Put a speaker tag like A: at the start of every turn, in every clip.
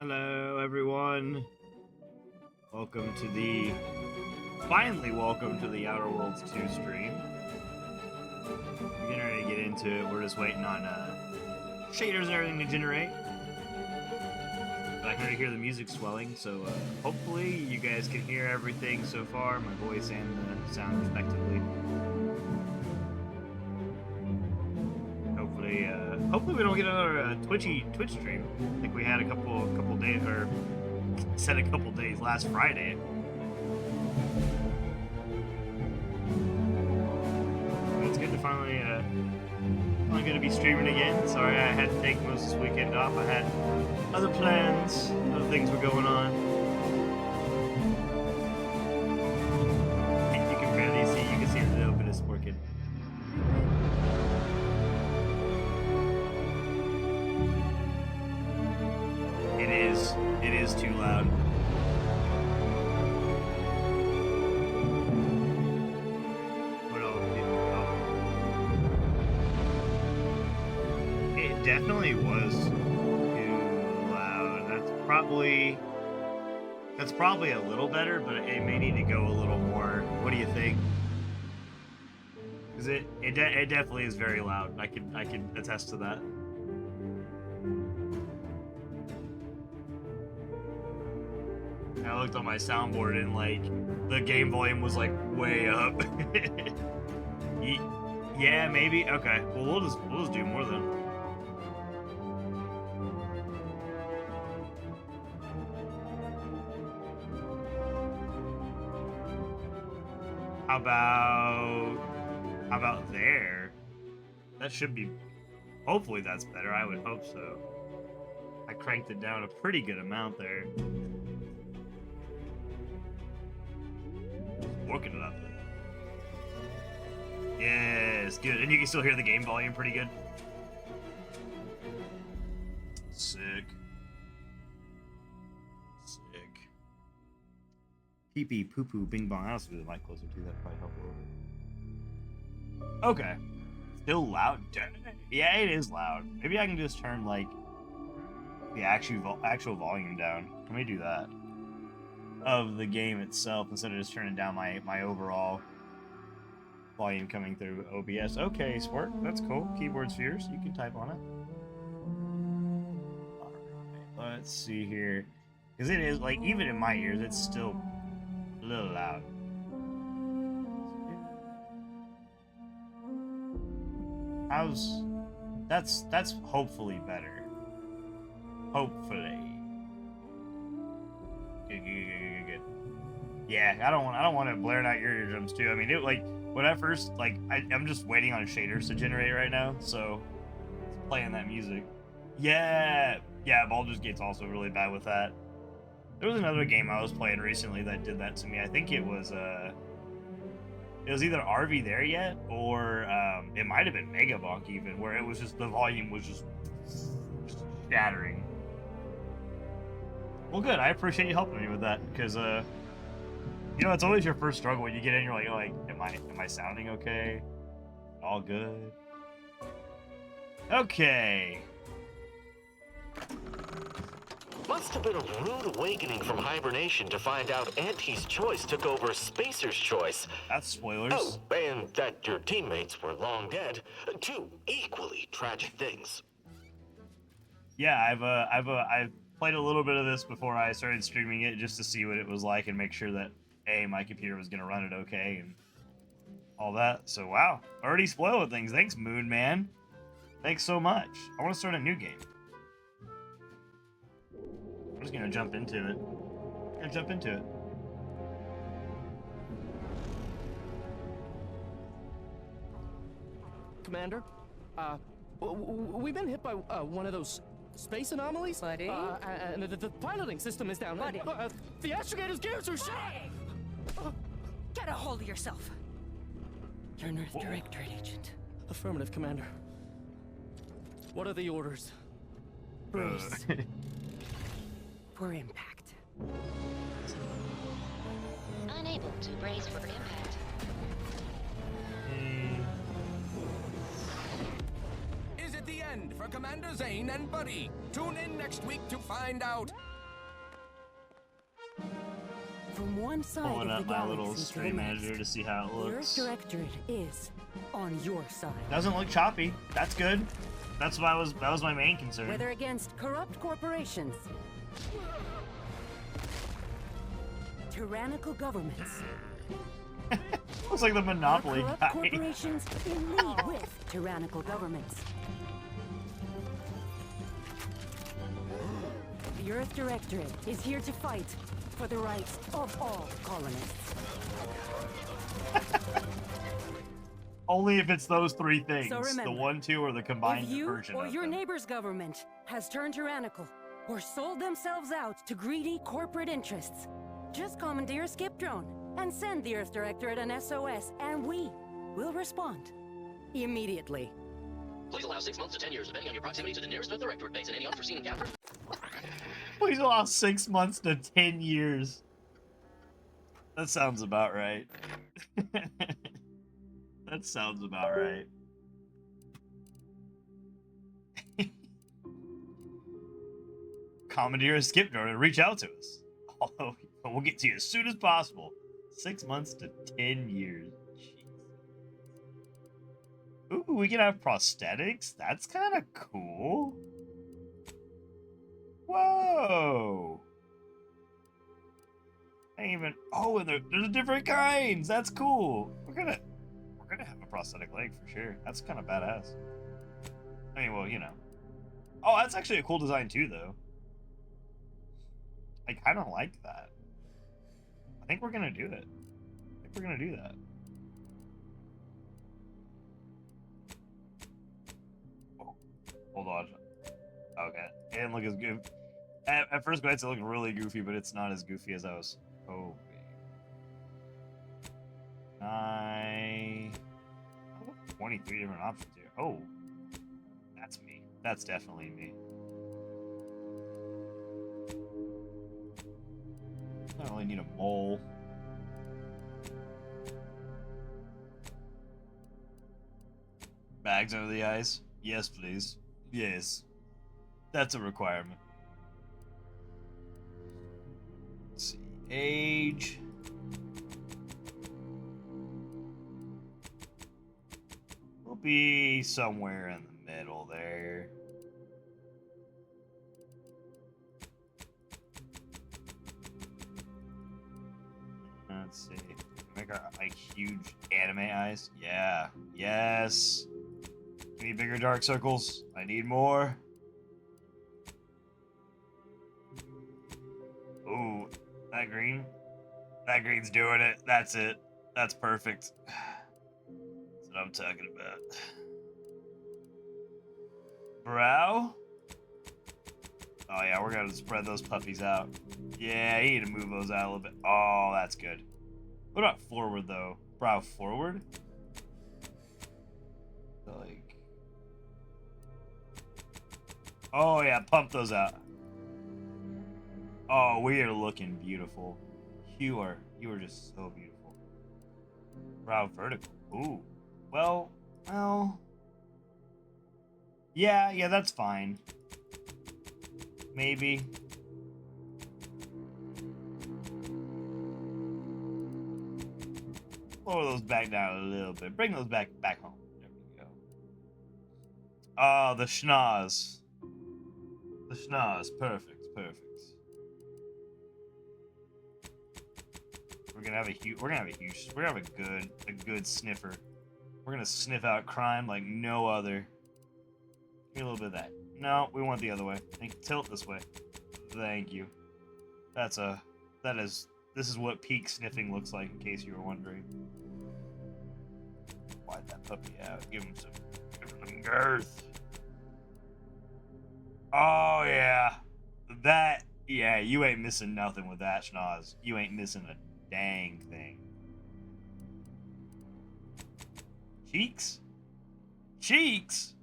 A: Hello, everyone. Finally welcome to the Outer Worlds 2 stream. We're getting ready to get into it. We're just waiting on shaders and everything to generate. But I can already hear the music swelling, so hopefully you guys can hear everything so far, my voice and the sound respectively. Hopefully we don't get another Twitch stream like we had a couple days, or said a couple days last Friday. But it's good to finally going to be streaming again. Sorry I had to take most of this weekend off. I had other plans, other things were going on. You can barely see, you can see a little bit of working. It is too loud. What else? It definitely was too loud. That's probably a little better, but it may need to go a little more. What do you think? Because it definitely is very loud. I can attest to that. I looked on my soundboard and like the game volume was like way up. Yeah, maybe. Okay. Well, we'll just do more then. How about there? That should be. Hopefully that's better. I would hope so. I cranked it down a pretty good amount there. Working it up. Yes, good. And you can still hear the game volume pretty good. Sick. Pee pee poo poo bing bong. I'll do the mic closer too. That probably help a little bit. Okay. Still loud. Yeah, it is loud. Maybe I can just turn like the actual volume down. Let me do that. Of the game itself instead of just turning down my overall volume coming through OBS. Okay, Sport, that's cool. Keyboard spheres, you can type on it. Alright, let's see here. Because it is, like, even in my ears, it's still a little loud. That's hopefully better. Hopefully. Good. Yeah, I don't want it blaring out your eardrums too. I mean, it like when I first I'm just waiting on shaders to generate right now, so it's playing that music. Yeah, Baldur's Gate's also really bad with that. There was another game I was playing recently that did that to me. I think it was either RV There Yet or it might have been Megabonk even, where it was just the volume was just shattering. Well, good. I appreciate you helping me with that, because you know, it's always your first struggle when you get in. You're like, am I sounding okay? All good. Okay.
B: Must have been a rude awakening from hibernation to find out Auntie's choice took over Spacer's choice.
A: That's spoilers.
B: Oh, and that your teammates were long dead. Two equally tragic things.
A: Yeah, I've played a little bit of this before I started streaming it, just to see what it was like and make sure that my computer was gonna run it okay and all that. So wow, already spoiled things. Thanks, Moon Man. Thanks so much. I want to start a new game. I'm just gonna jump into it.
C: Commander, we've been hit by one of those space anomalies?
D: Buddy?
C: And the piloting system is down.
D: Buddy?
C: The astrogator's gears are shot!
D: Get a hold of yourself. You're an Earth Directorate agent.
C: Affirmative, Commander. What are the orders?
D: Brace. For impact.
E: Unable to brace for impact.
F: Is it the end for Commander Zane and Buddy? Tune in next week to find out.
D: from one side
A: Pulling
D: of
A: up
D: the
A: my little
D: galaxy to the
A: stream
D: next.
A: manager to see how it
D: The Earth
A: looks.
D: Directorate is on your side.
A: Doesn't look choppy. That's good. That was my main concern.
D: Whether against corrupt corporations, tyrannical governments,
A: Looks like the
D: or
A: Monopoly
D: corrupt
A: guy.
D: corporations in league with tyrannical governments. The Earth Directorate is here to fight for the rights of all colonists.
A: Only if it's those three things.
D: So remember,
A: the 1, 2, or the combined
D: If you
A: version
D: or
A: of
D: your
A: them.
D: neighbor's government has turned tyrannical or sold themselves out to greedy corporate interests, just commandeer a skip drone and send the Earth Directorate an SOS, and we will respond immediately.
F: Please allow 6 months to 10 years, depending on your proximity to the nearest Earth Directorate base and any unforeseen encounters.
A: Please allow 6 months to 10 years. That sounds about right. That sounds about right. Commandeer a skip drone and reach out to us. Although we'll get to you as soon as possible. 6 months to 10 years. Jeez. Ooh, we can have prosthetics? That's kind of cool. Whoa. I ain't even. Oh, and there's different kinds. That's cool. We're gonna have a prosthetic leg for sure. That's kind of badass. I mean, well, you know. Oh, that's actually a cool design too, though. I kind of like that. I think we're gonna do it. I think we're gonna do that. Oh, hold on. Okay, it didn't look as good. At first glance, it looked really goofy, but it's not as goofy as I was hoping. I have 23 different options here. Oh, that's me. That's definitely me. I don't really need a mole. Bags under the eyes? Yes, please. Yes. That's a requirement. Let's see. Age. We'll be somewhere in the middle there. Let's see. Make our like huge anime eyes. Yeah. Yes. Give me bigger dark circles. I need more. Ooh, that green. That green's doing it. That's it. That's perfect. That's what I'm talking about. Brow? Oh yeah, we're gonna spread those puppies out. Yeah, you need to move those out a little bit. Oh, that's good. What about forward though? Brow forward? Like. Oh yeah, pump those out. Oh, we are looking beautiful. You are just so beautiful. Brow vertical. Ooh. Well. Yeah, that's fine. Maybe. Lower those back down a little bit. Bring those back home. There we go. Oh, the schnoz. The schnoz. Perfect. We're gonna have a good sniffer. We're gonna sniff out crime like no other. Give me a little bit of that. No, we want the other way. Tilt this way. Thank you. This is what peak sniffing looks like, in case you were wondering. Wide that puppy out. Give him some girth. Oh yeah. Yeah, you ain't missing nothing with that schnoz. You ain't missing a dang thing. Cheeks? Cheeks?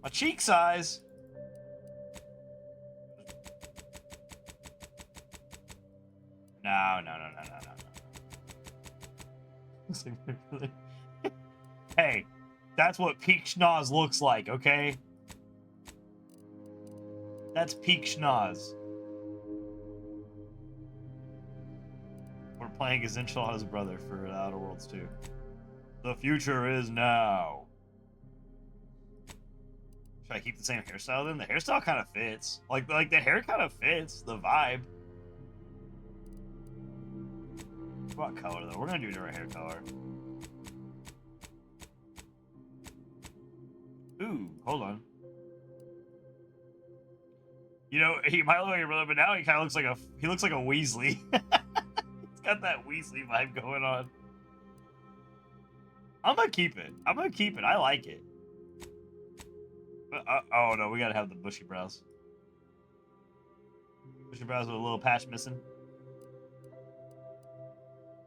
A: My cheek size? No. Hey, that's what peak schnoz looks like, okay? That's peak schnoz. playing as Enchila's brother for Outer Worlds 2. The future is now. Should I keep the same hairstyle then? The hairstyle kind of fits. Like the hair kind of fits the vibe. What about color though? We're gonna do a different hair color. Ooh, hold on. You know, he might look like a brother, but now he kind of looks like a Weasley. He's got that Weasley vibe going on. I'm gonna keep it. I like it. Oh no, we gotta have the bushy brows. Bushy brows with a little patch missing.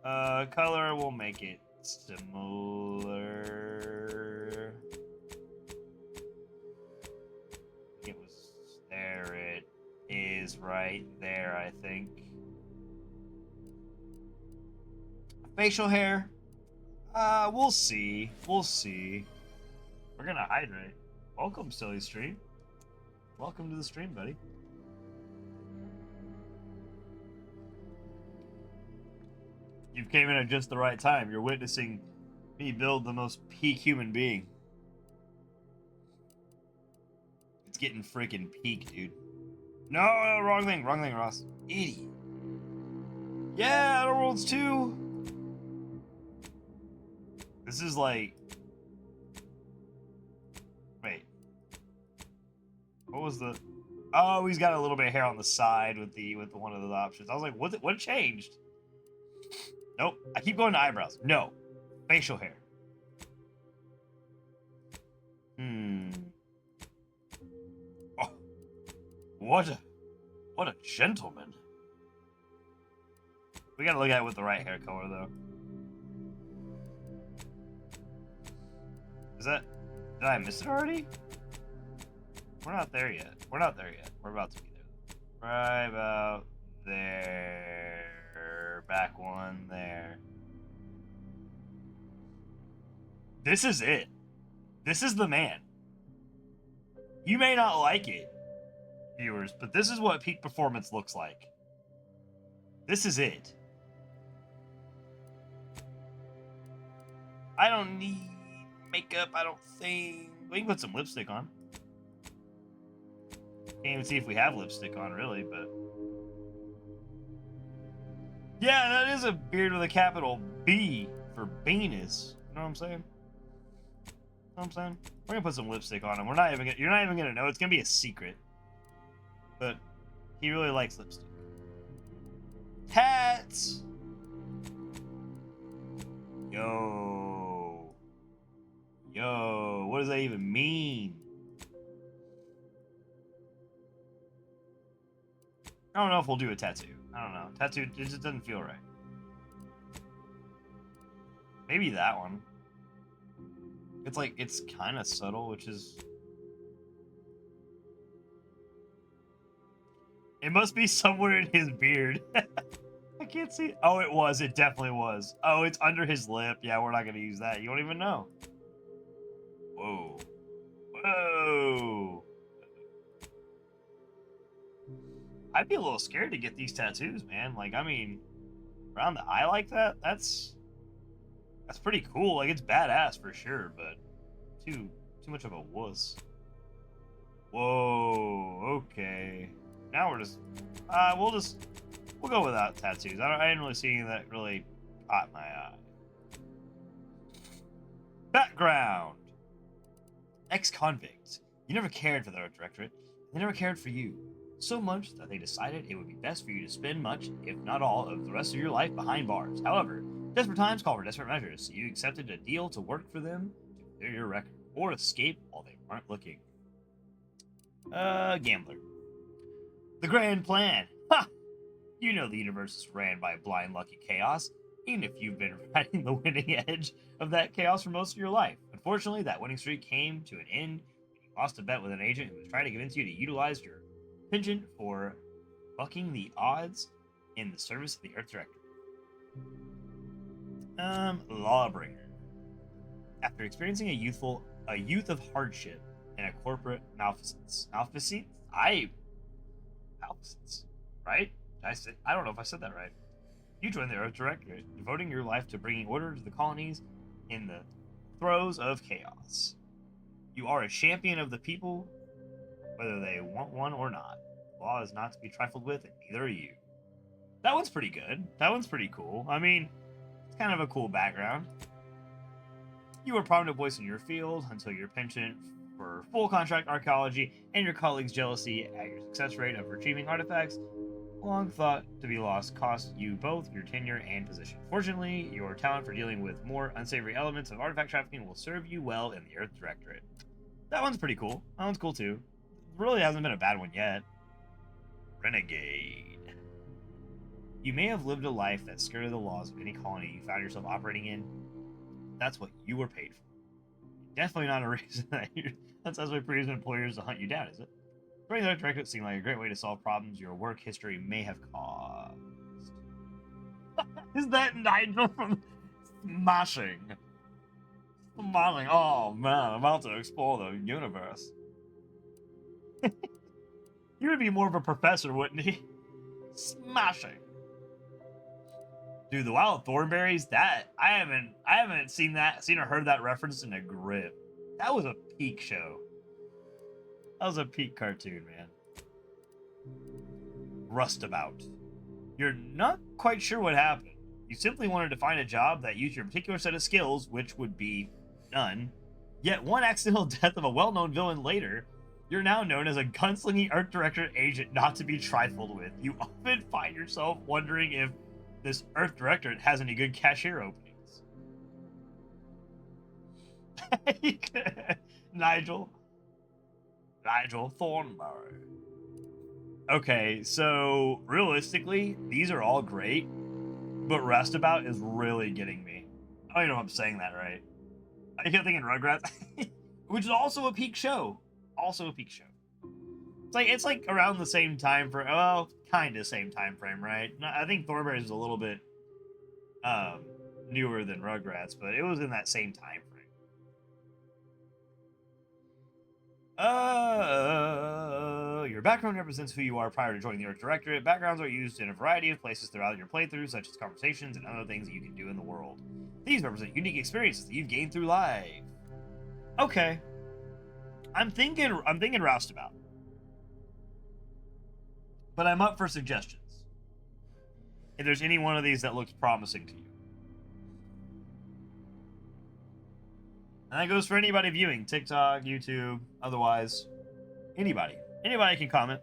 A: Color, we'll make it similar. It was there. It is right there, I think. Facial hair. We'll see. We'll see. We're gonna hydrate. Welcome, silly stream. Welcome to the stream, buddy. You came in at just the right time. You're witnessing me build the most peak human being. It's getting freaking peak, dude. No, wrong thing, Ross. Idiot. Yeah, Outer Worlds 2. This is like... Wait. What was the... Oh, he's got a little bit of hair on the side with one of the options. I was like, what changed? Nope. I keep going to eyebrows. No. Facial hair. Oh. What a gentleman. We gotta look at it with the right hair color though. Did I miss it already? We're not there yet. We're about to be there. Right about there. Back one there. This is it. This is the man. You may not like it, viewers, but this is what peak performance looks like. This is it. I don't need makeup, I don't think. We can put some lipstick on. Can't even see if we have lipstick on, really, but... Yeah, that is a beard with a capital B for Venus. You know what I'm saying? We're gonna put some lipstick on him. You're not even gonna know. It's gonna be a secret. But he really likes lipstick. Hats! Yo, what does that even mean? I don't know if we'll do a tattoo. I don't know. Tattoo, it just doesn't feel right. Maybe that one. It's kind of subtle, which is... It must be somewhere in his beard. I can't see it. Oh, it was. It definitely was. Oh, it's under his lip. Yeah, we're not going to use that. You don't even know. Whoa. Whoa. I'd be a little scared to get these tattoos, man. Like, I mean, around the eye like that, that's pretty cool. Like, it's badass for sure, but too much of a wuss. Whoa, okay. Now we're just, we'll go without tattoos. I didn't really see any that really caught my eye. Background. Ex-convict. You never cared for the art directorate. They never cared for you. So much that they decided it would be best for you to spend much, if not all, of the rest of your life behind bars. However, desperate times call for desperate measures, so you accepted a deal to work for them to clear your record, or escape while they weren't looking. Gambler. The grand plan. Ha! You know the universe is ran by blind lucky chaos, even if you've been riding the winning edge of that chaos for most of your life. Unfortunately, that winning streak came to an end when you lost a bet with an agent who was trying to convince you to utilize your penchant for bucking the odds in the service of the Earth Director. Lawbringer. After experiencing a youth of hardship and a corporate malfeasance, right? I don't know if I said that right. You join the Earth Directorate, devoting your life to bringing order to the colonies in the throes of chaos. You are a champion of the people, whether they want one or not. The law is not to be trifled with, and neither are you. That one's pretty good. That one's pretty cool. I mean, it's kind of a cool background. You were a prominent voice in your field until your penchant for full contract archaeology and your colleagues' jealousy at your success rate of retrieving artifacts, long thought to be lost, cost you both your tenure and position. Fortunately, your talent for dealing with more unsavory elements of artifact trafficking will serve you well in the Earth Directorate. That one's pretty cool. That one's cool too. Really hasn't been a bad one yet. Renegade. You may have lived a life that skirted the laws of any colony you found yourself operating in. That's what you were paid for. Definitely not a reason that's why previous employers to hunt you down, is it? Joining the Directorate seemed like a great way to solve problems your work history may have caused. Is that Nigel from Smashing? Smashing. Oh man, I'm about to explore the universe. He would be more of a professor, wouldn't he? Smashing. Dude, the Wild Thornberries, that I haven't seen or heard that reference in a grip. That was a peak show. That was a peak cartoon, man. Rustabout. You're not quite sure what happened. You simply wanted to find a job that used your particular set of skills, which would be none. Yet one accidental death of a well-known villain later, you're now known as a gunslinging Art Directorate agent not to be trifled with. You often find yourself wondering if this Earth Directorate has any good cashier openings. Nigel Thornberry. Okay, so realistically, these are all great, but Rustabout is really getting me. I don't even know if I'm saying that right. I kept thinking Rugrats, which is also a peak show. It's like around the same time frame. Well, kind of same time frame, right? I think Thornberry is a little bit newer than Rugrats, but it was in that same time frame. Your background represents who you are prior to joining the Earth Directorate. Backgrounds are used in a variety of places throughout your playthrough, such as conversations and other things that you can do in the world. These represent unique experiences that you've gained through life. Okay. I'm thinking Roustabout. But I'm up for suggestions. If there's any one of these that looks promising to you. And that goes for anybody viewing, TikTok, YouTube, otherwise. Anybody can comment.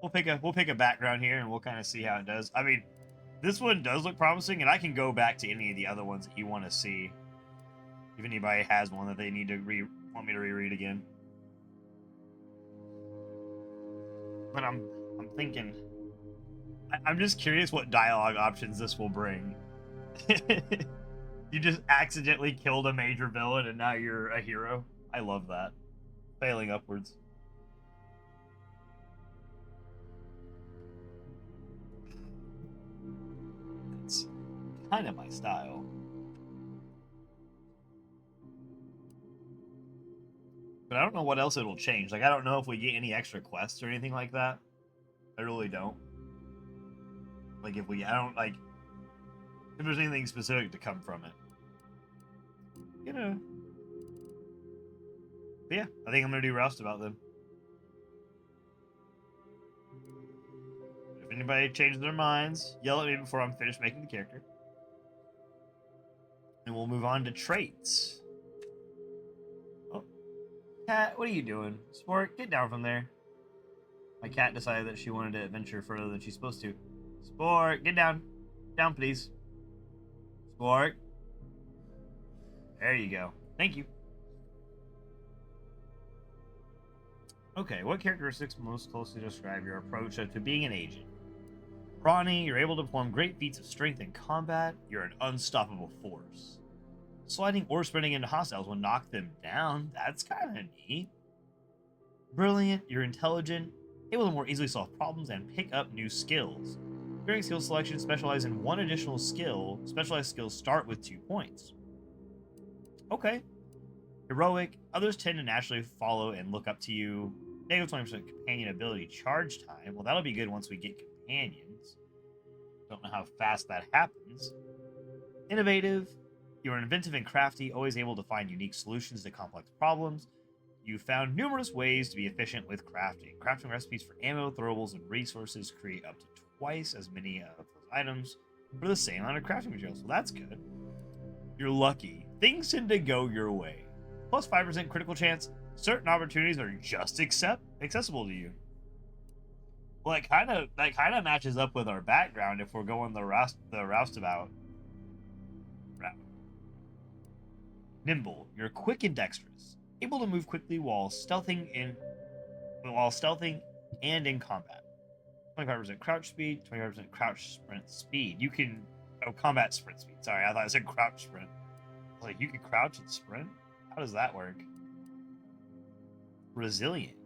A: We'll pick a background here and we'll kind of see how it does. I mean, this one does look promising, and I can go back to any of the other ones that you want to see. If anybody has one that they need to want me to reread again. But I'm thinking, I'm just curious what dialogue options this will bring. You just accidentally killed a major villain and now you're a hero. I love that. Failing upwards. It's kind of my style. But I don't know what else it'll change. Like, I don't know if we get any extra quests or anything like that. I really don't. Like, if there's anything specific to come from it. You know. But yeah, I think I'm going to do Roustabout then. If anybody changes their minds, yell at me before I'm finished making the character. And we'll move on to traits. Cat, what are you doing? Sport, get down from there. My cat decided that she wanted to adventure further than she's supposed to. Sport, get down. Down, please. Sport. There you go. Thank you. Okay, what characteristics most closely describe your approach to being an agent? Brawny, you're able to perform great feats of strength in combat. You're an unstoppable force. Sliding or sprinting into hostiles will knock them down. That's kind of neat. Brilliant, you're intelligent, able to more easily solve problems and pick up new skills. During skill selection, specialize in one additional skill. Specialized skills start with 2 points. Okay. Heroic, others tend to naturally follow and look up to you. Negative 20% companion ability charge time. Well, that'll be good once we get companions. Don't know how fast that happens. Innovative. You are inventive and crafty, always able to find unique solutions to complex problems. You found numerous ways to be efficient with crafting. Crafting recipes for ammo, throwables, and resources create up to twice as many of those items for the same amount of crafting materials. So that's good. You're lucky. Things tend to go your way. Plus 5% critical chance. Certain opportunities are just accessible to you. Well, that kind of matches up with our background if we're going the roustabout route. Nimble. You're quick and dexterous, able to move quickly while stealthing and in combat. 25% crouch speed, 25% crouch sprint speed. You can combat sprint speed. Sorry, I thought it said crouch sprint. I was like, you can crouch and sprint? How does that work? Resilient.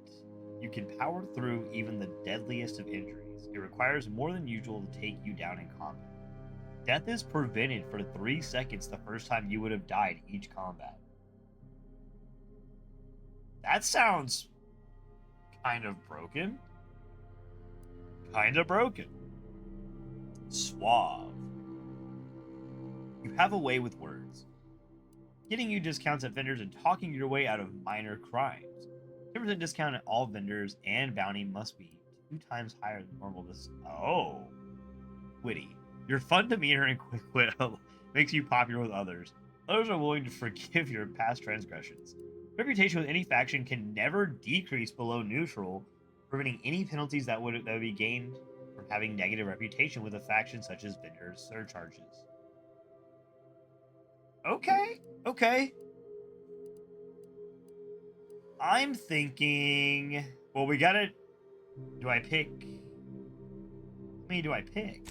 A: You can power through even the deadliest of injuries. It requires more than usual to take you down in combat. Death is prevented for 3 seconds the first time you would have died each combat. That sounds kind of broken. Kind of broken. Suave. You have a way with words, getting you discounts at vendors and talking your way out of minor crimes. 10% discount at all vendors, and bounty must be 2 times higher than normal. Oh. Witty. Your fun demeanor and quick wit makes you popular with others. Others are willing to forgive your past transgressions. Reputation with any faction can never decrease below neutral, preventing any penalties that would be gained from having negative reputation with a faction such as vendors' surcharges. Okay. I'm thinking... Well, we gotta... Do I pick... How many do I pick?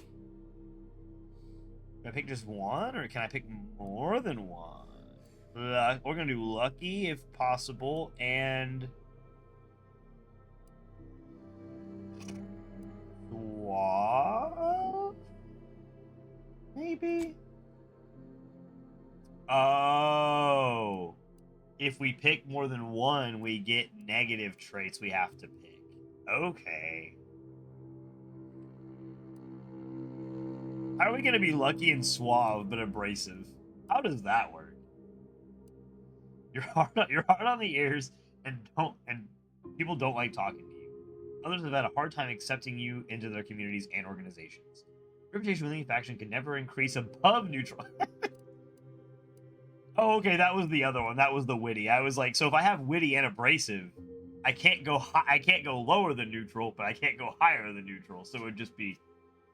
A: Do I pick just one, or can I pick more than one? We're gonna do lucky, if possible, and... Suave? Maybe? Oh... If we pick more than one, we get negative traits we have to pick. Okay. How are we going to be lucky and suave but abrasive? How does that work? You're hard on the ears and people don't like talking to you. Others have had a hard time accepting you into their communities and organizations. Reputation within any faction can never increase above neutral. Oh, okay, that was the other one. That was the witty. I was like, so if I have witty and abrasive, I can't go I can't go lower than neutral, but I can't go higher than neutral. So it would just be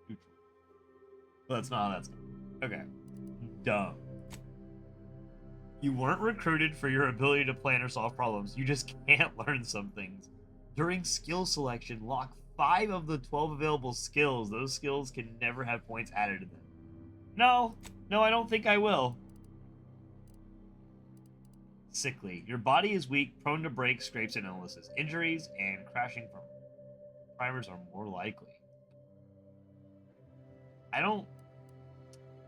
A: neutral. But that's not how that's done. Okay. Dumb. You weren't recruited for your ability to plan or solve problems. You just can't learn some things. During skill selection, lock 5 of the 12 available skills. Those skills can never have points added to them. No, I don't think I will. Sickly. Your body is weak, prone to breaks, scrapes, and illnesses. Injuries and crashing from primers are more likely.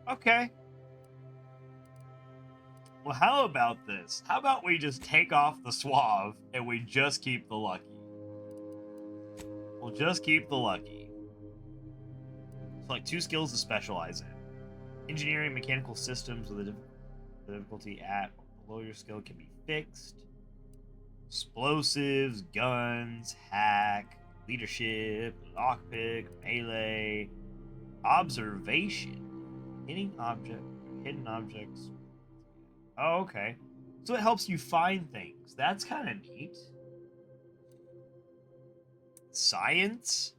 A: Okay. Well, how about this? How about we just take off the suave and we just keep the lucky? We'll just keep the lucky. Select 2 skills to specialize in. Engineering, mechanical systems with a difficulty at below your skill can be fixed. Explosives, guns, hack, leadership, lockpick, melee, observation, hidden objects. Oh, okay. So it helps you find things. That's kind of neat. Science.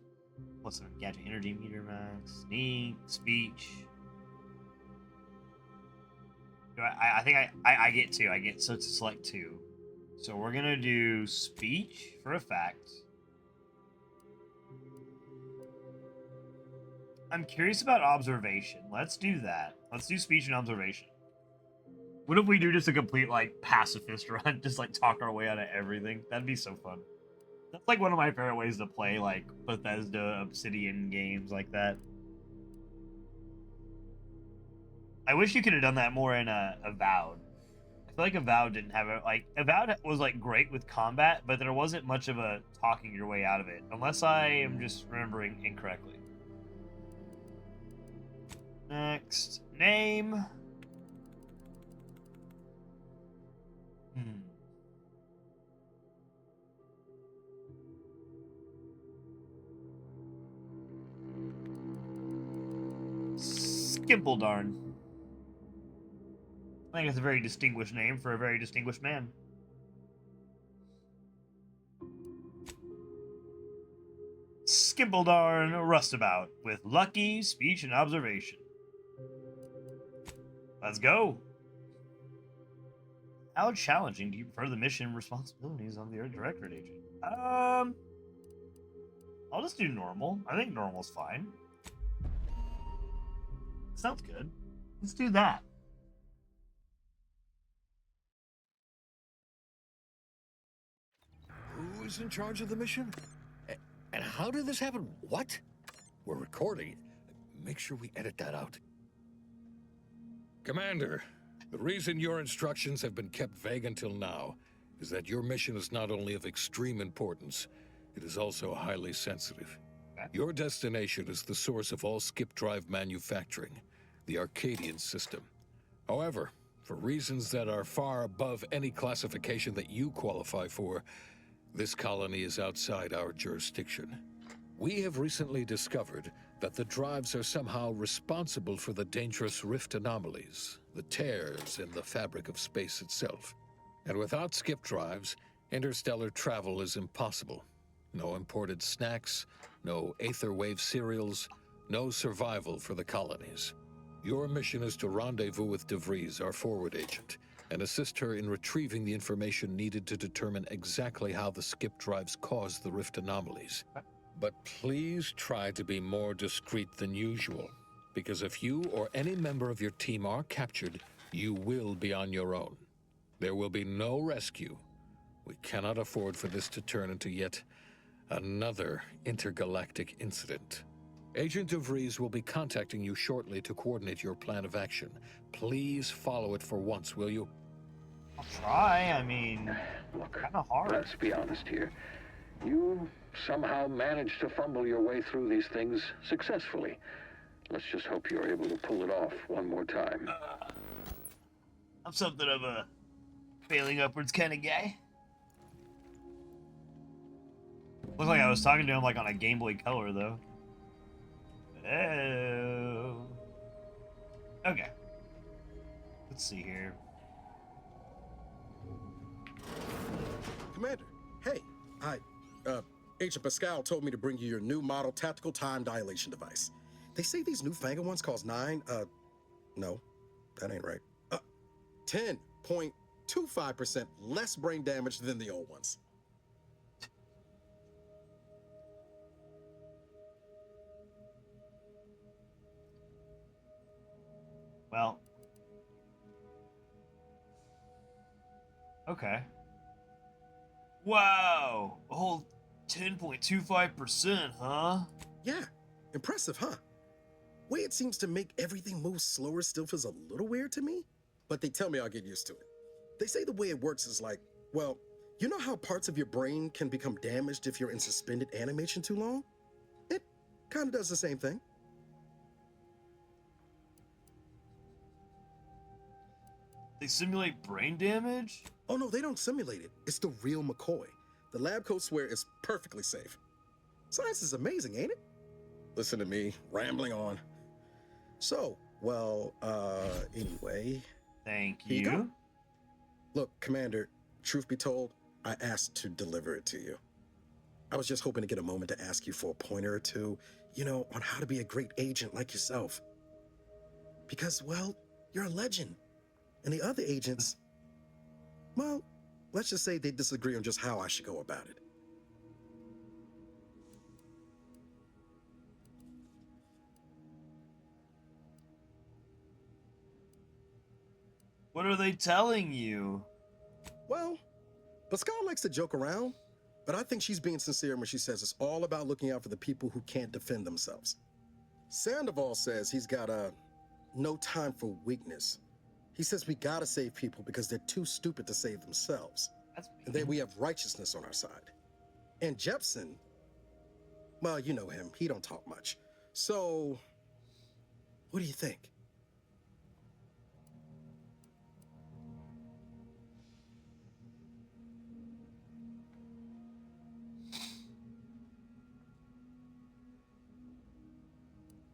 A: What's some gadget energy meter max? Sneak, speech. I think I get 2. I get so to select 2. So we're gonna do speech for a fact. I'm curious about observation. Let's do that. Let's do speech and observation. What if we do just a complete like pacifist run, just like talk our way out of everything? That'd be so fun. That's like one of my favorite ways to play like Bethesda Obsidian games like that. I wish you could have done that more in Avowed. I feel like Avowed didn't have it. Like, Avowed was, like, great with combat, but there wasn't much of a talking your way out of it. Unless I am just remembering incorrectly. Next. Name. Skimpledarn. I think it's a very distinguished name for a very distinguished man. Skimpledarn Rustabout with lucky speech and observation. Let's go. How challenging do you prefer the mission and responsibilities of the Earth Directorate agent? I'll just do normal. I think normal's fine. Sounds good. Let's do that.
G: Who is in charge of the mission? And how did this happen? What? We're recording it. Make sure we edit that out. Commander, the reason your instructions have been kept vague until now is that your mission is not only of extreme importance, it is also highly sensitive. Your destination is the source of all skip drive manufacturing, the Arcadian system. However, for reasons that are far above any classification that you qualify for, this colony is outside our jurisdiction. We have recently discovered that the drives are somehow responsible for the dangerous rift anomalies, the tears in the fabric of space itself. And without skip drives, interstellar travel is impossible. No imported snacks, no aether wave cereals, no survival for the colonies. Your mission is to rendezvous with DeVries, our forward agent, and assist her in retrieving the information needed to determine exactly how the skip drives cause the rift anomalies. But please try to be more discreet than usual, because if you or any member of your team are captured, you will be on your own. There will be no rescue. We cannot afford for this to turn into yet another intergalactic incident. Agent DeVries will be contacting you shortly to coordinate your plan of action. Please follow it for once, will you?
A: I'll try. I mean,
H: Look,
A: kind of hard.
H: let's be honest here. You somehow managed to fumble your way through these things successfully. Let's just hope you're able to pull it off one more time.
A: I'm something of a failing upwards kind of guy. Looked like I was talking to him like on a Game Boy Color though. Oh. Okay. Let's see here.
I: Commander, hey, Agent Pascal told me to bring you your new model tactical time dilation device. They say these newfangled ones cost no, that ain't right. 10.25% less brain damage than the old ones.
A: Well. Okay. Wow, a whole 10.25%, huh?
I: Yeah, impressive, huh? Way it seems to make everything move slower still feels a little weird to me, but they tell me I'll get used to it. They say the way it works is like, well, you know how parts of your brain can become damaged if you're in suspended animation too long? It kind of does the same thing.
A: They simulate brain damage?
I: Oh no, they don't simulate it. It's the real McCoy. The lab coats swear it's perfectly safe. Science is amazing, ain't it? Listen to me, rambling on. So, well, anyway.
A: Thank
I: Here you go.
A: you.
I: Look, Commander, truth be told, I asked to deliver it to you. I was just hoping to get a moment to ask you for a pointer or two, you know, on how to be a great agent like yourself. Because, well, you're a legend. And the other agents, well, let's just say they disagree on just how I should go about it.
A: What are they telling you?
I: Well, Pascal likes to joke around, but I think she's being sincere when she says it's all about looking out for the people who can't defend themselves. Sandoval says he's got no time for weakness. He says we gotta save people because they're too stupid to save themselves. And then we have righteousness on our side. And Jepson, well, you know him, he don't talk much. So, What do you think?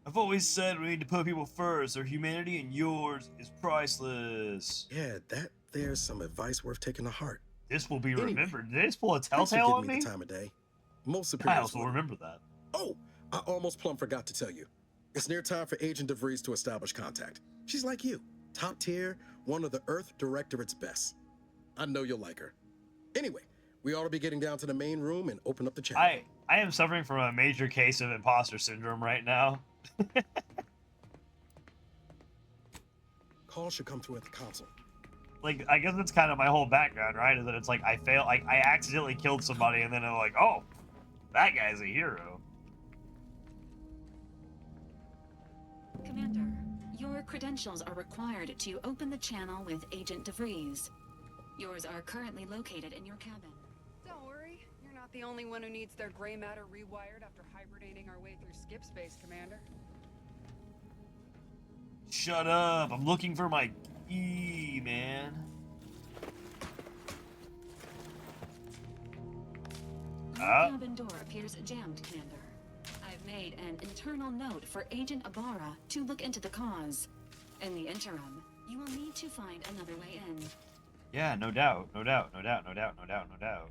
A: I've always said we need to put people first. Their humanity and yours is priceless.
I: Yeah, there's some advice worth taking to heart.
A: This will be
I: Anyway,
A: remembered. Did they just pull a
I: Thanks for
A: telltale on
I: giving me
A: me?
I: the time of day. Most
A: I
I: superiors
A: also
I: will
A: remember that.
I: Oh, I almost plumb forgot to tell you. It's near time for Agent DeVries to establish contact. She's like you, top tier, one of the Earth Directorate's best. I know you'll like her. Anyway, we ought to be getting down to the main room and open up the channel.
A: I am suffering from a major case of imposter syndrome right now.
I: Call should come through at the console.
A: Like, I guess that's kind of my whole background, right? Is that it's like I accidentally killed somebody, and then I'm like, oh, that guy's a hero.
J: Commander, your credentials are required to open the channel with Agent DeVries. Yours are currently located in your cabin.
K: Don't worry, you're not the only one who needs their gray matter rewired after hibernating our way through skip space, Commander.
A: Shut up! I'm looking for my key, man.
J: Your cabin door appears jammed, Commander. I've made an internal note for Agent Ibarra to look into the cause. In the interim, you will need to find another way in.
A: Yeah, no doubt, no doubt, no doubt, no doubt, no doubt, no doubt.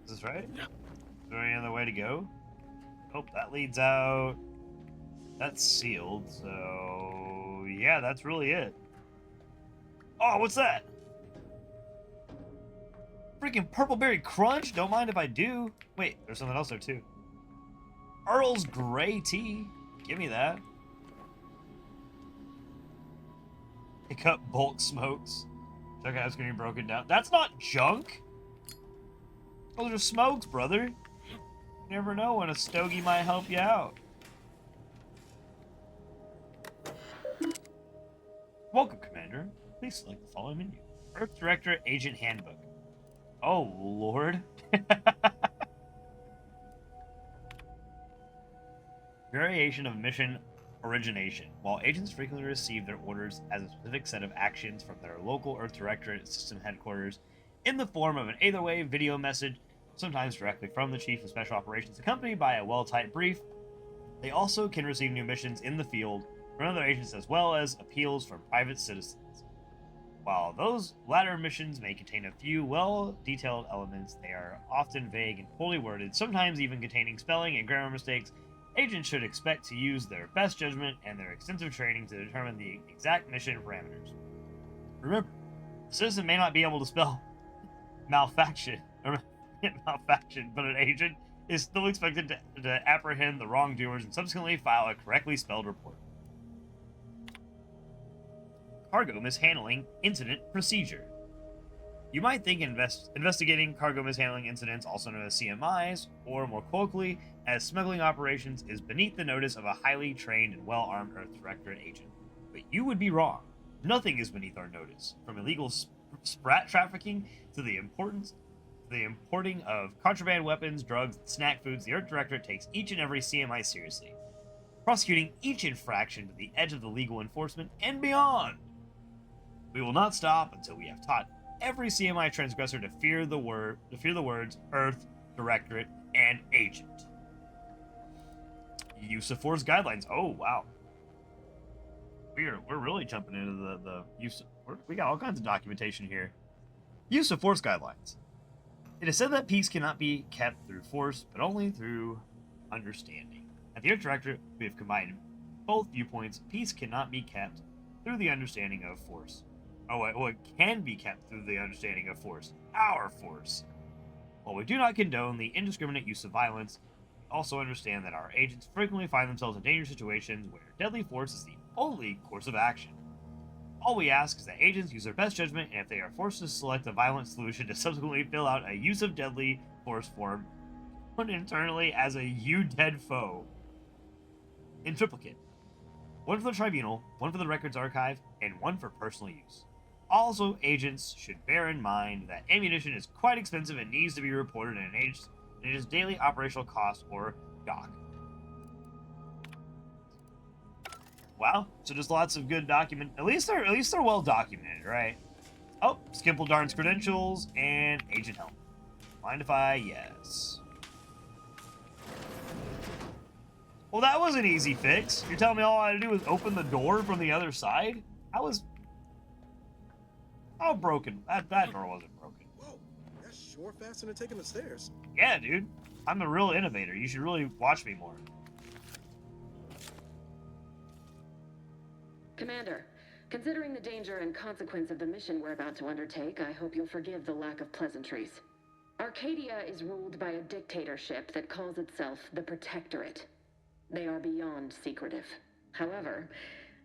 A: Is this right?
I: Yeah.
A: Is there any other way to go? Oh, that leads out. That's sealed, so yeah, that's really it. Oh, what's that? Freaking purple berry crunch? Don't mind if I do. Wait, there's something else there too. Earl's Grey tea. Give me that. Pick up bulk smokes. Check out it's gonna be broken down. That's not junk. Those are smokes, brother. You never know when a stogie might help you out. Welcome, Commander. Please select the following menu. Earth Directorate Agent Handbook. Oh, Lord. Variation of mission origination. While agents frequently receive their orders as a specific set of actions from their local Earth Directorate system headquarters in the form of an either way video message, sometimes directly from the Chief of Special Operations accompanied by a well-typed brief, they also can receive new missions in the field from other agents as well as appeals from private citizens. While those latter missions may contain a few well-detailed elements, they are often vague and poorly worded, sometimes even containing spelling and grammar mistakes. Agents should expect to use their best judgment and their extensive training to determine the exact mission parameters. Remember, the citizen may not be able to spell malfaction, but an agent is still expected to apprehend the wrongdoers and subsequently file a correctly spelled report. Cargo mishandling incident procedure. You might think investigating cargo mishandling incidents, also known as CMIs, or more colloquially as smuggling operations, is beneath the notice of a highly trained and well-armed Earth Directorate agent. But you would be wrong. Nothing is beneath our notice, from illegal sprat trafficking to the importing of contraband weapons, drugs, and snack foods. The Earth Directorate takes each and every CMI seriously, prosecuting each infraction to the edge of the legal enforcement and beyond. We will not stop until we have taught every CMI transgressor to fear the words Earth, Directorate, and Agent. Use of Force guidelines. Oh wow, we're really jumping into the use. We got all kinds of documentation here. Use of Force guidelines. It is said that peace cannot be kept through force, but only through understanding. At the Earth Directorate, we have combined both viewpoints. Peace cannot be kept through the understanding of force. It can be kept through the understanding of force, our force. While we do not condone the indiscriminate use of violence, we also understand that our agents frequently find themselves in dangerous situations where deadly force is the only course of action. All we ask is that agents use their best judgment, and if they are forced to select a violent solution, to subsequently fill out a use of deadly force form, put internally as a "you dead foe" in triplicate. One for the tribunal, one for the records archive, and one for personal use. Also, agents should bear in mind that ammunition is quite expensive and needs to be reported in its daily operational cost, or DOC. Wow. So just lots of good document. At least they're well documented, right? Oh, Skimple Darn's credentials and Agent Helm. Mind if I? Yes. Well, that was an easy fix. You're telling me all I had to do was open the door from the other side? How broken? That door wasn't broken.
I: Whoa, that's sure faster than taking the stairs.
A: Yeah, dude. I'm a real innovator. You should really watch me more.
L: Commander, considering the danger and consequence of the mission we're about to undertake, I hope you'll forgive the lack of pleasantries. Arcadia is ruled by a dictatorship that calls itself the Protectorate. They are beyond secretive. However,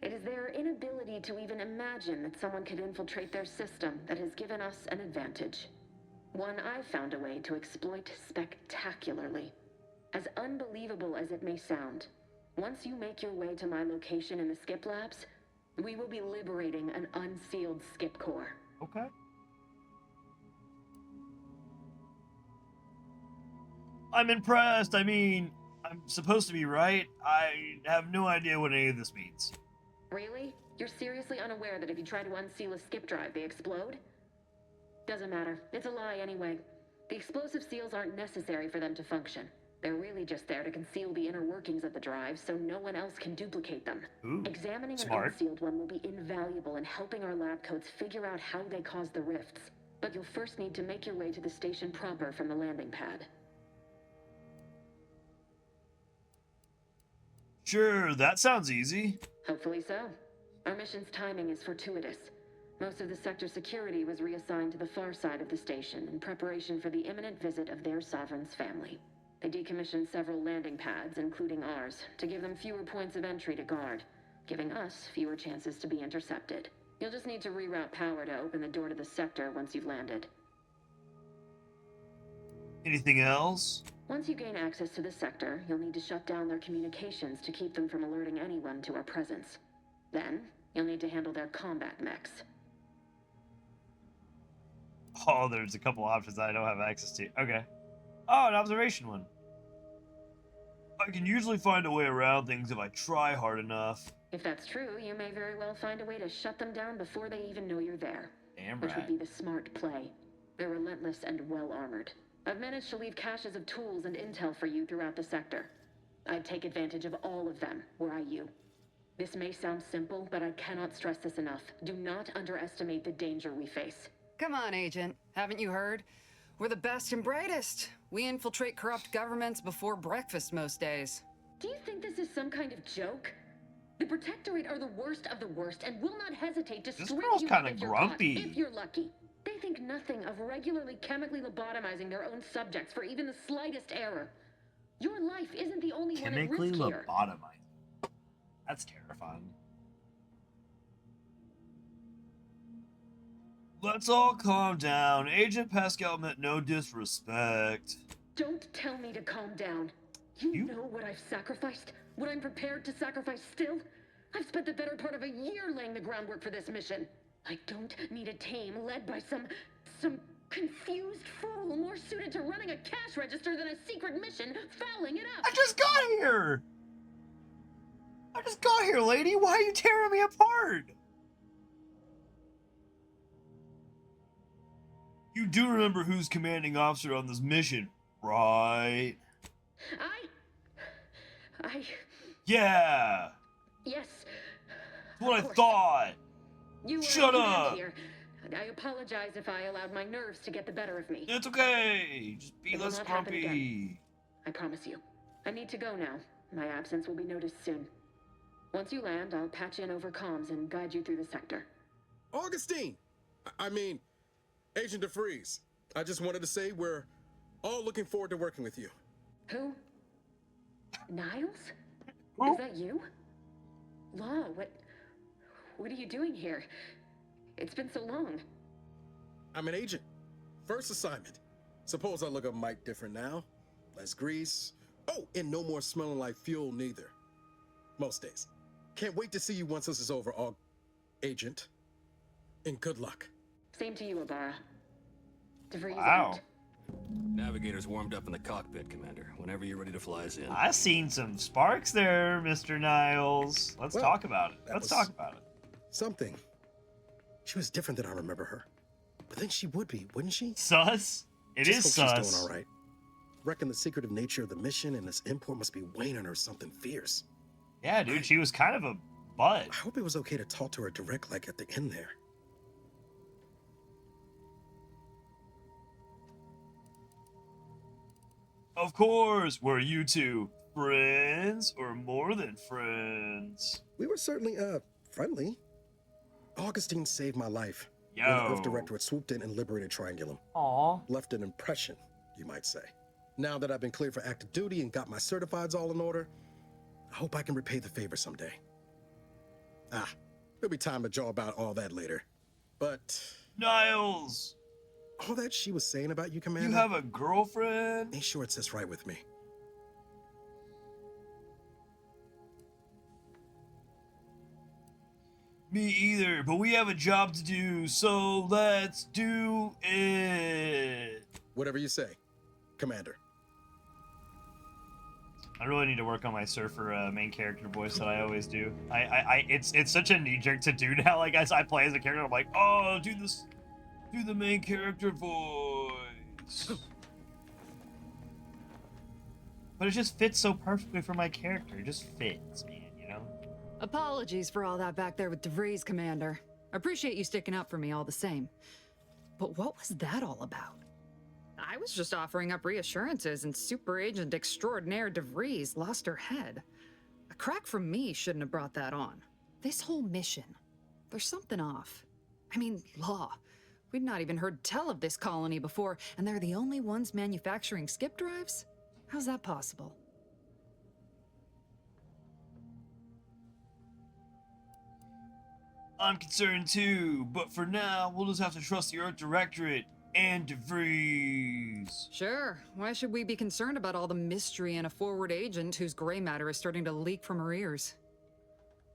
L: it is their inability to even imagine that someone could infiltrate their system that has given us an advantage. One I've found a way to exploit spectacularly. As unbelievable as it may sound, once you make your way to my location in the Skip Labs, we will be liberating an unsealed Skip core.
A: Okay. I'm impressed. I mean, I'm supposed to be right. I have no idea what any of this means.
L: Really? You're seriously unaware that if you try to unseal a skip drive, they explode? Doesn't matter. It's a lie anyway. The explosive seals aren't necessary for them to function. They're really just there to conceal the inner workings of the drive so no one else can duplicate them.
A: Ooh,
L: Examining
A: smart.
L: an unsealed one will be invaluable in helping our lab coats figure out how they cause the rifts. But you'll first need to make your way to the station proper from the landing pad.
A: Sure, that sounds easy.
L: Hopefully so. Our mission's timing is fortuitous. Most of the sector security was reassigned to the far side of the station in preparation for the imminent visit of their sovereign's family. They decommissioned several landing pads, including ours, to give them fewer points of entry to guard, giving us fewer chances to be intercepted. You'll just need to reroute power to open the door to the sector once you've landed.
A: Anything else?
L: Once you gain access to the sector, you'll need to shut down their communications to keep them from alerting anyone to our presence. Then, you'll need to handle their combat mechs.
A: Oh, there's a couple options that I don't have access to. Okay. Oh, an observation one. I can usually find a way around things if I try hard enough.
L: If that's true, you may very well find a way to shut them down before they even know you're there.
A: Damn
L: Which
A: right.
L: would be the smart play. They're relentless and well-armored. I've managed to leave caches of tools and intel for you throughout the sector. I'd take advantage of all of them, were I you. This may sound simple, but I cannot stress this enough. Do not underestimate the danger we face.
K: Come on, Agent. Haven't you heard? We're the best and brightest. We infiltrate corrupt governments before breakfast most days.
L: Do you think this is some kind of joke? The Protectorate are the worst of the worst and will not hesitate to
A: This
L: string
A: girl's
L: you
A: kinda
L: up if you're
A: grumpy.
L: caught, if you're lucky. They think nothing of regularly chemically lobotomizing their own subjects for even the slightest error. Your life isn't the only one at
A: Chemically
L: risk here.
A: lobotomized. That's terrifying. Let's all calm down. Agent Pascal meant no disrespect.
L: Don't tell me to calm down. You know what I've sacrificed? What I'm prepared to sacrifice still? I've spent the better part of a year laying the groundwork for this mission. I don't need a team led by some confused fool more suited to running a cash register than a secret mission, fouling it up.
A: I just got here, lady. Why are you tearing me apart? You do remember who's commanding officer on this mission, right? Yeah.
L: Yes.
A: That's what I thought. Shut up.
L: Here. I apologize if I allowed my nerves to get the better of me.
A: It's okay. Just be
L: It will
A: less
L: not happen
A: grumpy.
L: again. I promise you. I need to go now. My absence will be noticed soon. Once you land, I'll patch in over comms and guide you through the sector.
I: Augustine! I mean, Agent DeFreeze. I just wanted to say we're all looking forward to working with you.
L: Who? Niles?
A: Who?
L: Is that you? Law, what are you doing here? It's been so long.
I: I'm an agent. First assignment. Suppose I look a mite different now. Less grease. Oh, and no more smelling like fuel neither. Most days. Can't wait to see you once this is over, Agent. And good luck.
L: Same to you, Ibarra. DeFreeze
A: Wow.
L: out.
M: Navigator's warmed up in the cockpit, Commander. Whenever you're ready to fly us in.
A: I seen some sparks there, Mr. Niles. Let's talk about it. Let's talk about it.
I: Something. She was different than I remember her. But then she would be, wouldn't she?
A: Sus? It is
I: Just
A: sus.
I: hope she's doing all right. Reckon the secretive nature of the mission and this import must be weighing on her something fierce.
A: Yeah, dude, she was kind of a butt.
I: I hope it was okay to talk to her direct like at the end there.
A: Of course, were you two friends or more than friends?
I: We were certainly, friendly. Augustine saved my life.
A: Yo.
I: When the Earth Directorate swooped in and liberated Triangulum.
A: Aw.
I: Left an impression, you might say. Now that I've been cleared for active duty and got my certifieds all in order, I hope I can repay the favor someday. There'll be time to jaw about all that later. But...
A: Niles!
I: All that she was saying about you, Commander...
A: You have a girlfriend?
I: Ain't sure it sits right with me.
A: Me either, but we have a job to do, so let's do it.
I: Whatever you say, Commander.
A: I really need to work on my surfer main character voice that I always do. It's such a knee jerk to do now. Like as I play as a character, I'm like, oh, do the main character voice. But it just fits so perfectly for my character. It just fits, man. You know.
K: Apologies for all that back there with DeVries, Commander. Appreciate you sticking up for me all the same. But what was that all about? I was just offering up reassurances and Super Agent Extraordinaire DeVries lost her head. A crack from me shouldn't have brought that on. This whole mission, there's something off. I mean, law. We'd not even heard tell of this colony before, and they're the only ones manufacturing skip drives? How's that possible?
A: I'm concerned too, but for now, we'll just have to trust the Earth Directorate and DeVries.
K: Sure. Why should we be concerned about all the mystery in a forward agent whose gray matter is starting to leak from her ears?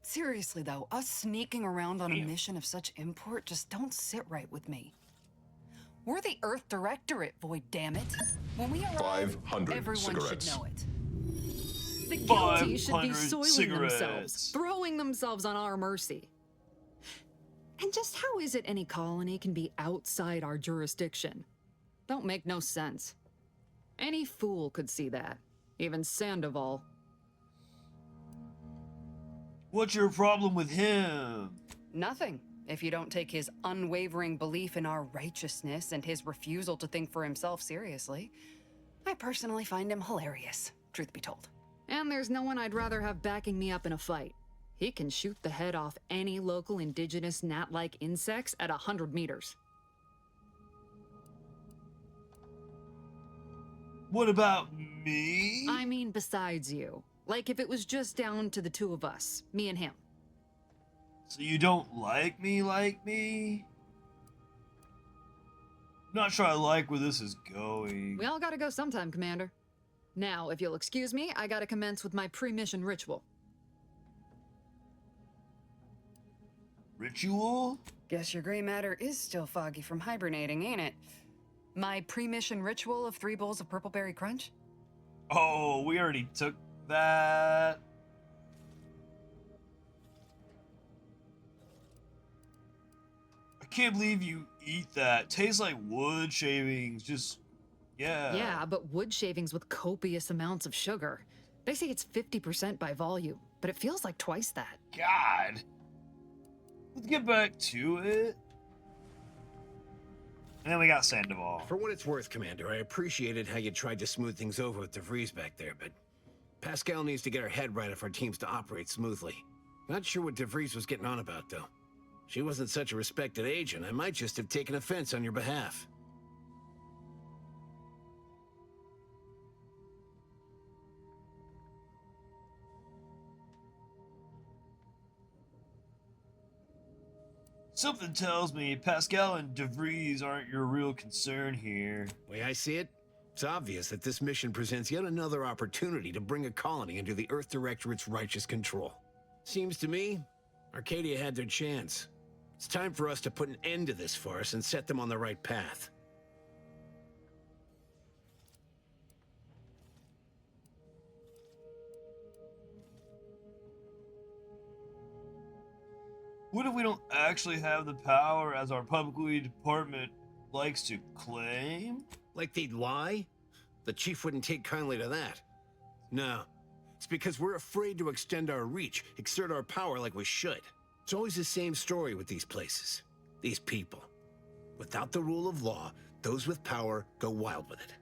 K: Seriously though, us sneaking around on a mission of such import just don't sit right with me. We're the Earth Directorate, Void, damn it. When we arrive,
N: 500
K: everyone
N: cigarettes.
K: should know it. The guilty should be
A: 500
K: soiling
A: cigarettes.
K: themselves, throwing themselves on our mercy. And just how is it any colony can be outside our jurisdiction? Don't make no sense. Any fool could see that. Even Sandoval.
A: What's your problem with him?
K: Nothing. If you don't take his unwavering belief in our righteousness and his refusal to think for himself seriously. I personally find him hilarious, truth be told. And there's no one I'd rather have backing me up in a fight. He can shoot the head off any local indigenous gnat-like insects at 100 meters.
A: What about me?
K: I mean, besides you. Like if it was just down to the two of us, me and him.
A: So you don't like me? Not sure I like where this is going.
K: We all gotta go sometime, Commander. Now, if you'll excuse me, I gotta commence with my pre-mission ritual.
A: Ritual?
K: Guess your gray matter is still foggy from hibernating, ain't it? My pre-mission ritual of 3 bowls of purple berry crunch?
A: Oh, we already took that. I can't believe you eat that. Tastes like wood shavings. Just, yeah.
K: Yeah, but wood shavings with copious amounts of sugar. They say it's 50% by volume, but it feels like twice that.
A: God. Let's get back to it. And then we got Sandoval.
O: For what it's worth, Commander, I appreciated how you tried to smooth things over with DeVries back there, but Pascal needs to get her head right if our team's to operate smoothly. Not sure what DeVries was getting on about, though. She wasn't such a respected agent. I might just have taken offense on your behalf.
A: Something tells me Pascal and DeVries aren't your real concern here.
O: Way I see it, it's obvious that this mission presents yet another opportunity to bring a colony under the Earth Directorate's righteous control. Seems to me, Arcadia had their chance. It's time for us to put an end to this farce and set them on the right path.
A: What if we don't actually have the power as our publicly department likes to claim?
O: Like they'd lie? The chief wouldn't take kindly to that. No. It's because we're afraid to extend our reach, exert our power like we should. It's always the same story with these places. These people. Without the rule of law, those with power go wild with it.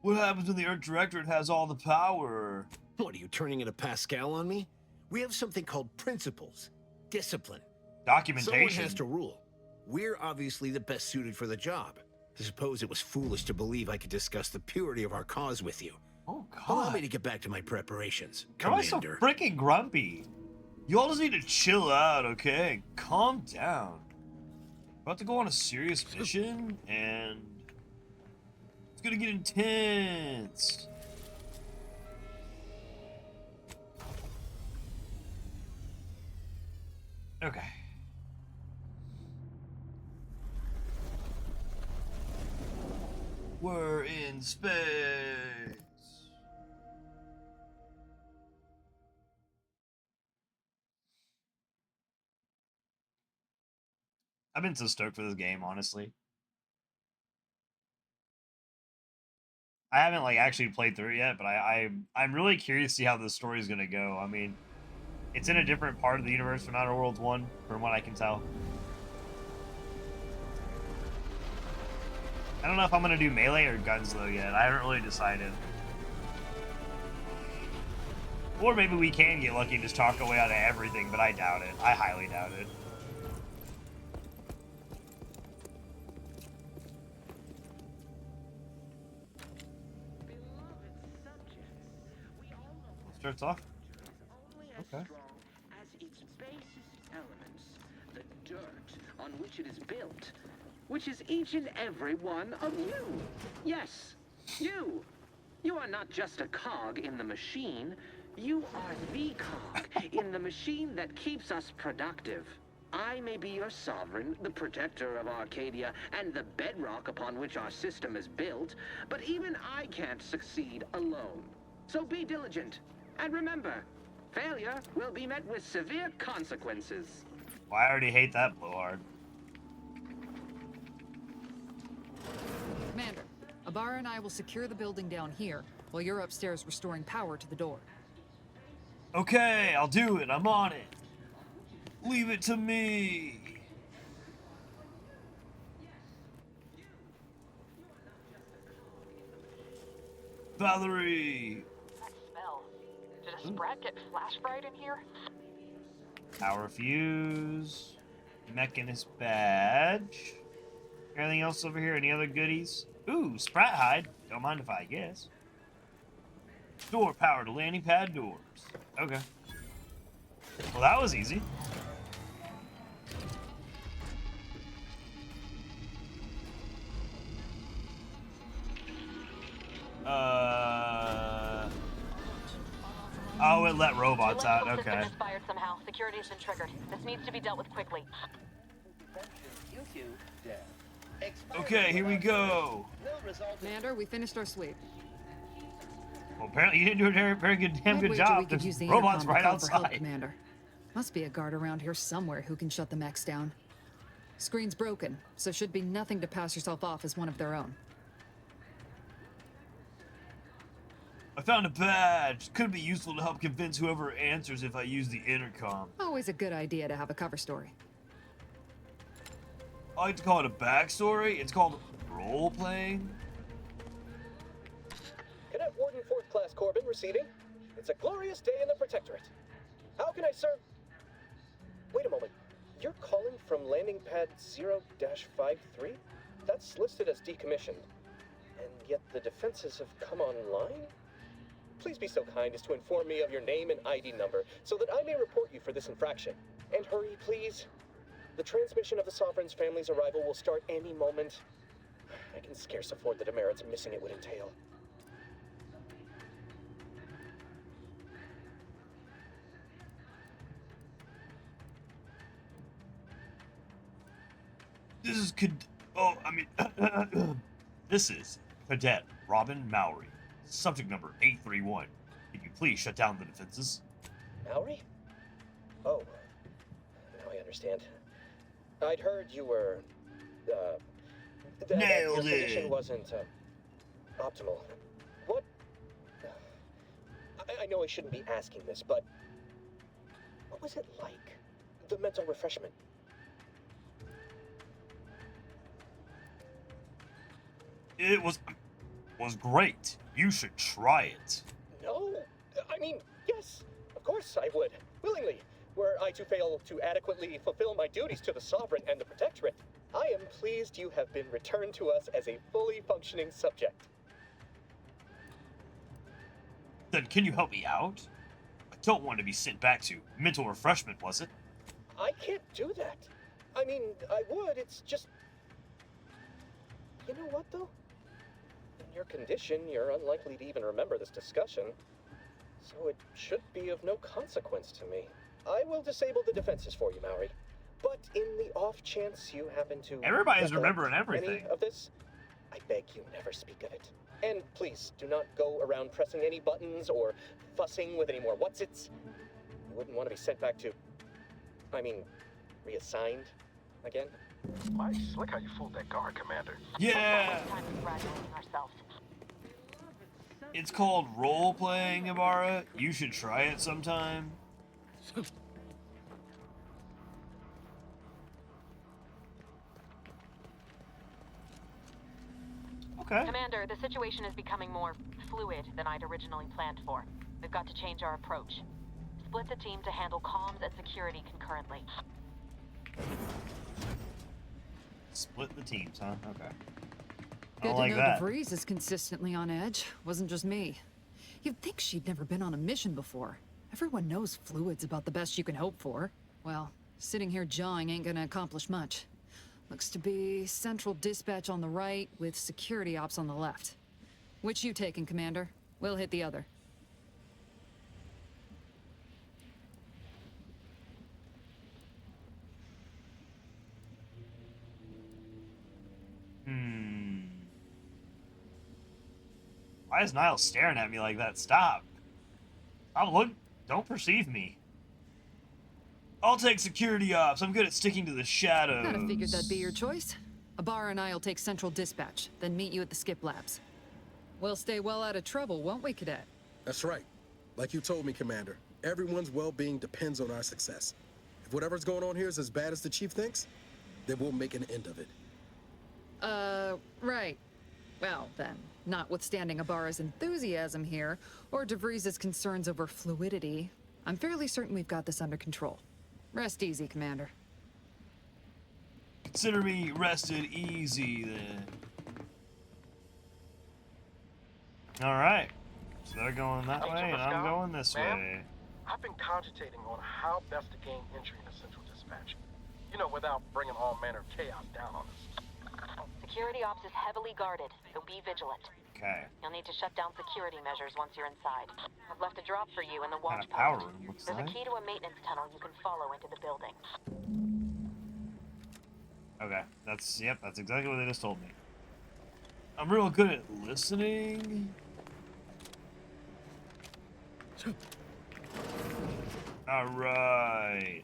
A: What happens when the Earth Directorate has all the power?
O: What, are you turning into Pascal on me? We have something called principles. Discipline.
A: Documentation.
O: Someone has to rule. We're obviously the best suited for the job. I suppose it was foolish to believe I could discuss the purity of our cause with you.
A: Oh, God.
O: Allow me to get back to my preparations,
A: Why am I so
O: Commander.
A: freaking grumpy? You all just need to chill out, okay? Calm down. About to go on a serious mission, and it's gonna get intense. Okay. We're in space. I've been so stoked for this game, honestly. I haven't like actually played through it yet, but I'm really curious to see how this story is gonna go. I mean, it's in a different part of the universe from Outer Worlds 1, from what I can tell. I don't know if I'm gonna do melee or guns though yet. I haven't really decided. Or maybe we can get lucky and just talk our way out of everything, but I doubt it. I highly doubt it. Starts off. Okay.
N: As its basis elements, the dirt on which it is built, which is each and every one of you. Yes, you. You are not just a cog in the machine. You are the cog in the machine that keeps us productive. I may be your sovereign, the protector of Arcadia, and the bedrock upon which our system is built, but even I can't succeed alone. So be diligent. And remember, failure will be met with severe consequences.
A: Well, I already hate that blowhard.
K: Commander, Ibarra and I will secure the building down here, while you're upstairs restoring power to the door.
A: Okay, I'll do it. I'm on it. Leave it to me. Valerie.
P: Did a sprat get flash fried in here?
A: Power fuse. Mechanist badge. Anything else over here? Any other goodies? Ooh, sprat hide. Don't mind if I guess. Door power to landing pad doors. Okay. Well, that was easy. Oh, it let robots out. Okay.
P: System misfired somehow. Security has been triggered. This needs to be dealt with quickly.
A: Okay, here we go.
K: Commander, we finished our sweep.
A: Well, apparently you didn't do a very good, damn good
K: We
A: job.
K: could use the
A: There's robots
K: intercom to
A: right
K: call for help,
A: outside.
K: Commander. Must be a guard around here somewhere who can shut the mechs down. Screen's broken, so should be nothing to pass yourself off as one of their own.
A: I found a badge. Could be useful to help convince whoever answers if I use the intercom.
K: Always a good idea to have a cover story.
A: I like to call it a backstory. It's called role-playing.
Q: Cadet Warden 4th Class Corbin receiving. It's a glorious day in the Protectorate. How can I serve? Wait a moment. You're calling from landing pad 0-53? That's listed as decommissioned. And yet the defenses have come online? Please be so kind as to inform me of your name and ID number so that I may report you for this infraction. And hurry, please. The transmission of the Sovereign's family's arrival will start any moment. I can scarce afford the demerits missing it would entail.
A: This is this is Cadet Robin Mowry. Subject number 831. Can you please shut down the defenses?
Q: Mallory? Oh, now I understand. I'd heard you were, that your
A: Nailed
Q: condition
A: it.
Q: wasn't, optimal. What? I know I shouldn't be asking this, but what was it like? The mental refreshment?
A: It was great. You should try it.
Q: No. I mean, yes, of course I would. Willingly. Were I to fail to adequately fulfill my duties to the Sovereign and the Protectorate, I am pleased you have been returned to us as a fully functioning subject.
A: Then can you help me out? I don't want to be sent back to mental refreshment, was it?
Q: I can't do that. I mean, I would, it's just... You know what, though? In your condition, you're unlikely to even remember this discussion, so it should be of no consequence to me. I will disable the defenses for you, Maori. But in the off chance you happen to...
A: Everybody's
Q: recollect
A: remembering everything.
Q: any of this, I beg you never speak of it. And please, do not go around pressing any buttons or fussing with any more what's-its. You wouldn't want to be sent back to... I mean, reassigned again.
R: My, slick how you fooled that guard, Commander.
A: Yeah! It's called role-playing, Ibarra. You should try it sometime. Okay.
P: Commander, the situation is becoming more fluid than I'd originally planned for. We've got to change our approach. Split the team to handle comms and security concurrently.
A: Split the teams, huh? Okay. I
K: Good
A: don't
K: to
A: like
K: know
A: that.
K: DeVries is consistently on edge. Wasn't just me. You'd think she'd never been on a mission before. Everyone knows fluid's about the best you can hope for. Well, sitting here jawing ain't gonna accomplish much. Looks to be central dispatch on the right with security ops on the left. Which you taking, Commander? We'll hit the other.
A: Why is Niall staring at me like that? Stop. Stop, look. Don't perceive me. I'll take security ops. I'm good at sticking to the shadows.
K: Kinda figured that'd be your choice. Ibarra and I'll take central dispatch, then meet you at the skip labs. We'll stay well out of trouble, won't we, Cadet?
I: That's right. Like you told me, Commander, everyone's well-being depends on our success. If whatever's going on here is as bad as the Chief thinks, then we'll make an end of it.
K: Right. Well, then, notwithstanding Ibarra's enthusiasm here, or DeVries' concerns over fluidity, I'm fairly certain we've got this under control. Rest easy, Commander.
A: Consider me rested easy, then. Alright. So they're going that way, and I'm going this way.
R: I've been cogitating on how best to gain entry into Central Dispatch. You know, without bringing all manner of chaos down on us.
P: Security ops is heavily guarded, so be vigilant.
A: Okay.
P: You'll need to shut down security measures once you're inside. I've left a drop for you in the watch
A: Kind of power
P: post.
A: room looks
P: There's
A: like.
P: a key to a maintenance tunnel you can follow into the building.
A: Okay. That's exactly what they just told me. I'm real good at listening. Alright.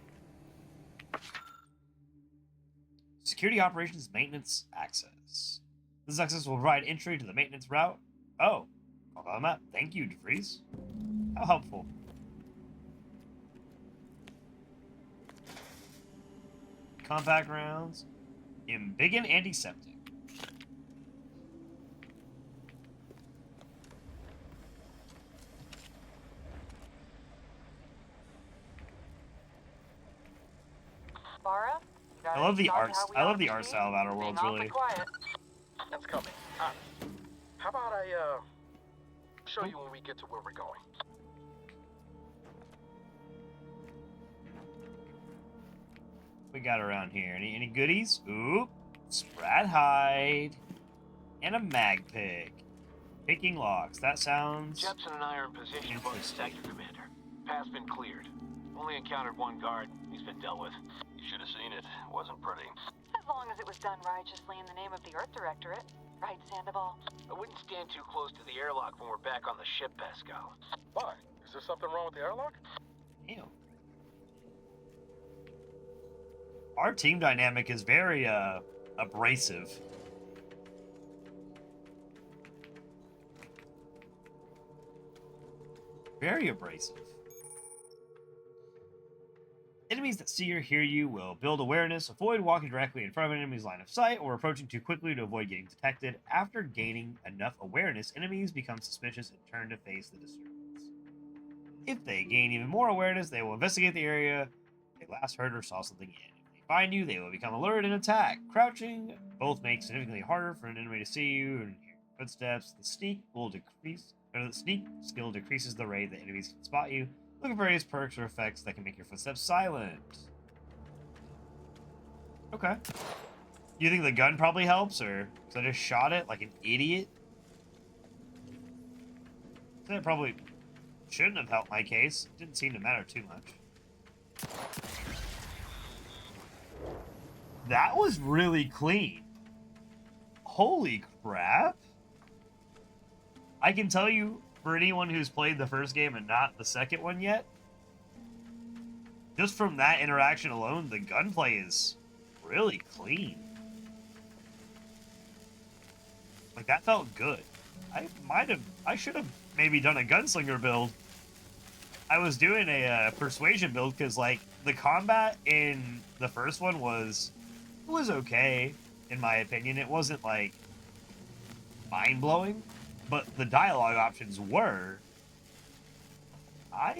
A: Security operations maintenance access. This access will provide entry to the maintenance route. Oh, call on that. Thank you, DeVries. How helpful. Compact rounds. Embiggen antiseptic.
P: Bara?
A: I love the art. I love the art style of Outer Worlds. Really.
R: That's coming. How about I, show you when we get to where we're going?
A: We got around here. Any goodies? Ooh, Sprat hide and a mag pick. Picking locks. That sounds
O: Jepson and I are in position above the sector, Commander. Path's been cleared. Only encountered one guard. He's been dealt with.
M: You should have seen it. It wasn't pretty.
P: As long as it was done righteously in the name of the Earth Directorate. Right, Sandoval?
O: I wouldn't stand too close to the airlock when we're back on the ship, Pascal.
R: Why? Is there something wrong with the airlock?
A: Ew. Our team dynamic is very abrasive. Very abrasive. Enemies that see or hear you will build awareness, avoid walking directly in front of an enemy's line of sight, or approaching too quickly to avoid getting detected. After gaining enough awareness, enemies become suspicious and turn to face the disturbance. If they gain even more awareness, they will investigate the area they last heard or saw something in. If they find you, they will become alert and attack. Crouching both makes it significantly harder for an enemy to see you and hear footsteps. The sneak skill decreases the rate that enemies can spot you. Look at various perks or effects that can make your footsteps silent. Okay. You think the gun probably helps, or because I just shot it like an idiot? That probably shouldn't have helped my case. It didn't seem to matter too much. That was really clean. Holy crap. I can tell you, for anyone who's played the first game and not the second one yet, just from that interaction alone, the gunplay is really clean. Like, that felt good. I should have maybe done a gunslinger build. I was doing a persuasion build because, like, the combat in the first one was okay, in my opinion. It wasn't, like, mind-blowing, but the dialogue options were. I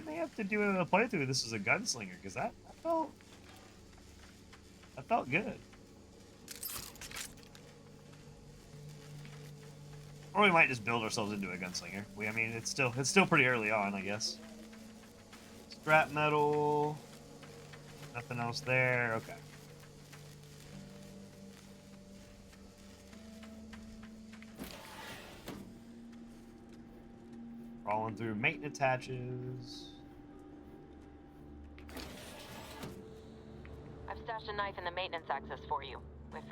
A: may have to do a playthrough of this as a gunslinger, because that felt good. Or we might just build ourselves into a gunslinger. I mean, it's still pretty early on, I guess. Scrap metal. Nothing else there. Okay. Crawling through maintenance hatches.
P: I've stashed a knife in the maintenance access for you, with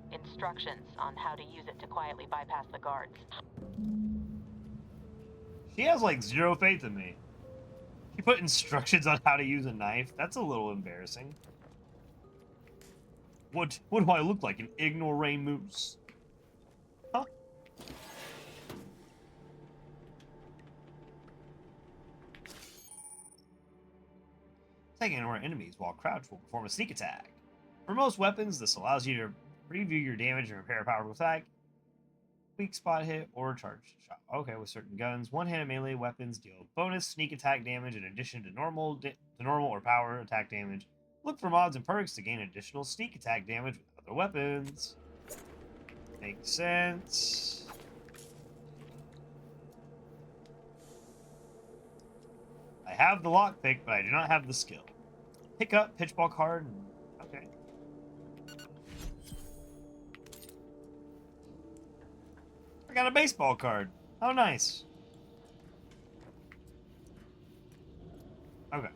P: instructions on how to use it to quietly bypass the guards.
A: She has like zero faith in me. She put instructions on how to use a knife. That's a little embarrassing. What do I look like? An ignoramus? Huh? Taking anywhere enemies while crouched will perform a sneak attack. For most weapons, this allows you to preview your damage and repair a powerful attack, weak spot hit, or charged shot. Okay, with certain guns, one-handed melee weapons deal bonus sneak attack damage in addition to normal or power attack damage. Look for mods and perks to gain additional sneak attack damage with other weapons. Makes sense. I have the lockpick, but I do not have the skill. Pick up pitchball card. Okay. I got a baseball card. Oh, nice. Okay.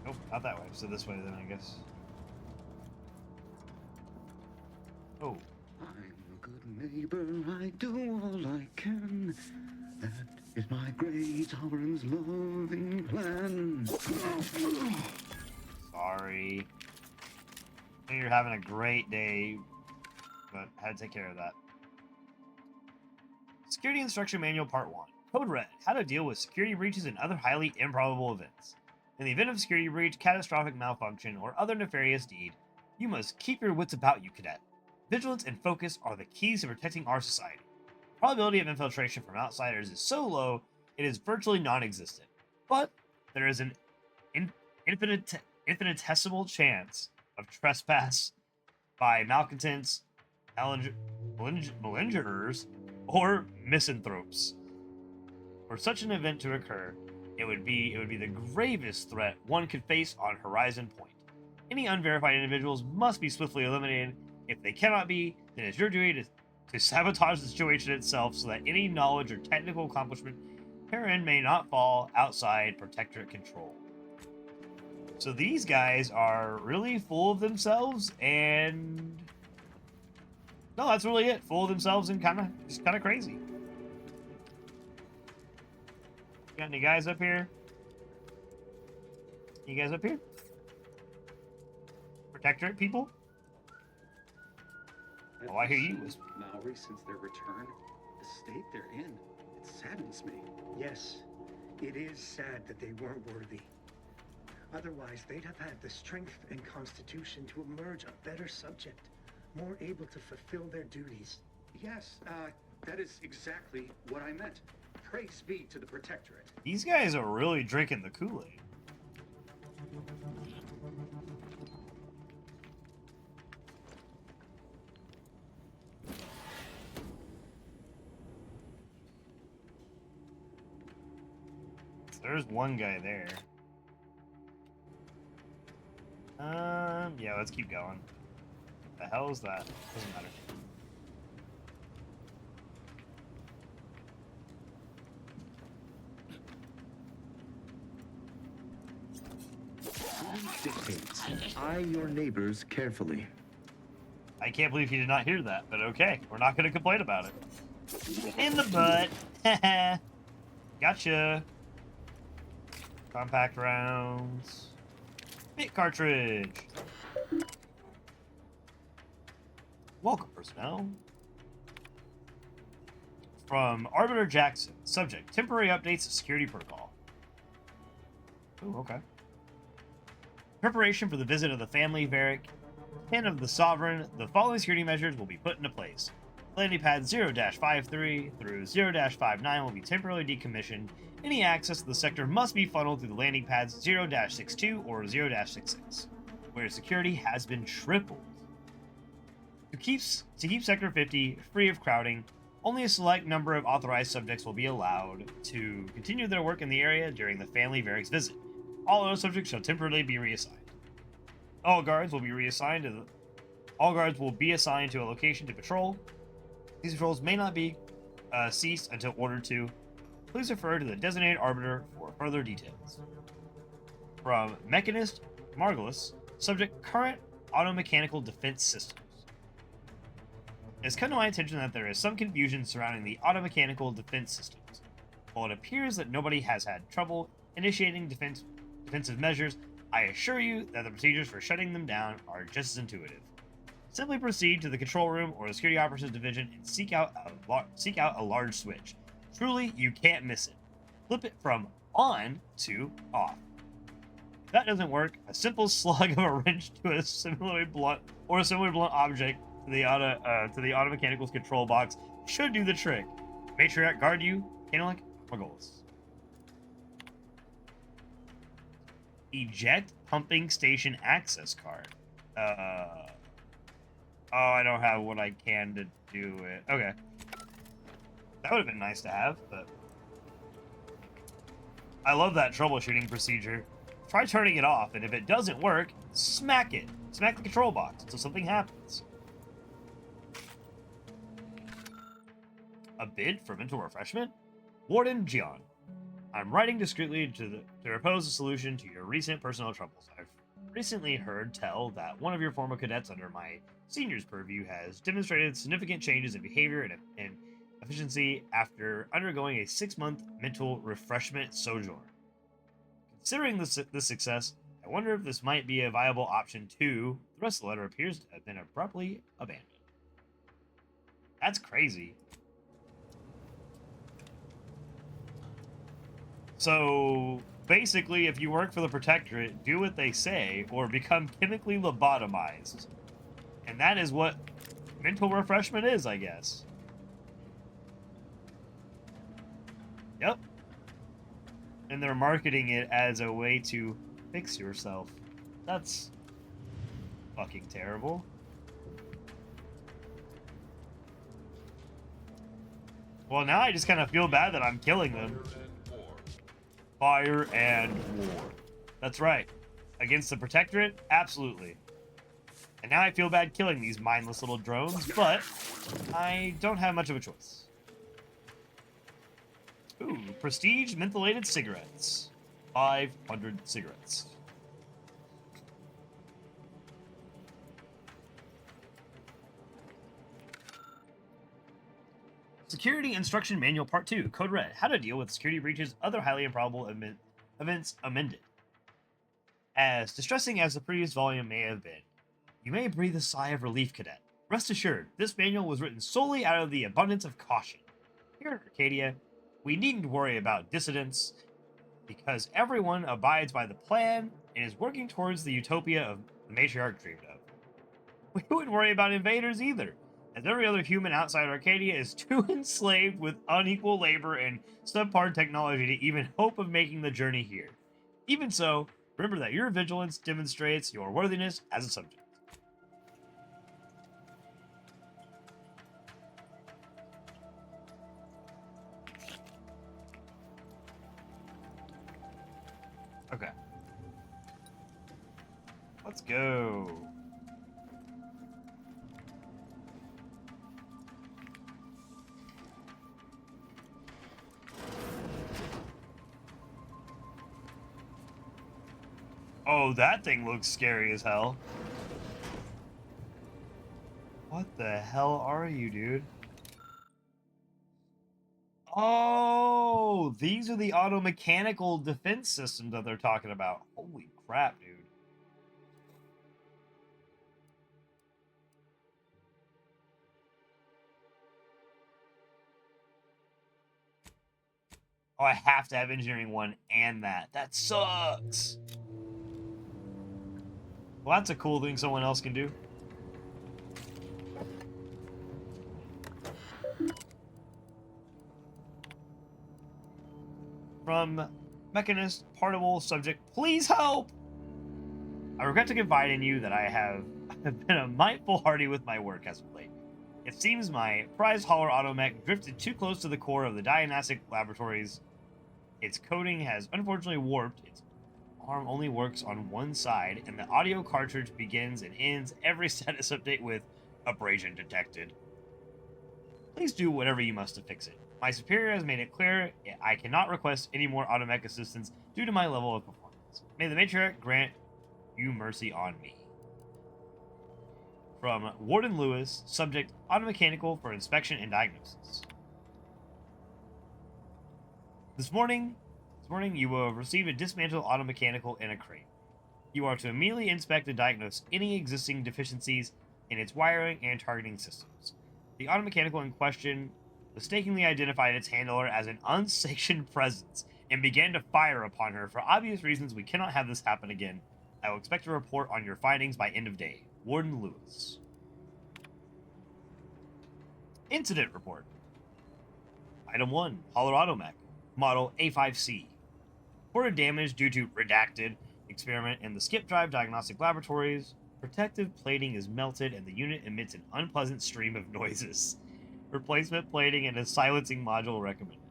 A: Nope, not that way. So this way then, I guess. Oh.
S: I'm a good neighbor, I do all I can. That is my great sovereign's loving plan.
A: Sorry. I know you're having a great day, but I had to take care of that. Security Instruction Manual Part 1. Code Red. How to deal with security breaches and other highly improbable events. In the event of security breach, catastrophic malfunction, or other nefarious deed, you must keep your wits about you, cadet. Vigilance and focus are the keys to protecting our society. The probability of infiltration from outsiders is so low, it is virtually non-existent. But there is an infinitesimal chance of trespass by malcontents, malingerers, or misanthropes. For such an event to occur, it would be the gravest threat one could face on Horizon Point. Any unverified individuals must be swiftly eliminated. If they cannot be, then it's your duty to sabotage the situation itself so that any knowledge or technical accomplishment herein may not fall outside Protectorate control. So these guys are really full of themselves and... No, that's really it. Full of themselves and just kind of crazy. Got any guys up here? You guys up here? Protectorate people? Oh, I hear you.
S: Maori since their return, the state they're in, it saddens me.
T: Yes, it is sad that they weren't worthy. Otherwise, they'd have had the strength and constitution to emerge a better subject, more able to fulfill their duties.
S: Yes, that is exactly what I meant. Praise be to the Protectorate.
A: These guys are really drinking the Kool-Aid. There's one guy there. Yeah, let's keep going. The hell is that? Doesn't matter.
T: Dictates. Eye your neighbors carefully.
A: I can't believe he did not hear that, but okay. We're not going to complain about it. In the butt. Gotcha. Compact rounds. Bit cartridge. Welcome, personnel. From Arbiter Jackson. Subject, temporary updates to security protocol. Ooh, okay. Preparation for the visit of the family Varric and of the Sovereign. The following security measures will be put into place. Landing pad 0-53 through 0-59 will be temporarily decommissioned. Any access to the sector must be funneled through the landing pads 0-62 or 0-66, where security has been tripled. To keep Sector 50 free of crowding, only a select number of authorized subjects will be allowed to continue their work in the area during the family Varric's visit. All other subjects shall temporarily be reassigned. All guards will be assigned to a location to patrol. These patrols may not be ceased until ordered to. Please refer to the designated arbiter for further details. From Mechanist Margulis, subject current automechanical defense systems. It has come to my attention that there is some confusion surrounding the automechanical defense systems. While it appears that nobody has had trouble initiating defensive measures, I assure you that the procedures for shutting them down are just as intuitive. Simply proceed to the control room or the security operatives division and seek out a large switch. Truly, you can't miss it. Flip it from on to off. If that doesn't work, a simple slug of a wrench to a similarly blunt object to the automechanical's control box should do the trick. Matriarch guard you, Canalic Margolis. Eject pumping station access card. Oh, I don't have what I can to do it. Okay. That would have been nice to have, but I love that troubleshooting procedure. Try turning it off, and if it doesn't work, smack it. Smack the control box until something happens. A bid for mental refreshment? Warden Gian. I'm writing discreetly to propose a solution to your recent personal troubles. I've recently heard tell that one of your former cadets under my senior's purview has demonstrated significant changes in behavior and efficiency after undergoing a 6-month mental refreshment sojourn. Considering this success, I wonder if this might be a viable option too. The rest of the letter appears to have been abruptly abandoned. That's crazy. So, basically, if you work for the Protectorate, do what they say, or become chemically lobotomized. And that is what mental refreshment is, I guess. Yep. And they're marketing it as a way to fix yourself. That's fucking terrible. Well, now I just kind of feel bad that I'm killing them. Fire and war. That's right. Against the Protectorate? Absolutely. And now I feel bad killing these mindless little drones, but I don't have much of a choice. Ooh, prestige mentholated cigarettes. 500 cigarettes. Security Instruction Manual Part 2, Code Red. How to deal with security breaches, other highly improbable events amended. As distressing as the previous volume may have been, you may breathe a sigh of relief, Cadet. Rest assured, this manual was written solely out of the abundance of caution. Here at Arcadia, we needn't worry about dissidents, because everyone abides by the plan and is working towards the utopia of the matriarch dreamed of. We wouldn't worry about invaders either, as every other human outside Arcadia is too enslaved with unequal labor and subpar technology to even hope of making the journey here. Even so, remember that your vigilance demonstrates your worthiness as a subject. Okay. Let's go. Oh, that thing looks scary as hell. What the hell are you, dude? Oh, these are the auto-mechanical defense systems that they're talking about. Holy crap, dude. Oh, I have to have engineering 1 and that. That sucks. Well, that's a cool thing someone else can do. From Mechanist, Partible, Subject, please help! I regret to confide in you that I have been a mite foolhardy with my work as of late. It seems my prized hauler automech drifted too close to the core of the diagnostic laboratories. Its coating has unfortunately warped. Its arm only works on one side, and the audio cartridge begins and ends every status update with abrasion detected. Please do whatever you must to fix it. My superior has made it clear I cannot request any more automech assistance due to my level of performance. May the matriarch grant you mercy on me. From Warden Lewis, subject automechanical for inspection and diagnosis. This morning you will have received a dismantled automechanical in a crate. You are to immediately inspect and diagnose any existing deficiencies in its wiring and targeting systems. The automechanical in question mistakenly identified its handler as an unsanctioned presence and began to fire upon her. For obvious reasons, we cannot have this happen again. I will expect a report on your findings by end of day. Warden Lewis. Incident report. Item 1, Hauler Automech, model A5C. Reported damage due to redacted experiment in the skip drive diagnostic laboratories. Protective plating is melted and the unit emits an unpleasant stream of noises. Replacement plating and a silencing module recommended.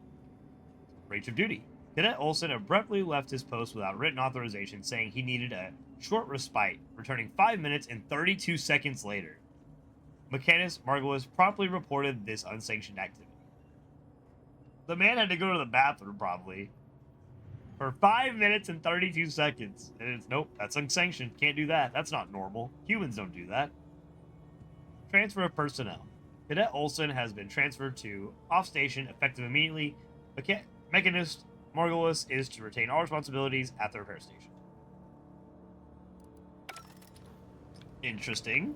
A: Breach of duty. Cadet Olson abruptly left his post without written authorization, saying he needed a short respite, returning 5 minutes and 32 seconds later. Mechanist Margolis promptly reported this unsanctioned activity. The man had to go to the bathroom, probably, for 5 minutes and 32 seconds. And it's, nope, that's unsanctioned. Can't do that. That's not normal. Humans don't do that. Transfer of personnel. Cadet Olson has been transferred to off-station effective immediately. Mechanist Margolis is to retain all responsibilities at the repair station. Interesting.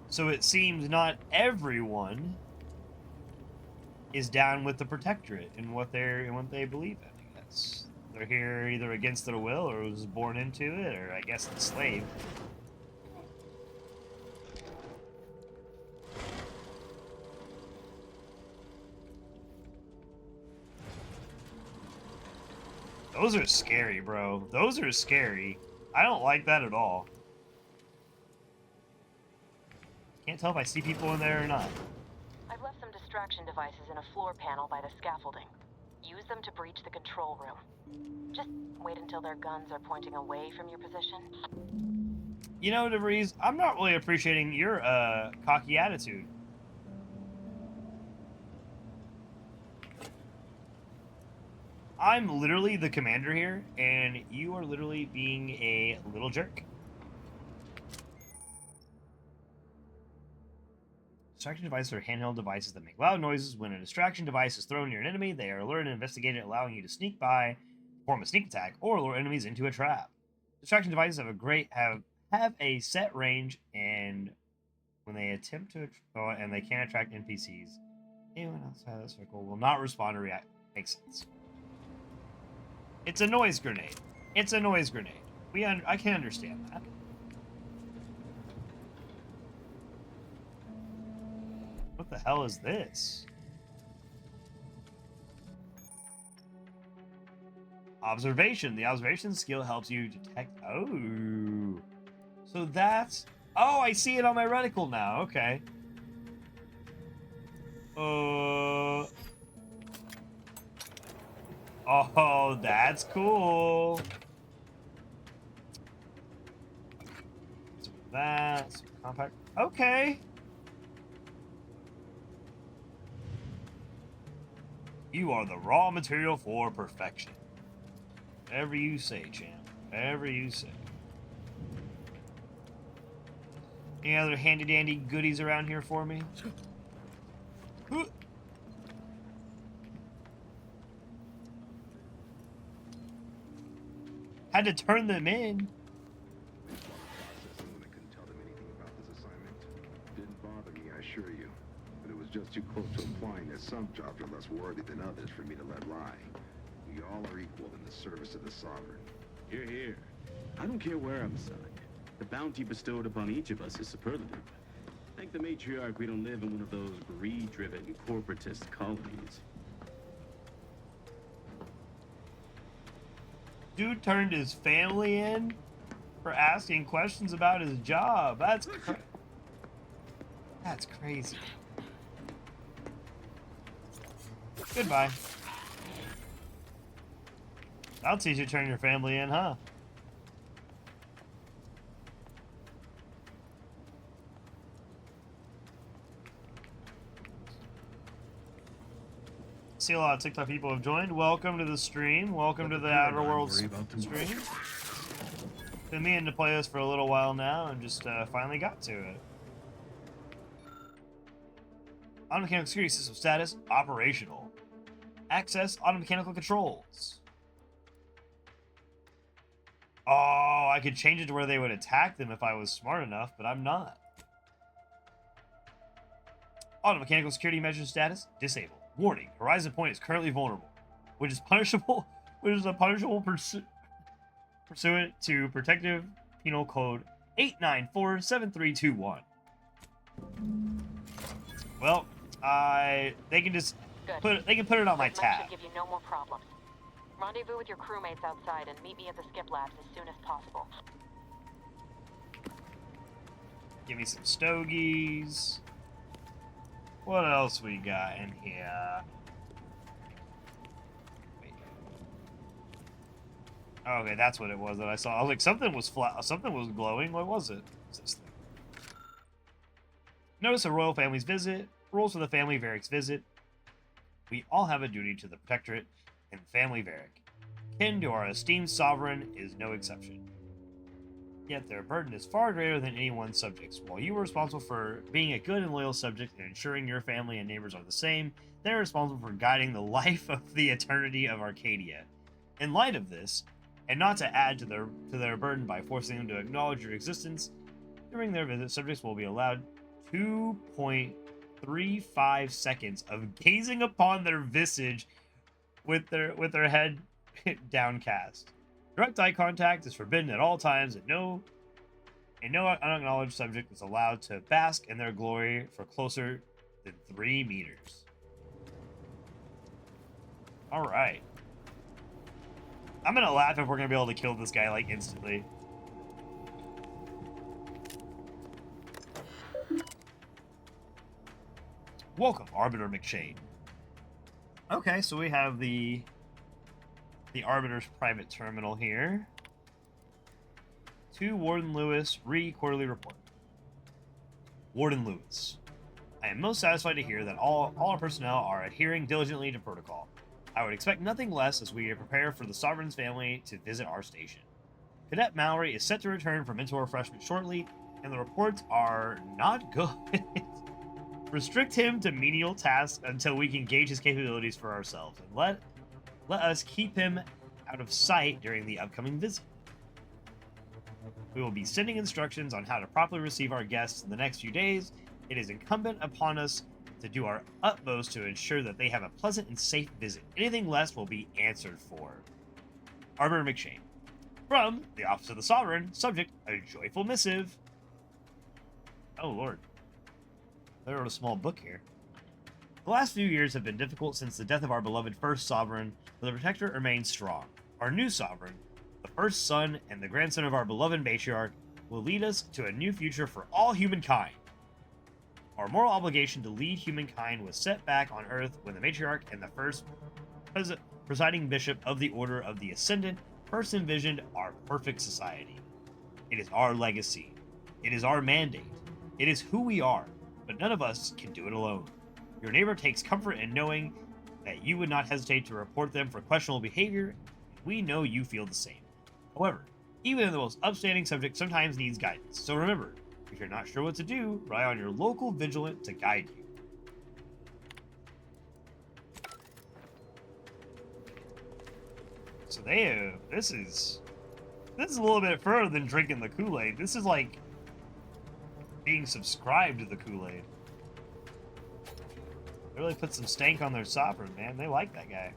A: So it seems not everyone is down with the Protectorate and what they believe in. I guess they're here either against their will or was born into it, or I guess enslaved. Those are scary, bro. Those are scary. I don't like that at all. Can't tell if I see people in there or not.
P: I've left some distraction devices in a floor panel by the scaffolding. Use them to breach the control room. Just wait until their guns are pointing away from your position.
A: You know, DeVries, I'm not really appreciating your cocky attitude. I'm literally the commander here, and you are literally being a little jerk. Distraction devices are handheld devices that make loud noises. When a distraction device is thrown near an enemy, they are alerted and investigated, allowing you to sneak by, perform a sneak attack, or lure enemies into a trap. Distraction devices have a set range, and when they attempt to and they can attract NPCs. Anyone outside the circle will not respond or react. Makes sense. It's a noise grenade. It's a noise grenade. I can understand that. What the hell is this? Observation. The observation skill helps you detect. Oh. So that's. Oh, I see it on my reticle now. Okay. Oh, that's cool. So that's compact. Okay. You are the raw material for perfection. Whatever you say, champ. Whatever you say. Any other handy-dandy goodies around here for me? Had to turn them in.
U: Processing when I couldn't tell them anything about this assignment. Didn't bother me, I assure you. But it was just too close to implying that some jobs are less worthy than others for me to let lie. We all are equal in the service of the Sovereign.
V: Hear, hear. I don't care where I'm assigned. The bounty bestowed upon each of us is superlative. Thank the matriarch we don't live in one of those greed-driven corporatist colonies.
A: Dude turned his family in for asking questions about his job. That's crazy. Goodbye. I'll teach you to turn your family in, huh? See a lot of TikTok people have joined. Welcome to the stream. Welcome to the Outer Worlds stream. Been meaning to play this for a little while now and just finally got to it. Automechanical security system status operational. Access automechanical controls. Oh, I could change it to where they would attack them if I was smart enough, but I'm not. Automechanical security measure status disabled. Warning: Horizon Point is currently vulnerable, which is punishable. Which is a punishable pursuant to Protective Penal Code 8947321. Well, they can just put it on my tab.
P: Should give you no more problems. Rendezvous with your crewmates outside and meet me at the skip labs as soon as possible.
A: Give me some stogies. What else we got in here? Wait. Okay, that's what it was that I saw. I was like, something was flat, something was glowing. What was it? What's this thing? Notice a royal family's visit. Rules for the family Varric's visit. We all have a duty to the Protectorate and family Varric. Kin to our esteemed sovereign is no exception. Yet their burden is far greater than anyone's subjects. While you are responsible for being a good and loyal subject and ensuring your family and neighbors are the same, they are responsible for guiding the life of the eternity of Arcadia. In light of this, and not to add to their burden by forcing them to acknowledge your existence, during their visit, subjects will be allowed 2.35 seconds of gazing upon their visage with their head downcast. Direct eye contact is forbidden at all times, and no unacknowledged subject is allowed to bask in their glory for closer than 3 meters. All right. I'm gonna laugh if we're gonna be able to kill this guy like instantly. Welcome, Arbiter McShane. Okay, so we have the Arbiter's private terminal here. To Warden Lewis, quarterly report. Warden Lewis. I am most satisfied to hear that all our personnel are adhering diligently to protocol. I would expect nothing less as we prepare for the Sovereign's family to visit our station. Cadet Mallory is set to return for mental refreshment shortly, and the reports are not good. Restrict him to menial tasks until we can gauge his capabilities for ourselves, and let us keep him out of sight during the upcoming visit. We will be sending instructions on how to properly receive our guests in the next few days. It is incumbent upon us to do our utmost to ensure that they have a pleasant and safe visit. Anything less will be answered for. Arbor McShane. From the Office of the Sovereign, subject, a joyful missive. Oh, Lord. I wrote a small book here. The last few years have been difficult since the death of our beloved first Sovereign, but the Protectorate remains strong. Our new Sovereign, the first son and the grandson of our beloved matriarch, will lead us to a new future for all humankind. Our moral obligation to lead humankind was set back on Earth when the matriarch and the first presiding bishop of the Order of the Ascendant first envisioned our perfect society. It is our legacy. It is our mandate. It is who we are, but none of us can do it alone. Your neighbor takes comfort in knowing that you would not hesitate to report them for questionable behavior. We know you feel the same. However, even the most upstanding subject sometimes needs guidance, so remember, if you're not sure what to do, rely on your local vigilant to guide you. So this is a little bit further than drinking the Kool-Aid. This is like being subscribed to the Kool-Aid. They really put some stank on their sovereign, man. They like that guy.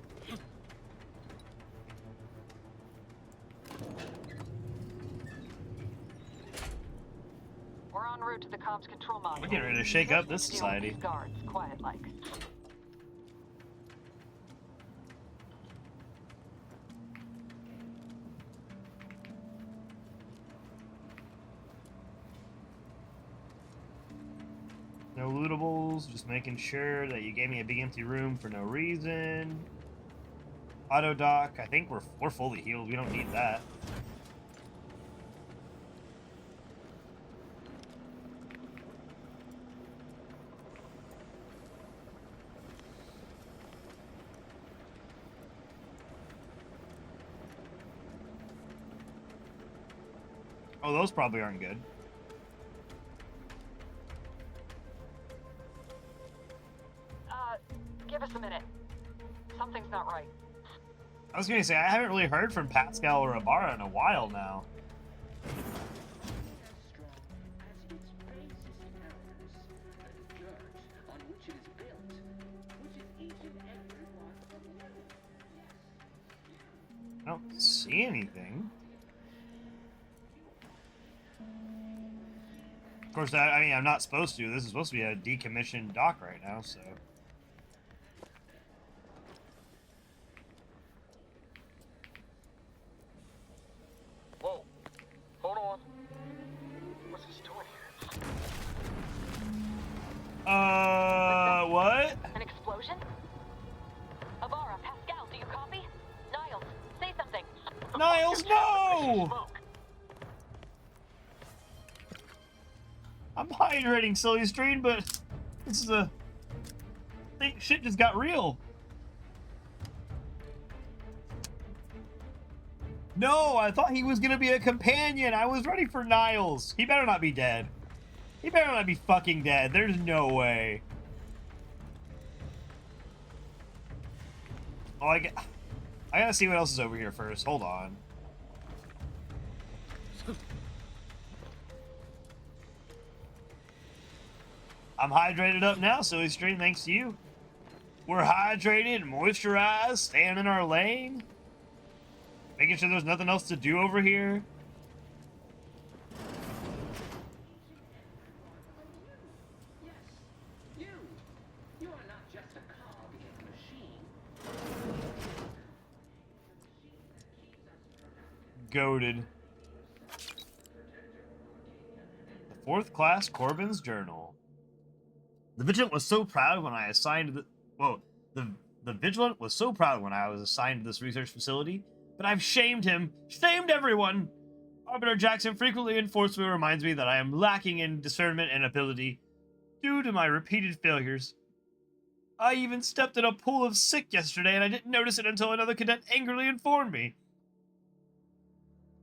P: We're en route to the comms control module.
A: We're getting ready to shake up this society.
P: Guards, quiet like.
A: No lootables, just making sure that you gave me a big empty room for no reason. Auto dock, I think we're fully healed. We don't need that. Oh, those probably aren't good.
P: Give us a minute. Something's not right.
A: I was gonna say, I haven't really heard from Pascal or Ibarra in a while now. I don't see anything. Of course, I mean, I'm not supposed to. This is supposed to be a decommissioned dock right now, so...
R: Whoa. Hold on. What's this doing here?
A: What?
P: An explosion? Avara, Pascal, do you copy? Niles, say something.
A: Niles, no! I'm hydrating, silly stream, but this is a... shit just got real. No, I thought he was gonna be a companion. I was ready for Niles. He better not be dead. He better not be fucking dead. There's no way. Oh, I gotta see what else is over here first. Hold on. I'm hydrated up now, silly stream, thanks to you. We're hydrated, moisturized, staying in our lane. Making sure there's nothing else to do over here.
N: You are not just a cog in a machine.
A: Goated. The 4th class Corbin's Journal. The Vigilant was so proud when I assigned the... Whoa. The Vigilant was so proud when I was assigned to this research facility, but I've shamed him. Shamed everyone! Arbiter Jackson frequently and forcefully reminds me that I am lacking in discernment and ability due to my repeated failures. I even stepped in a pool of sick yesterday and I didn't notice it until another cadet angrily informed me.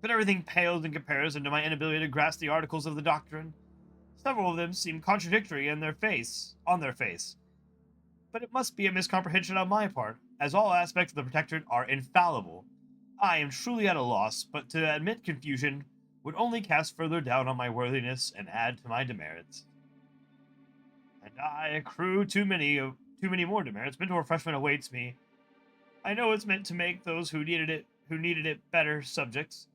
A: But everything paled in comparison to my inability to grasp the articles of the doctrine. Several of them seem contradictory on their face. But it must be a miscomprehension on my part, as all aspects of the Protectorate are infallible. I am truly at a loss, but to admit confusion would only cast further doubt on my worthiness and add to my demerits. And I accrue too many more demerits. Mental refreshment awaits me. I know it's meant to make those who needed it better subjects.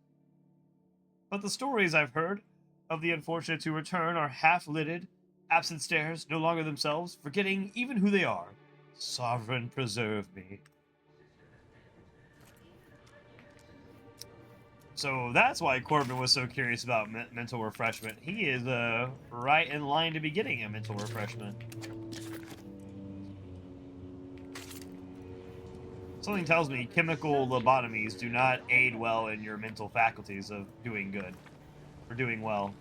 A: But the stories I've heard of the unfortunates who return are half-lidded, absent stares, no longer themselves, forgetting even who they are. Sovereign, preserve me. So that's why Corbin was so curious about mental refreshment. He is right in line to be getting a mental refreshment. Something tells me chemical lobotomies do not aid well in your mental faculties of doing good. Or doing well.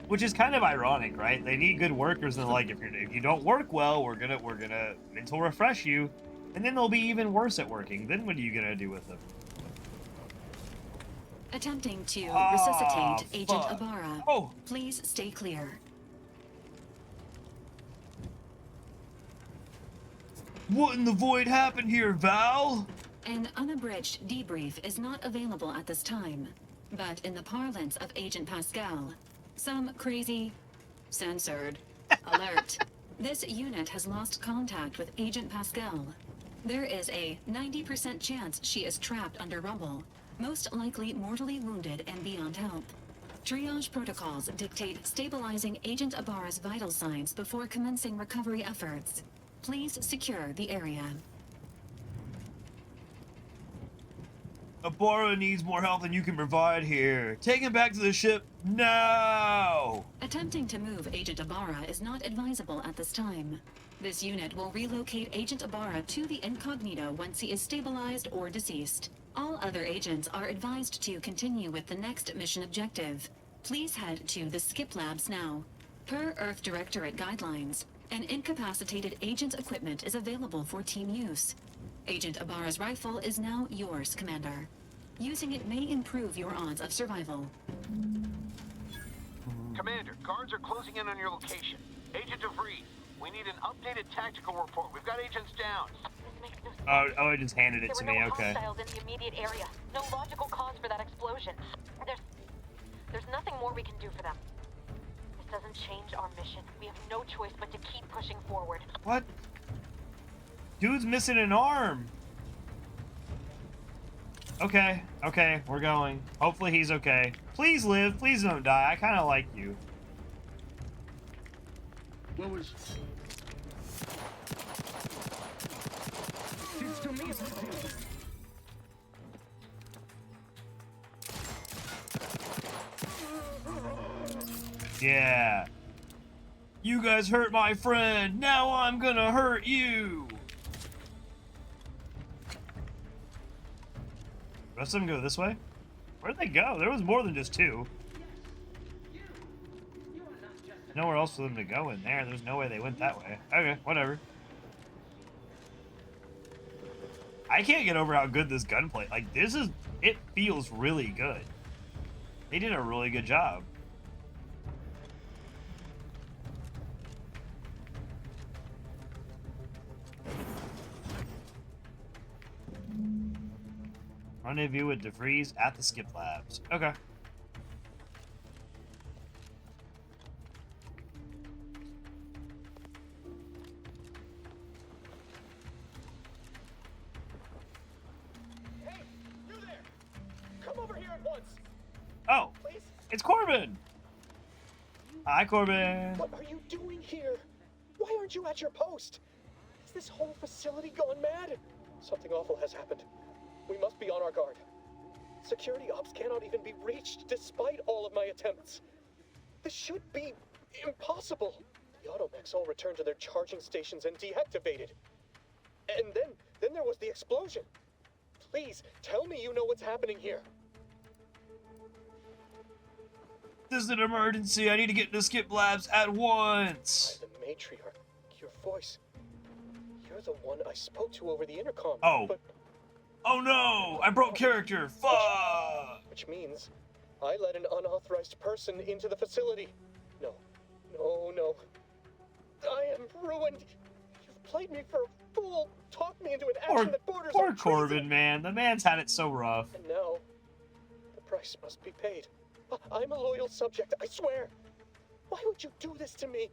A: Which is kind of ironic, right? They need good workers, and like, if you don't work well, we're gonna mental refresh you, and then they'll be even worse at working. Then what are you gonna do with them?
J: Attempting to resuscitate Agent
A: fuck.
J: Ibarra.
A: Oh.
J: Please stay clear.
A: What in the void happened here, Val?
J: An unabridged debrief is not available at this time, but in the parlance of Agent Pascal, some crazy, censored, alert. This unit has lost contact with Agent Pascal. There is a 90% chance she is trapped under rubble, most likely mortally wounded and beyond help. Triage protocols dictate stabilizing Agent Ibarra's vital signs before commencing recovery efforts. Please secure the area.
A: Ibarra needs more help than you can provide here. Take him back to the ship now!
J: Attempting to move Agent Ibarra is not advisable at this time. This unit will relocate Agent Ibarra to the incognito once he is stabilized or deceased. All other agents are advised to continue with the next mission objective. Please head to the Skip Labs now. Per Earth Directorate guidelines, an incapacitated agent's equipment is available for team use. Agent Ibarra's rifle is now yours, Commander. Using it may improve your odds of survival.
B: Commander, guards are closing in on your location. Agent DeVries, we need an updated tactical report. We've got agents down.
A: Oh, I just handed it to me, okay.
P: There were no hostiles in the immediate area. No logical cause for that explosion. There's nothing more we can do for them. This doesn't change our mission. We have no choice but to keep pushing forward.
A: What? Dude's missing an arm. Okay, we're going. Hopefully he's okay. Please live, please don't die. I kind of like you.
S: What was...
A: Yeah. You guys hurt my friend. Now I'm gonna hurt you. The rest of them go this way? Where'd they go? There was more than just two. Nowhere else for them to go in there. There's no way they went that way. Okay, whatever. I can't get over how good this gunplay. Like, it feels really good. They did a really good job. Rendezvous with DeVries at the Skip Labs. Okay.
Q: Hey, you there! Come over here at once!
A: Oh,
Q: please?
A: It's Corbin! Hi, Corbin!
Q: What are you doing here? Why aren't you at your post? Is this whole facility gone mad? Something awful has happened. We must be on our guard. Security ops cannot even be reached despite all of my attempts. This should be impossible. The automechs all returned to their charging stations and deactivated. And then there was the explosion. Please, tell me you know what's happening here.
A: This is an emergency. I need to get into Skip Labs at once.
Q: By the matriarch, your voice. You're the one I spoke to over the intercom.
A: Oh.
Q: But
A: Oh no! I broke character. Fuck.
Q: which means I let an unauthorized person into the facility. No. No. I am ruined. You've played me for a fool. Talked me into an action that borders
A: Poor
Q: on
A: Corbin,
Q: treason.
A: man. The man's had it so rough.
Q: And now, the price must be paid. I'm a loyal subject, I swear. Why would you do this to me?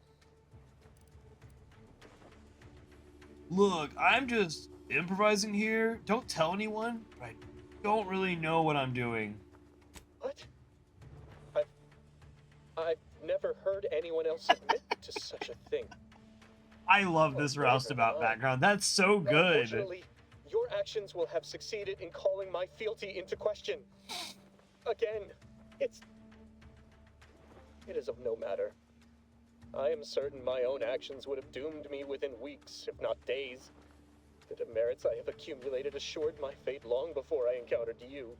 A: Look, I'm just improvising here. Don't tell anyone. I don't really know what I'm doing.
Q: What? I've never heard anyone else admit to such a thing.
A: I love this roustabout background. That's so good.
Q: Unfortunately, your actions will have succeeded in calling my fealty into question. Again, it is of no matter. I am certain my own actions would have doomed me within weeks, if not days. The demerits I have accumulated assured my fate long before I encountered you.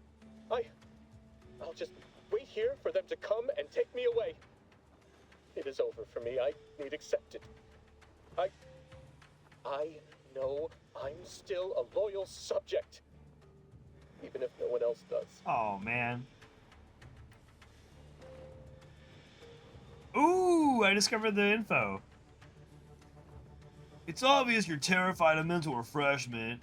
Q: I'll just wait here for them to come and take me away. It is over for me. I need accept it. I know I'm still a loyal subject, even if no one else does.
A: Oh, man. Ooh, I discovered the info. It's obvious you're terrified of mental refreshment,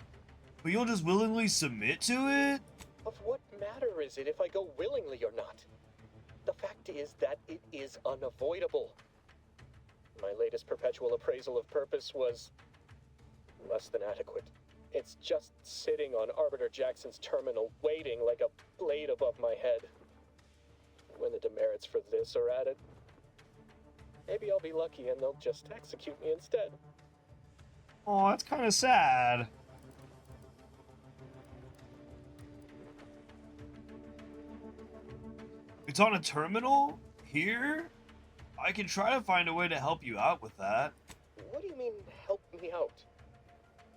A: but you'll just willingly submit to it?
Q: Of what matter is it if I go willingly or not? The fact is that it is unavoidable. My latest perpetual appraisal of purpose was less than adequate. It's just sitting on Arbiter Jackson's terminal, waiting like a blade above my head. When the demerits for this are added, maybe I'll be lucky and they'll just execute me instead.
A: Oh, that's kind of sad. It's on a terminal? Here? I can try to find a way to help you out with that.
Q: What do you mean, help me out?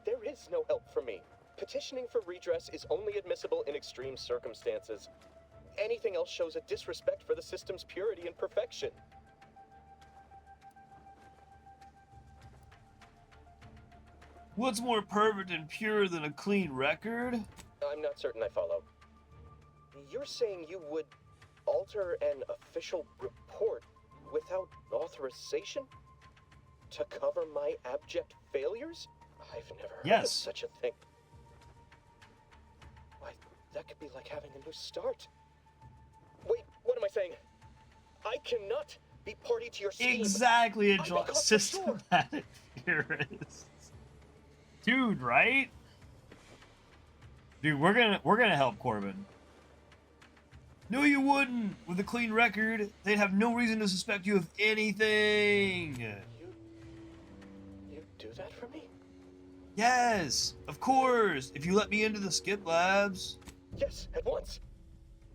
Q: There is no help for me. Petitioning for redress is only admissible in extreme circumstances. Anything else shows a disrespect for the system's purity and perfection.
A: What's more perfect and pure than a clean record?
Q: I'm not certain I follow. You're saying you would alter an official report without authorization? To cover my abject failures? I've never heard of such a thing. Why, that could be like having a new start. Wait, what am I saying? I cannot be party to your scheme.
A: Exactly, a
Q: I'm caught for
A: systematic theorist. Dude, right? Dude, we're gonna help Corbin. No, you wouldn't. With a clean record, they'd have no reason to suspect you of anything.
Q: You do that for me?
A: Yes, of course. If you let me into the Skip Labs.
Q: Yes, at once.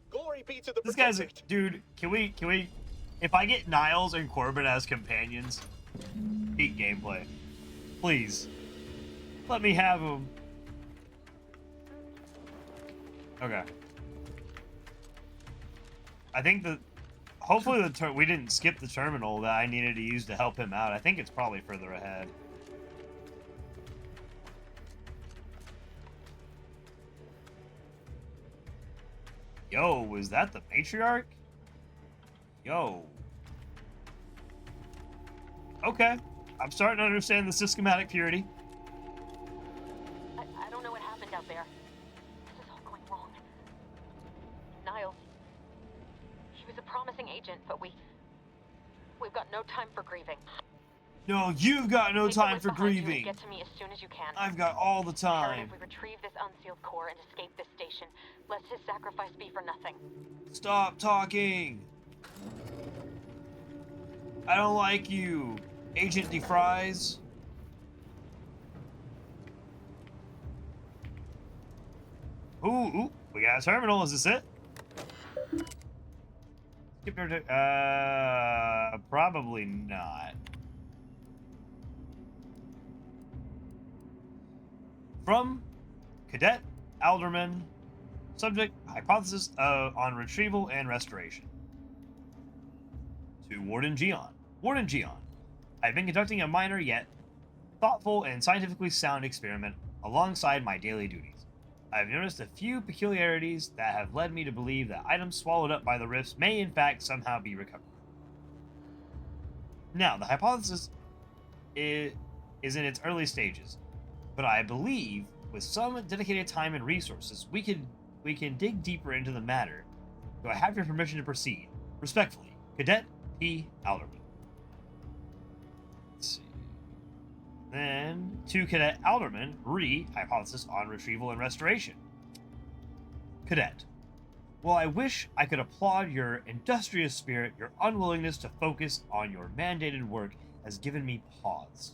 Q: Glory be to the
A: This guy's a dude. Can we? If I get Niles and Corbin as companions, peak gameplay, please. Let me have them. Okay. I think that hopefully we didn't skip the terminal that I needed to use to help him out. I think it's probably further ahead. Yo, was that the matriarch? Yo. Okay. I'm starting to understand the systematic purity.
P: I don't know what happened out there. This is all going wrong. Niles. He was a promising agent, but we've got no time for grieving.
A: No, you've got no
P: Take the
A: time
P: whip
A: for
P: behind you and
A: grieving.
P: Get to me as soon as you can.
A: I've got all the time.
P: If we retrieve this unsealed core and escape this station, lest his sacrifice be for nothing.
A: Stop talking. I don't like you, Agent DeFries. Ooh, we got a terminal. Is this it? Skip our probably not. From Cadet Alderman, subject hypothesis on retrieval and restoration. To Warden Gion. Warden Gion, I've been conducting a minor yet thoughtful and scientifically sound experiment alongside my daily duties. I've noticed a few peculiarities that have led me to believe that items swallowed up by the rifts may in fact somehow be recovered. Now, the hypothesis is in its early stages, but I believe with some dedicated time and resources, we can dig deeper into the matter. Do I have your permission to proceed? Respectfully, Cadet P. Alderman. Let's see. Then, to Cadet Alderman, hypothesis on retrieval and restoration. Cadet. While I wish I could applaud your industrious spirit, your unwillingness to focus on your mandated work has given me pause.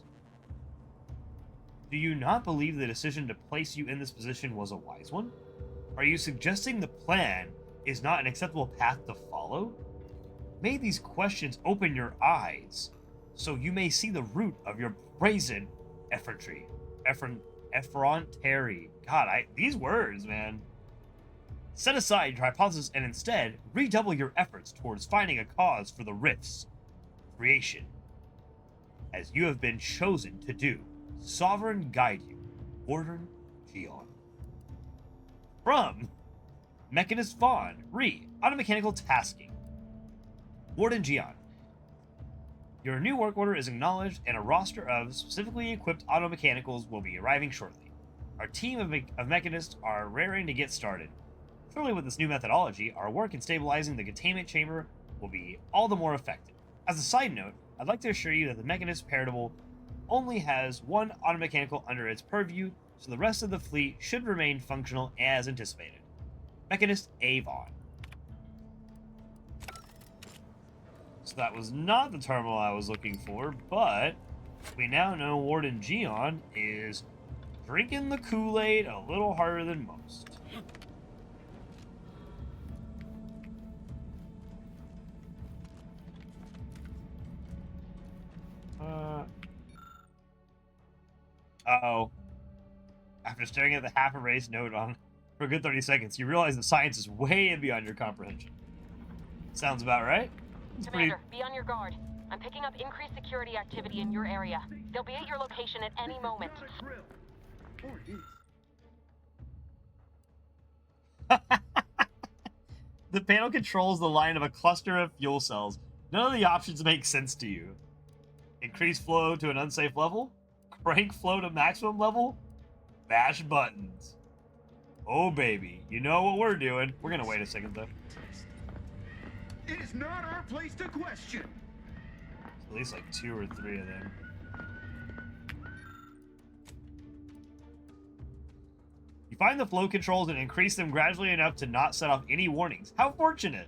A: Do you not believe the decision to place you in this position was a wise one? Are you suggesting the plan is not an acceptable path to follow? May these questions open your eyes, so you may see the root of your brazen effrontery. Effrontery. God, these words, man. Set aside your hypothesis and instead redouble your efforts towards finding a cause for the rifts. Creation. As you have been chosen to do. Sovereign guide you. Warden Gion. From Mechanist Vaughn. Automechanical tasking. Warden Gion. Your new work order is acknowledged and a roster of specifically equipped automechanicals will be arriving shortly. Our team of mechanists are raring to get started. Surely with this new methodology, our work in stabilizing the containment chamber will be all the more effective. As a side note, I'd like to assure you that the Mechanist Paratable only has one automechanical under its purview, so the rest of the fleet should remain functional as anticipated. Mechanist Avon. So that was not the terminal I was looking for, but we now know Warden Gion is drinking the Kool-Aid a little harder than most. Uh-oh. After staring at the half-erased note on for a good 30 seconds, you realize that science is way beyond your comprehension. Sounds about right?
P: Commander, be on your guard. I'm picking up increased security activity in your area. They'll be at your location at any moment.
A: The panel controls the line of a cluster of fuel cells. None of the options make sense to you. Increase flow to an unsafe level? Crank flow to maximum level? Bash buttons. Oh, baby. You know what we're doing. We're gonna wait a second, though.
S: It is not our place to question.
A: At least like 2 or 3 of them. You find the flow controls and increase them gradually enough to not set off any warnings. How fortunate!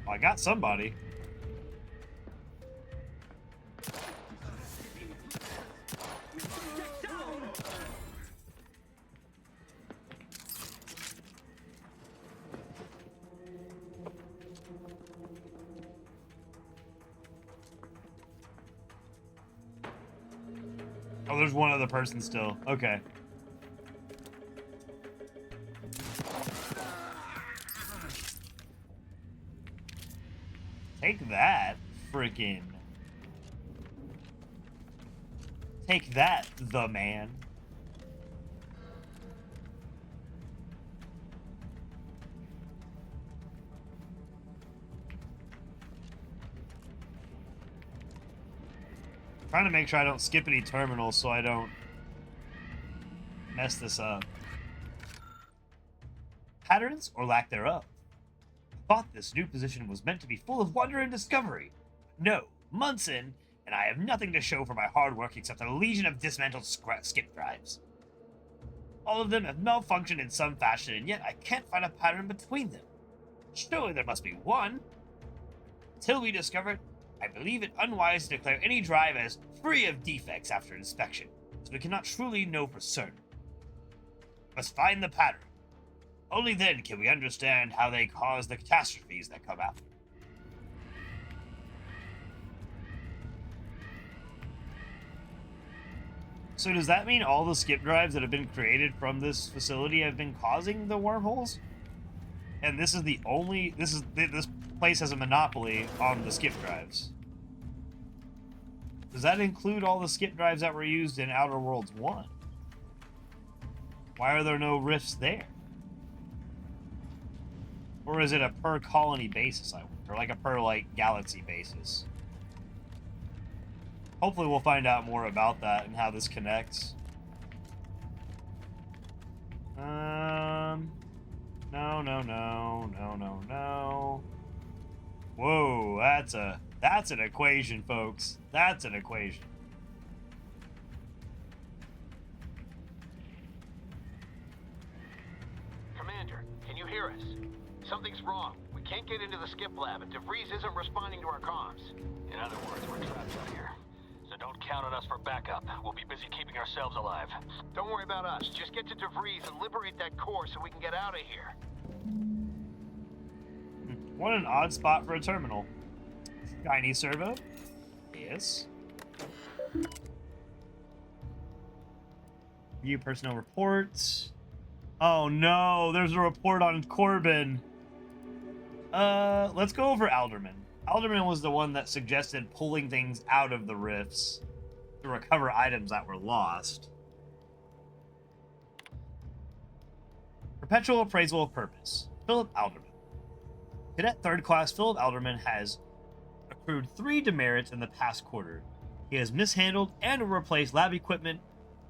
A: I got somebody. Oh, there's one other person still. Okay. Take that, freaking. Take that, the man. Trying to make sure I don't skip any terminals so I don't mess this up. Patterns or lack thereof. I thought this new position was meant to be full of wonder and discovery. No, months in, and I have nothing to show for my hard work except a legion of dismantled skip drives. All of them have malfunctioned in some fashion, and yet I can't find a pattern between them. Surely there must be one. Until we discover it, I believe it unwise to declare any drive as free of defects after inspection, so we cannot truly know for certain. Must find the pattern. Only then can we understand how they cause the catastrophes that come after. So does that mean all the skip drives that have been created from this facility have been causing the wormholes? And this is the only, this place has a monopoly on the skip drives. Does that include all the skip drives that were used in Outer Worlds 1? Why are there no rifts there? Or is it a per colony basis, I wonder? Or like a per, like, galaxy basis? Hopefully we'll find out more about that and how this connects. No. Whoa, that's an equation, folks. That's an equation.
B: Commander, can you hear us? Something's wrong. We can't get into the skip lab, and DeVries isn't responding to our comms.
M: In other words, we're trapped out here. So don't count on us for backup. We'll be busy keeping ourselves alive.
B: Don't worry about us. Just get to DeVries and liberate that core so we can get out of here.
A: What an odd spot for a terminal. Shiny servo? Yes. View personnel reports. Oh no, there's a report on Corbin. Let's go over Alderman. Alderman was the one that suggested pulling things out of the rifts to recover items that were lost. Perpetual appraisal of purpose. Philip Alderman. Cadet 3rd Class Philip Alderman has accrued 3 demerits in the past quarter. He has mishandled and replaced lab equipment,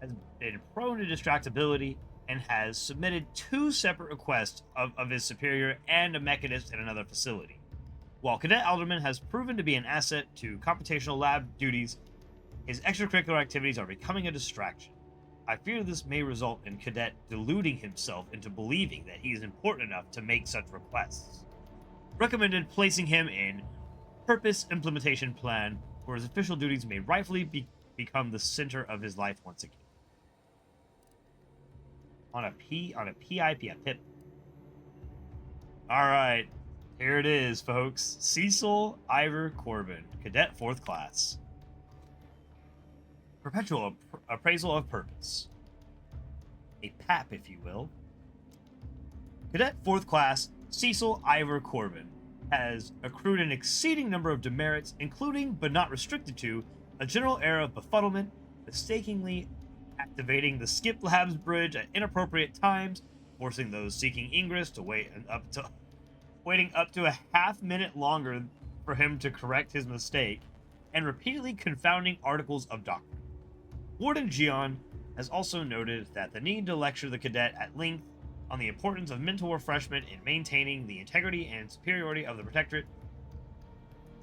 A: has been prone to distractibility, and has submitted 2 separate requests of his superior and a mechanist in another facility. While Cadet Alderman has proven to be an asset to computational lab duties, his extracurricular activities are becoming a distraction. I fear this may result in Cadet deluding himself into believing that he is important enough to make such requests. Recommended placing him in Purpose Implementation Plan, where his official duties may rightfully become the center of his life once again. On a PIP. Alright, here it is, folks. Cecil Ivor Corbin, Cadet 4th Class. Perpetual appraisal of purpose. A PAP, if you will. Cadet 4th Class Cecil Ivor Corbin has accrued an exceeding number of demerits, including, but not restricted to, a general error of befuddlement, mistakenly activating the skip labs bridge at inappropriate times, forcing those seeking ingress to waiting up to a half-minute longer for him to correct his mistake, and repeatedly confounding articles of doctrine. Warden Gion has also noted that the need to lecture the cadet at length on the importance of mental refreshment in maintaining the integrity and superiority of the Protectorate.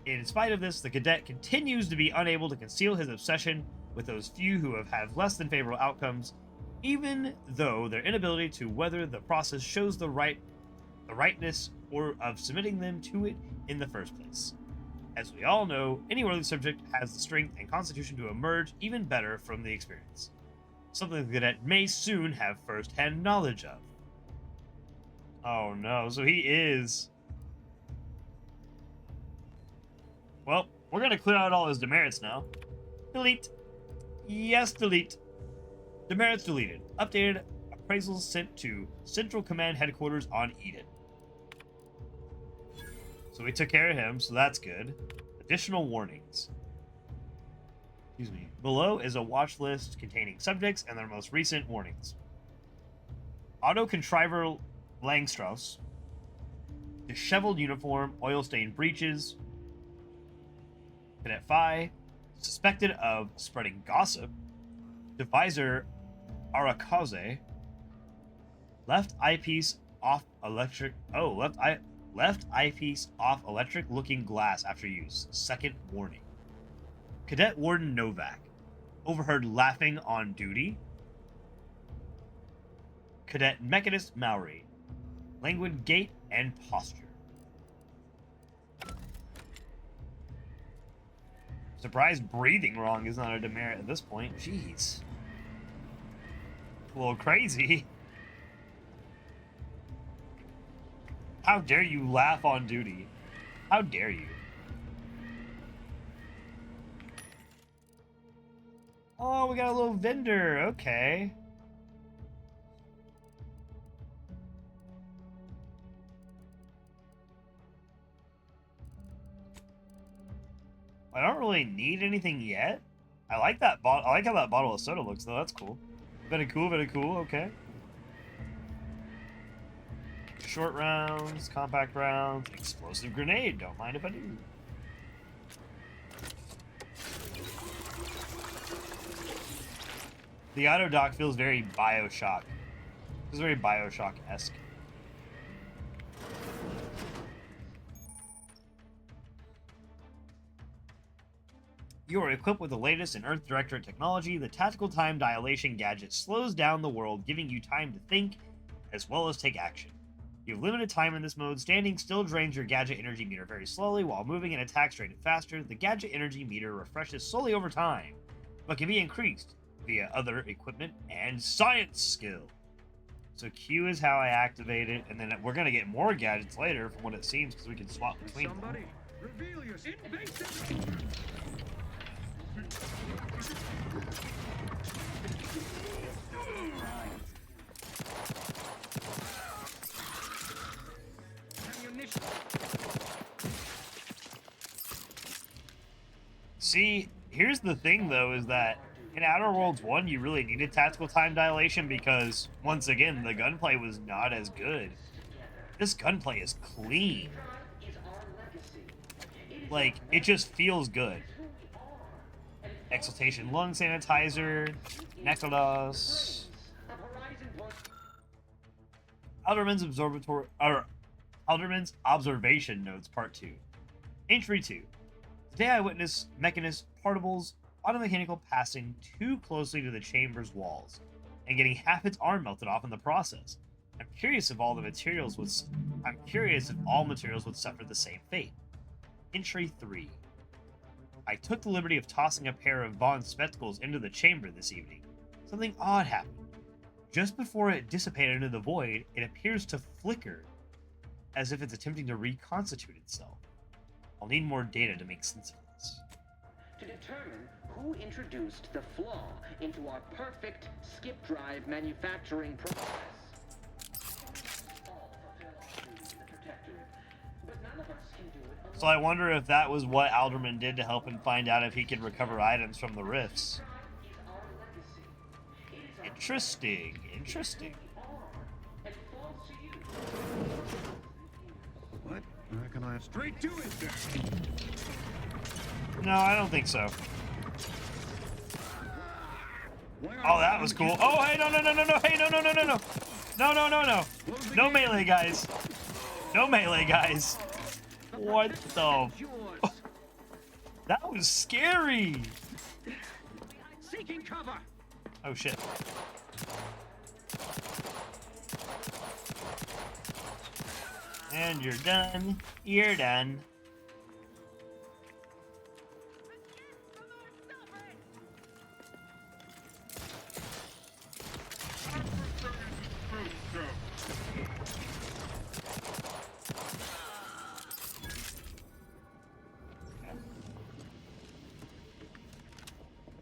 A: In spite of this, the cadet continues to be unable to conceal his obsession with those few who have had less than favorable outcomes, even though their inability to weather the process shows the rightness or of submitting them to it in the first place. As we all know, any worthy subject has the strength and constitution to emerge even better from the experience, something the cadet may soon have first-hand knowledge of. Oh no, so he is... Well, we're gonna clear out all his demerits now. Delete. Yes, delete. Demerits deleted. Updated appraisals sent to Central Command Headquarters on Eden. So we took care of him, so that's good. Additional warnings. Excuse me. Below is a watch list containing subjects and their most recent warnings. Auto Contriver Langstrauss. Disheveled uniform, oil-stained breeches. Cadet Phi. Suspected of spreading gossip. Deviser Arakaze. Left eyepiece off electric. Oh, left eyepiece off electric looking glass after use. Second warning. Cadet Warden Novak. Overheard laughing on duty. Cadet Mechanist Maori. Languid gait and posture. Surprised breathing wrong is not a demerit at this point. Jeez. A little crazy. How dare you laugh on duty? How dare you? Oh, we got a little vendor. Okay. I don't really need anything yet. I like that bottle. I like how that bottle of soda looks, though. That's cool. Very cool, very cool. Okay. Short rounds, compact rounds, explosive grenade. Don't mind if I do. The auto dock feels very Bioshock. Feels very Bioshock-esque. You are equipped with the latest in Earth Directorate technology. The tactical time dilation gadget slows down the world, giving you time to think as well as take action. You have limited time in this mode. Standing still drains your gadget energy meter very slowly, while moving and attacks drain it faster. The gadget energy meter refreshes slowly over time, but can be increased via other equipment and science skill. So Q is how I activate it, and then we're going to get more gadgets later from what it seems, because we can swap between them.
S: Reveal your invasive.
A: See, here's the thing, though, is that in Outer Worlds 1, you really needed tactical time dilation because, once again, the gunplay was not as good. This gunplay is clean. Like, it just feels good. Exaltation Lung Sanitizer, Necklace. Alderman's Observation Notes, Part 2. Entry 2. Today I witnessed Mechanist particles automechanical passing too closely to the chamber's walls and getting half its arm melted off in the process. I'm curious if all materials would suffer the same fate. Entry 3. I took the liberty of tossing a pair of Vaughn's spectacles into the chamber this evening. Something odd happened. Just before it dissipated into the void, it appears to flicker, as if it's attempting to reconstitute itself. I'll need more data to make sense of this.
N: To determine who introduced the flaw into our perfect skip drive manufacturing process.
A: So I wonder if that was what Alderman did to help him find out if he could recover items from the rifts. Interesting, interesting.
S: What? I reckon I have straight to it then.
A: No, I don't think so. Oh, that was cool. Oh, hey, no, hey, no. No melee, guys. No melee, guys. What the? That was scary.
N: Seeking cover.
A: Oh shit. And you're done. You're done.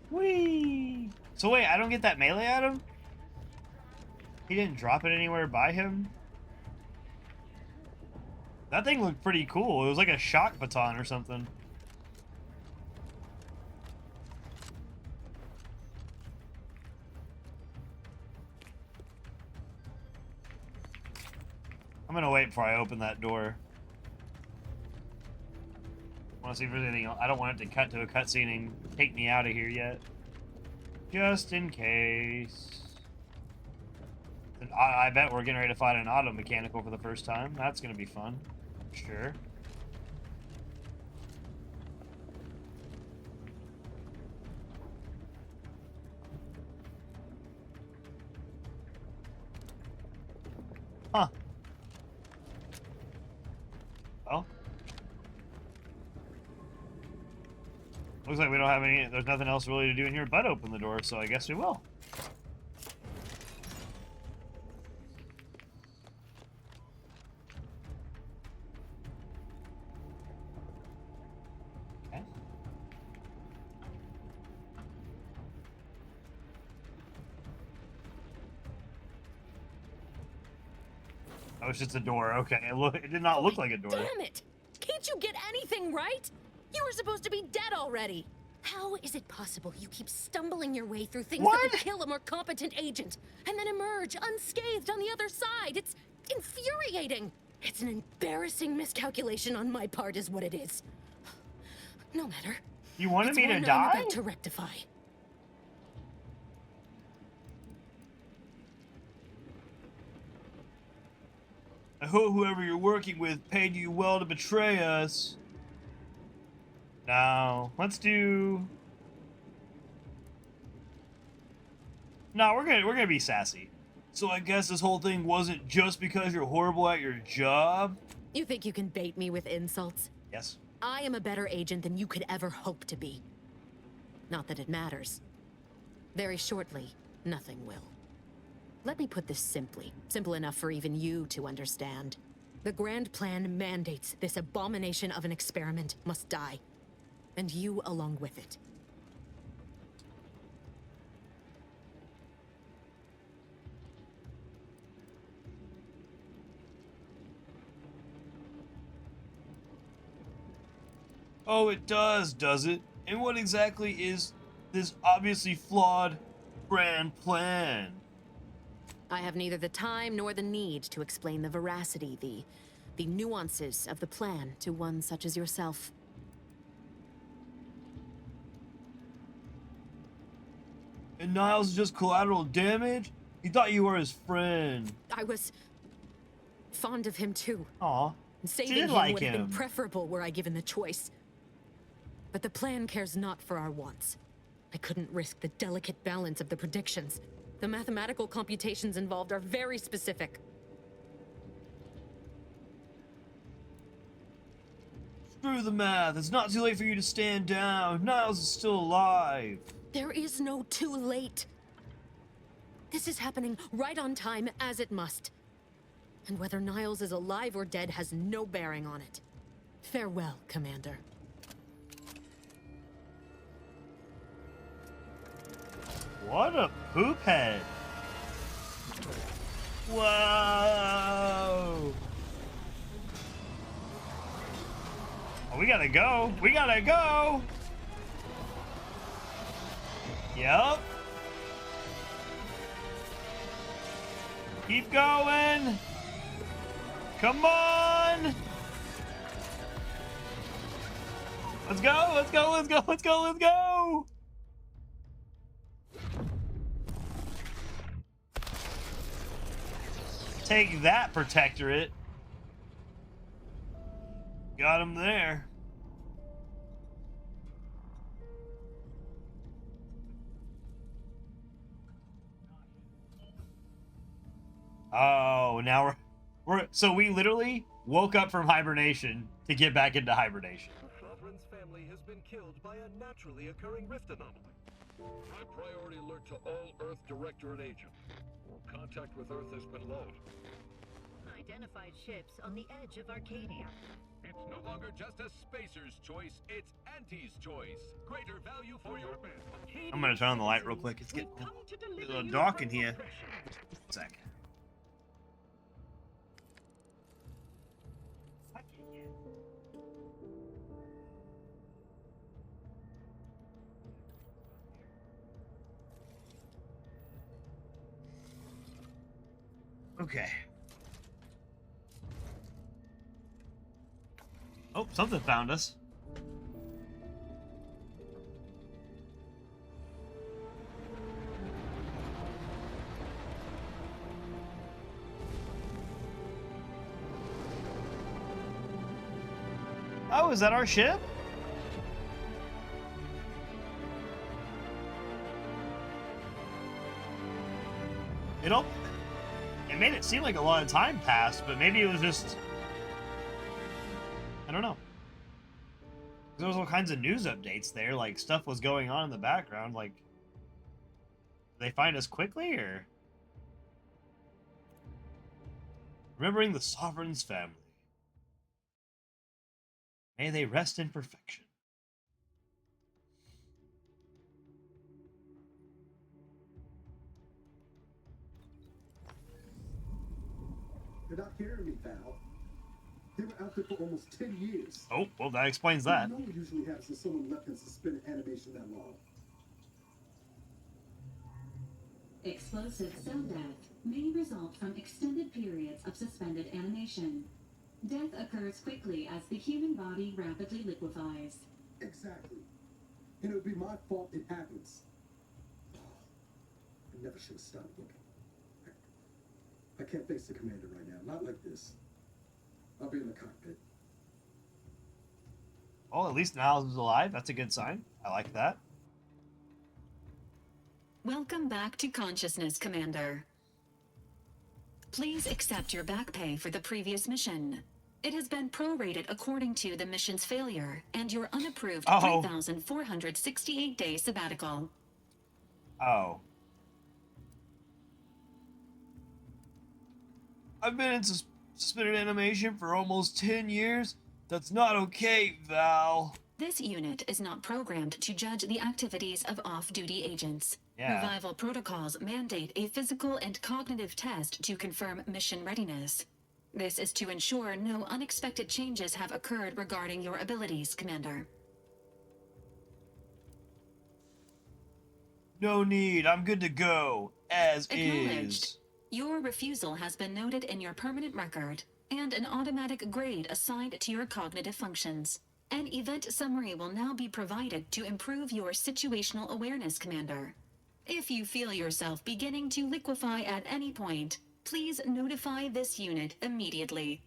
A: Whee! So wait, I don't get that melee item? He didn't drop it anywhere by him? That thing looked pretty cool. It was like a shock baton or something. I'm gonna wait before I open that door. I want to see if there's anything else. I don't want it to cut to a cutscene and take me out of here yet. Just in case. I bet we're getting ready to fight an auto mechanical for the first time. That's going to be fun. Sure. Huh. Well. Looks like we don't have any, there's nothing else really to do in here but open the door, so I guess we will. Okay. Oh, it's just a door. Okay, it did not look like a door.
C: Damn it! Can't you get anything right? You were supposed to be dead already! How is it possible you keep stumbling your way through things
A: What?
C: that would kill a more competent agent, and then emerge unscathed on the other side? It's infuriating! It's an embarrassing miscalculation on my part is what it is. No matter.
A: You wanted
C: It's
A: me to
C: one
A: die?
C: I'm about to rectify.
A: I hope whoever you're working with paid you well to betray us. No, let's do. No, we're gonna be sassy. So I guess this whole thing wasn't just because you're horrible at your job?
C: You think you can bait me with insults?
A: Yes.
C: I am a better agent than you could ever hope to be. Not that it matters. Very shortly, nothing will. Let me put this simply, simple enough for even you to understand. The grand plan mandates this abomination of an experiment must die, and you along with it.
A: Oh, it does it? And what exactly is this obviously flawed grand plan?
C: I have neither the time nor the need to explain the veracity, the nuances of the plan to one such as yourself.
A: And Niles is just collateral damage? He thought you were his friend.
C: I was fond of him too.
A: Aw.
C: Saving
A: Did
C: him
A: like
C: would have been
A: him.
C: preferable were I given the choice. But the plan cares not for our wants. I couldn't risk the delicate balance of the predictions. The mathematical computations involved are very specific.
A: Screw the math. It's not too late for you to stand down. Niles is still alive.
C: There is no too late. This is happening right on time, as it must. And whether Niles is alive or dead has no bearing on it. Farewell, Commander.
A: What a poop head. Whoa. Oh, we gotta go. We gotta go. Yep. Keep going. Come on. Let's go. Let's go. Let's go. Let's go. Let's go. Take that, Protectorate. Got him there. Oh, now we're so we literally woke up from hibernation to get back into hibernation.
E: The Sovereign's family has been killed by a naturally occurring rift anomaly. High priority alert to all Earth Directorate agents. Contact with Earth has been low.
W: Identified ships on the edge of Arcadia.
E: It's no longer just a spacer's choice, it's Auntie's choice. Greater value for your men.
A: I'm gonna turn on the light real quick. It's getting a little dark in here. One sec. Okay. Oh, something found us. Oh, is that our ship? It made it seem like a lot of time passed, but maybe it was just... I don't know. There was all kinds of news updates there, like stuff was going on in the background, like... Did they find us quickly, or...? Remembering the Sovereign's family. May they rest in perfection.
X: You're not hearing me, pal.
I: They were out there for almost 10 years.
A: Oh, well, that explains that.
I: No one usually has since someone left in suspended animation that long.
J: Explosive cell death may result from extended periods of suspended animation. Death occurs quickly as the human body rapidly liquefies.
I: Exactly. And it would be my fault it happens. I never should have stopped looking. I can't face the commander right now. Not like this. I'll be in the cockpit.
A: Oh, at least Niles is alive. That's a good sign. I like that.
J: Welcome back to consciousness, Commander. Please accept your back pay for the previous mission. It has been prorated according to the mission's failure and your unapproved 3,468-day sabbatical.
A: Oh. I've been in suspended animation for almost 10 years. That's not okay, Val.
J: This unit is not programmed to judge the activities of off-duty agents.
A: Yeah.
J: Revival protocols mandate a physical and cognitive test to confirm mission readiness. This is to ensure no unexpected changes have occurred regarding your abilities, Commander.
A: No need. I'm good to go. As
J: Acknowledged.
A: is.
J: Your refusal has been noted in your permanent record, and an automatic grade assigned to your cognitive functions. An event summary will now be provided to improve your situational awareness, Commander. If you feel yourself beginning to liquefy at any point, please notify this unit immediately.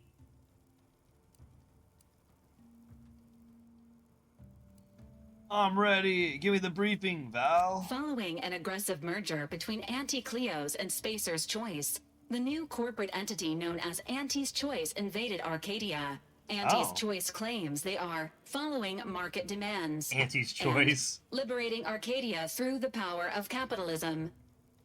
A: I'm ready. Give me the briefing, Val.
J: Following an aggressive merger between Anti-Cleo's and Spacer's Choice, the new corporate entity known as Auntie's Choice invaded Arcadia. Auntie's Choice claims they are following market demands.
A: Auntie's Choice.
J: And liberating Arcadia through the power of capitalism.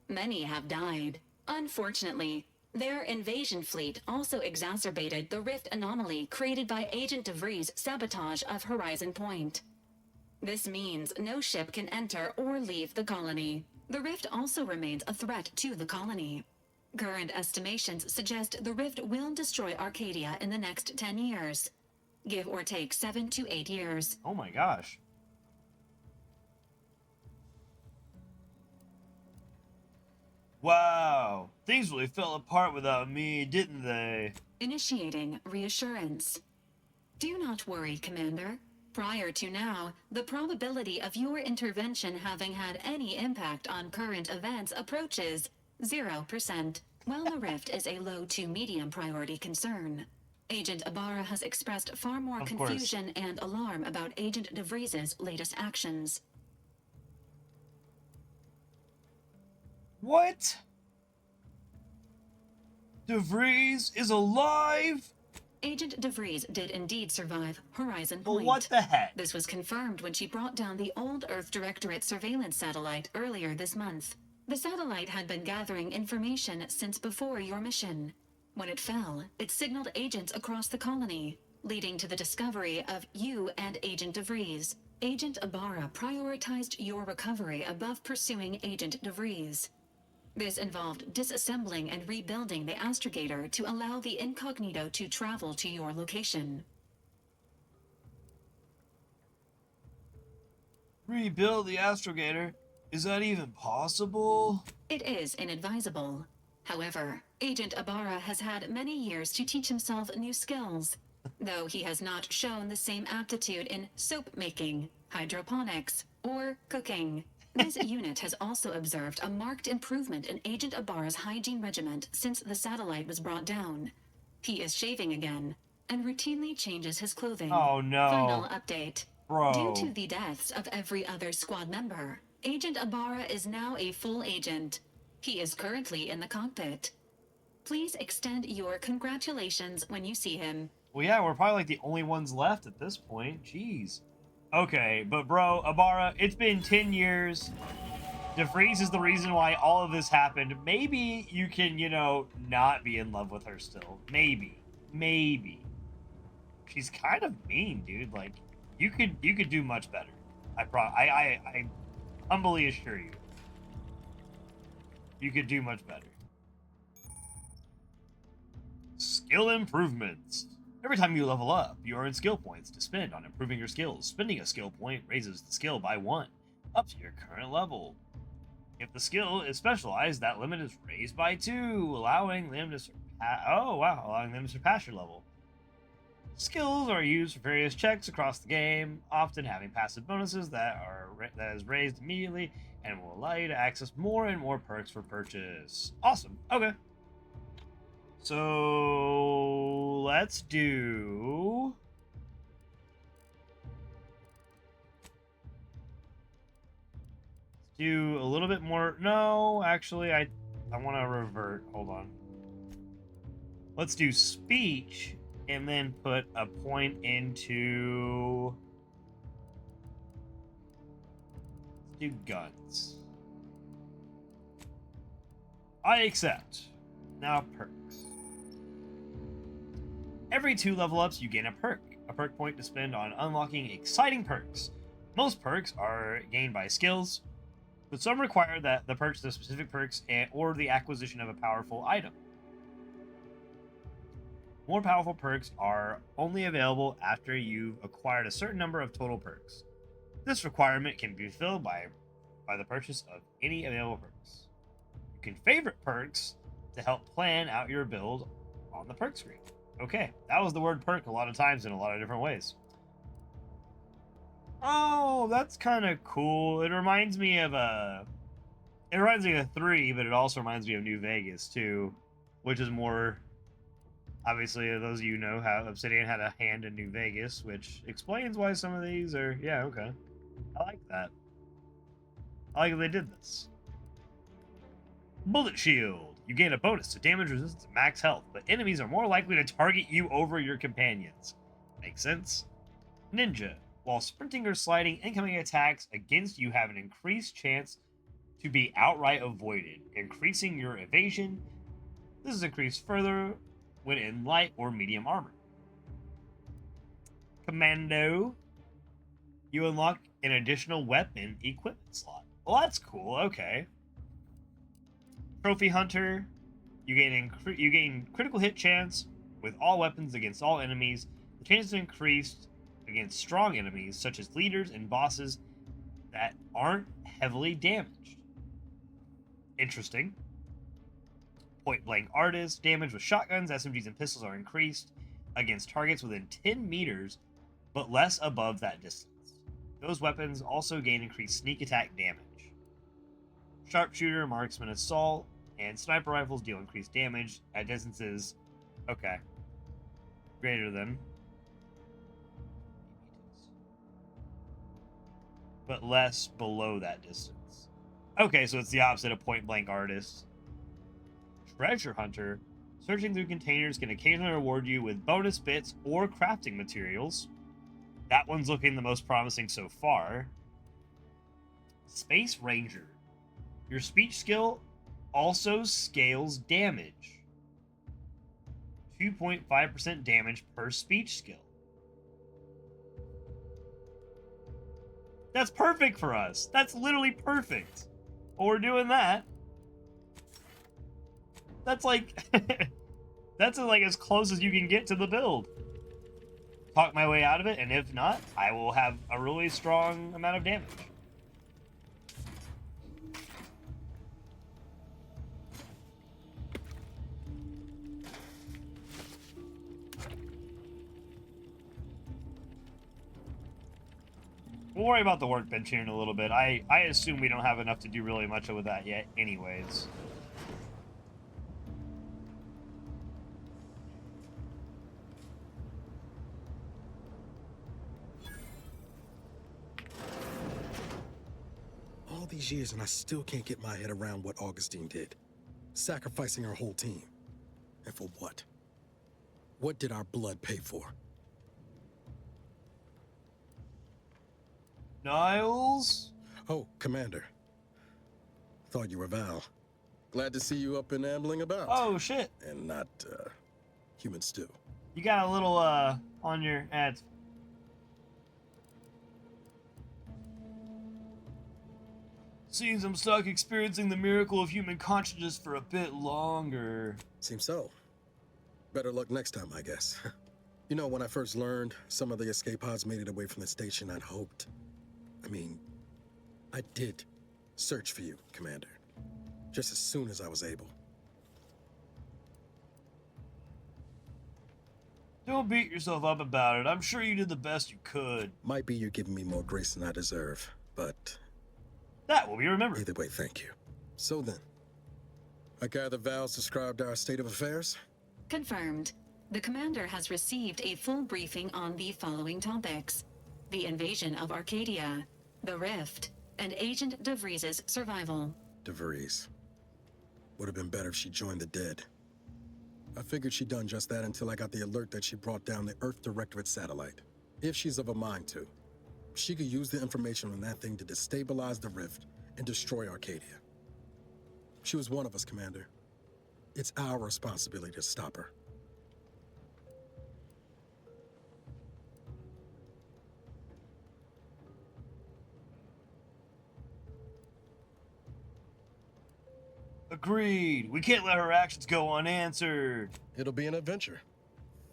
J: Many have died. Unfortunately, their invasion fleet also exacerbated the rift anomaly created by Agent DeVries' sabotage of Horizon Point. This means no ship can enter or leave the colony. The rift also remains a threat to the colony. Current estimations suggest the rift will destroy Arcadia in the next 10 years. Give or take 7 to 8 years.
A: Oh my gosh. Wow. Things really fell apart without me, didn't they?
J: Initiating reassurance. Do not worry, Commander. Prior to now, the probability of your intervention having had any impact on current events approaches 0%. While the rift is a low to medium priority concern, Agent Ibarra has expressed far more confusion and alarm about Agent DeVries' latest actions.
A: What? DeVries is alive?
J: Agent DeVries did indeed survive Horizon Point.
A: Well, what the heck?
J: This was confirmed when she brought down the old Earth Directorate surveillance satellite earlier this month. The satellite had been gathering information since before your mission. When it fell, it signaled agents across the colony, leading to the discovery of you and Agent DeVries. Agent Ibarra prioritized your recovery above pursuing Agent DeVries. This involved disassembling and rebuilding the astrogator to allow the incognito to travel to your location.
A: Rebuild the astrogator? Is that even possible?
J: It is inadvisable. However, Agent Ibarra has had many years to teach himself new skills, though he has not shown the same aptitude in soap making, hydroponics, or cooking. This unit has also observed a marked improvement in Agent Ibarra's hygiene regimen since the satellite was brought down. He is shaving again, and routinely changes his clothing.
A: Oh no.
J: Final update.
A: Bro.
J: Due to the deaths of every other squad member, Agent Ibarra is now a full agent. He is currently in the cockpit. Please extend your congratulations when you see him.
A: Well, yeah, we're probably like the only ones left at this point. Jeez. Okay, but bro, Ibarra, it's been 10 years. DeVries is the reason why all of this happened. Maybe you can, you know, not be in love with her still. Maybe. Maybe. She's kind of mean, dude. Like, you could do much better. I humbly assure you. You could do much better. Skill improvements. Every time you level up, you earn skill points to spend on improving your skills. Spending a skill point raises the skill by 1, up to your current level. If the skill is specialized, that limit is raised by 2, allowing them to surpass your level. Skills are used for various checks across the game, often having passive bonuses that is raised immediately and will allow you to access more and more perks for purchase. Awesome. Okay. So let's do a little bit more. No, actually, I want to revert. Hold on. Let's do speech and then put a point into. Let's do guns. I accept. Now perks. Every 2 level ups, you gain a perk point to spend on unlocking exciting perks. Most perks are gained by skills, but some require that the purchase of specific perks or the acquisition of a powerful item. More powerful perks are only available after you've acquired a certain number of total perks. This requirement can be fulfilled by the purchase of any available perks. You can favorite perks to help plan out your build on the perk screen. Okay, that was the word perk a lot of times in a lot of different ways. Oh, that's kind of cool. It reminds me of 3, but it also reminds me of New Vegas too, which is more. Obviously, those of you know how Obsidian had a hand in New Vegas, which explains why some of these are. Yeah, okay. I like that. I like that they did this. Bullet Shield. You gain a bonus to damage resistance and max health, but enemies are more likely to target you over your companions. Makes sense? Ninja. While sprinting or sliding, incoming attacks against you have an increased chance to be outright avoided, increasing your evasion. This is increased further when in light or medium armor. Commando. You unlock an additional weapon equipment slot. Well, that's cool. Okay. Trophy Hunter. You gain critical hit chance with all weapons against all enemies. The chance is increased against strong enemies, such as leaders and bosses that aren't heavily damaged. Interesting. Point blank artist. Damage with shotguns, SMGs, and pistols are increased against targets within 10 meters, but less above that distance. Those weapons also gain increased sneak attack damage. Sharpshooter, marksman, assault, and sniper rifles deal increased damage at distances. Okay. Greater than. But less below that distance. Okay, so it's the opposite of point blank artist. Treasure Hunter. Searching through containers can occasionally reward you with bonus bits or crafting materials. That one's looking the most promising so far. Space Ranger. Your speech skill also scales damage. 2.5% damage per speech skill. That's perfect for us. That's literally perfect. Well, we're doing that. That's like that's like as close as you can get to the build. Talk my way out of it, and if not, I will have a really strong amount of damage. We'll worry about the workbench here in a little bit. I assume we don't have enough to do really much with that yet anyways.
I: All these years and I still can't get my head around what Augustine did. Sacrificing our whole team. And for what? What did our blood pay for?
A: Niles?
I: Oh, Commander. Thought you were Val. Glad to see you up and ambling about.
A: Oh, shit.
I: And not, human stew.
A: You got a little, on your ads. Seems I'm stuck experiencing the miracle of human consciousness for a bit longer.
I: Seems so. Better luck next time, I guess. You know, when I first learned some of the escape pods made it away from the station, I'd hoped. I did search for you, Commander. Just as soon as I was able.
A: Don't beat yourself up about it. I'm sure you did the best you could.
I: Might be you're giving me more grace than I deserve, but...
A: that will be remembered.
I: Either way, thank you. So then, I gather Val's described our state of affairs?
J: Confirmed. The commander has received a full briefing on the following topics: the invasion of Arcadia, the Rift, and Agent DeVries's survival.
I: DeVries. Would have been better if she joined the dead. I figured she'd done just that until I got the alert that she brought down the Earth Directorate satellite. If she's of a mind to, she could use the information on that thing to destabilize the Rift and destroy Arcadia. She was one of us, Commander. It's our responsibility to stop her.
A: Agreed. We can't let her actions go unanswered.
I: It'll be an adventure.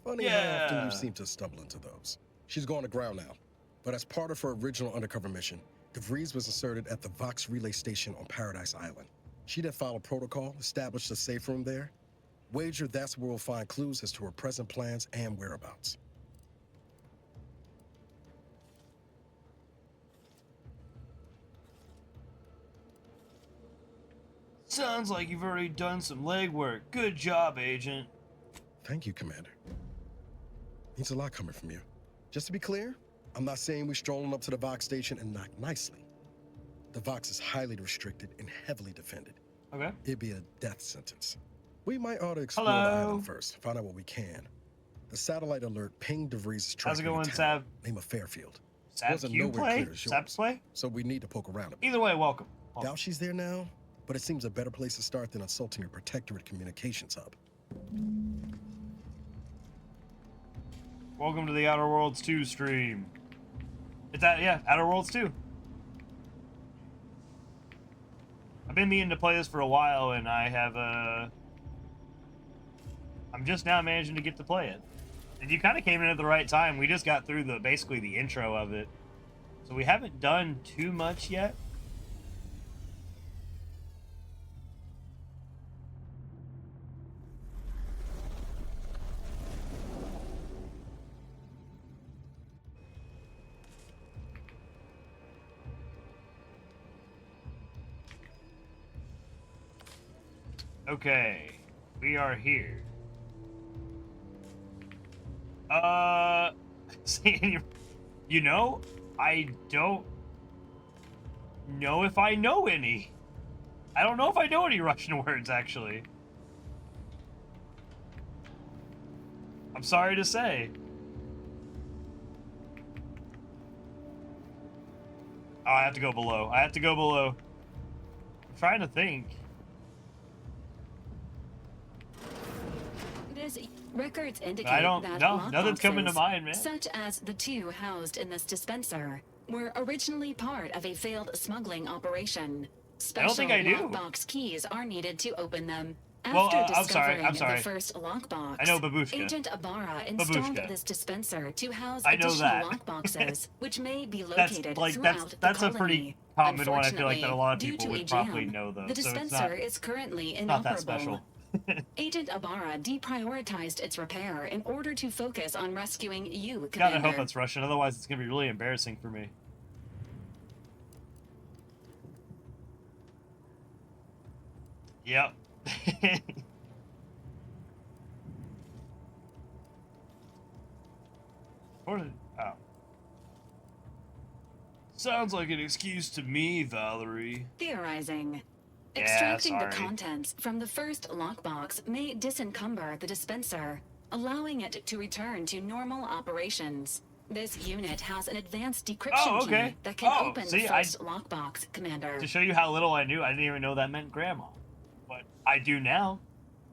I: Funny how often you seem to stumble into those. She's going to ground now, but as part of her original undercover mission, DeVries was inserted at the Vox relay station on Paradise Island. She then followed protocol, established a safe room there. Wager that's where we'll find clues as to her present plans and whereabouts.
A: Sounds like you've already done some legwork. Good job, Agent.
I: Thank you, Commander. Means a lot coming from you. Just to be clear, I'm not saying we're strolling up to the Vox station and knock nicely. The Vox is highly restricted and heavily defended.
A: Okay.
I: It'd be a death sentence. We might ought to explore the island first, find out what we can. The satellite alert pinged DeVries'
A: How's it going,
I: town,
A: Sab?
I: name of Fairfield.
A: Sab
I: Wasn't
A: Q
I: nowhere
A: play?
I: clear as
A: Sab
I: yours,
A: play?
I: so we need to poke around a bit.
A: Either way, welcome.
I: Doubt she's there now, but it seems a better place to start than assaulting your Protectorate communications hub.
A: Welcome to the Outer Worlds 2 stream. It's that, yeah, Outer Worlds 2. I've been meaning to play this for a while, and I have, I'm just now managing to get to play it. And you kind of came in at the right time. We just got through basically the intro of it. So we haven't done too much yet. Okay, we are here. You know, I don't know if I know any. I don't know if I know any Russian words, actually. I'm sorry to say. Oh, I have to go below. I have to go below. I'm trying to think.
J: Records indicate that
A: nothing's coming to mind, man.
J: Such as the two housed in this dispenser, were originally part of a failed smuggling operation. Special lockbox keys are needed to open them. After discovering the first lockbox,
A: I know Babushka.
J: Agent Ibarra installed this dispenser to house
A: I know
J: additional lockboxes, which may be located throughout
A: that's
J: the
A: a pretty common one. I feel like that a lot of people would probably know, though.
J: The dispenser is currently
A: not that
J: inoperable.
A: special.
J: Agent Ibarra deprioritized its repair in order to focus on rescuing you, Commander.
A: Gotta hope that's Russian, otherwise it's gonna be really embarrassing for me. Yep. Oh. Sounds like an excuse to me, Valerie.
J: Theorizing.
A: Yeah,
J: Extracting the
A: sorry.
J: contents from the first lockbox may disencumber the dispenser, allowing it to return to normal operations. This unit has an advanced decryption key that can open the first lockbox, Commander.
A: To show you how little I knew, I didn't even know that meant grandma. But I do now.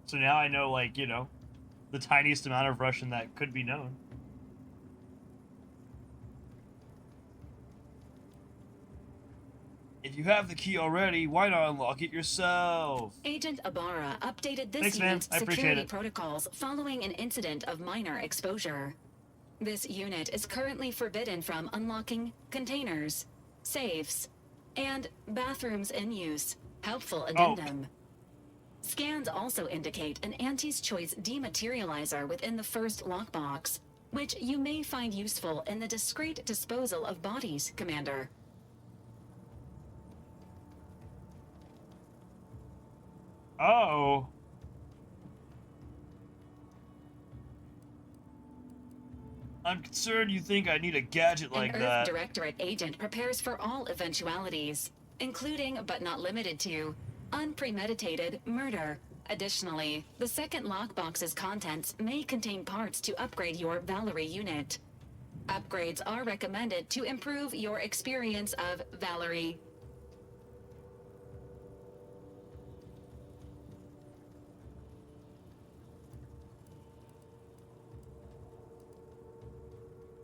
A: So now I know, like, you know, the tiniest amount of Russian that could be known. If you have the key already, why not unlock it yourself?
J: Agent Ibarra updated this
A: Thanks, man.
J: unit's
A: I appreciate
J: security
A: it.
J: protocols following an incident of minor exposure. This unit is currently forbidden from unlocking containers, safes, and bathrooms in use. Helpful addendum. Scans also indicate an Auntie's Choice dematerializer within the first lockbox, which you may find useful in the discreet disposal of bodies, Commander.
A: Uh-oh. I'm concerned you think I need a gadget like
J: An
A: that.
J: Earth Directorate agent prepares for all eventualities, including, but not limited to, unpremeditated murder. Additionally, the second lockbox's contents may contain parts to upgrade your Valerie unit. Upgrades are recommended to improve your experience of Valerie.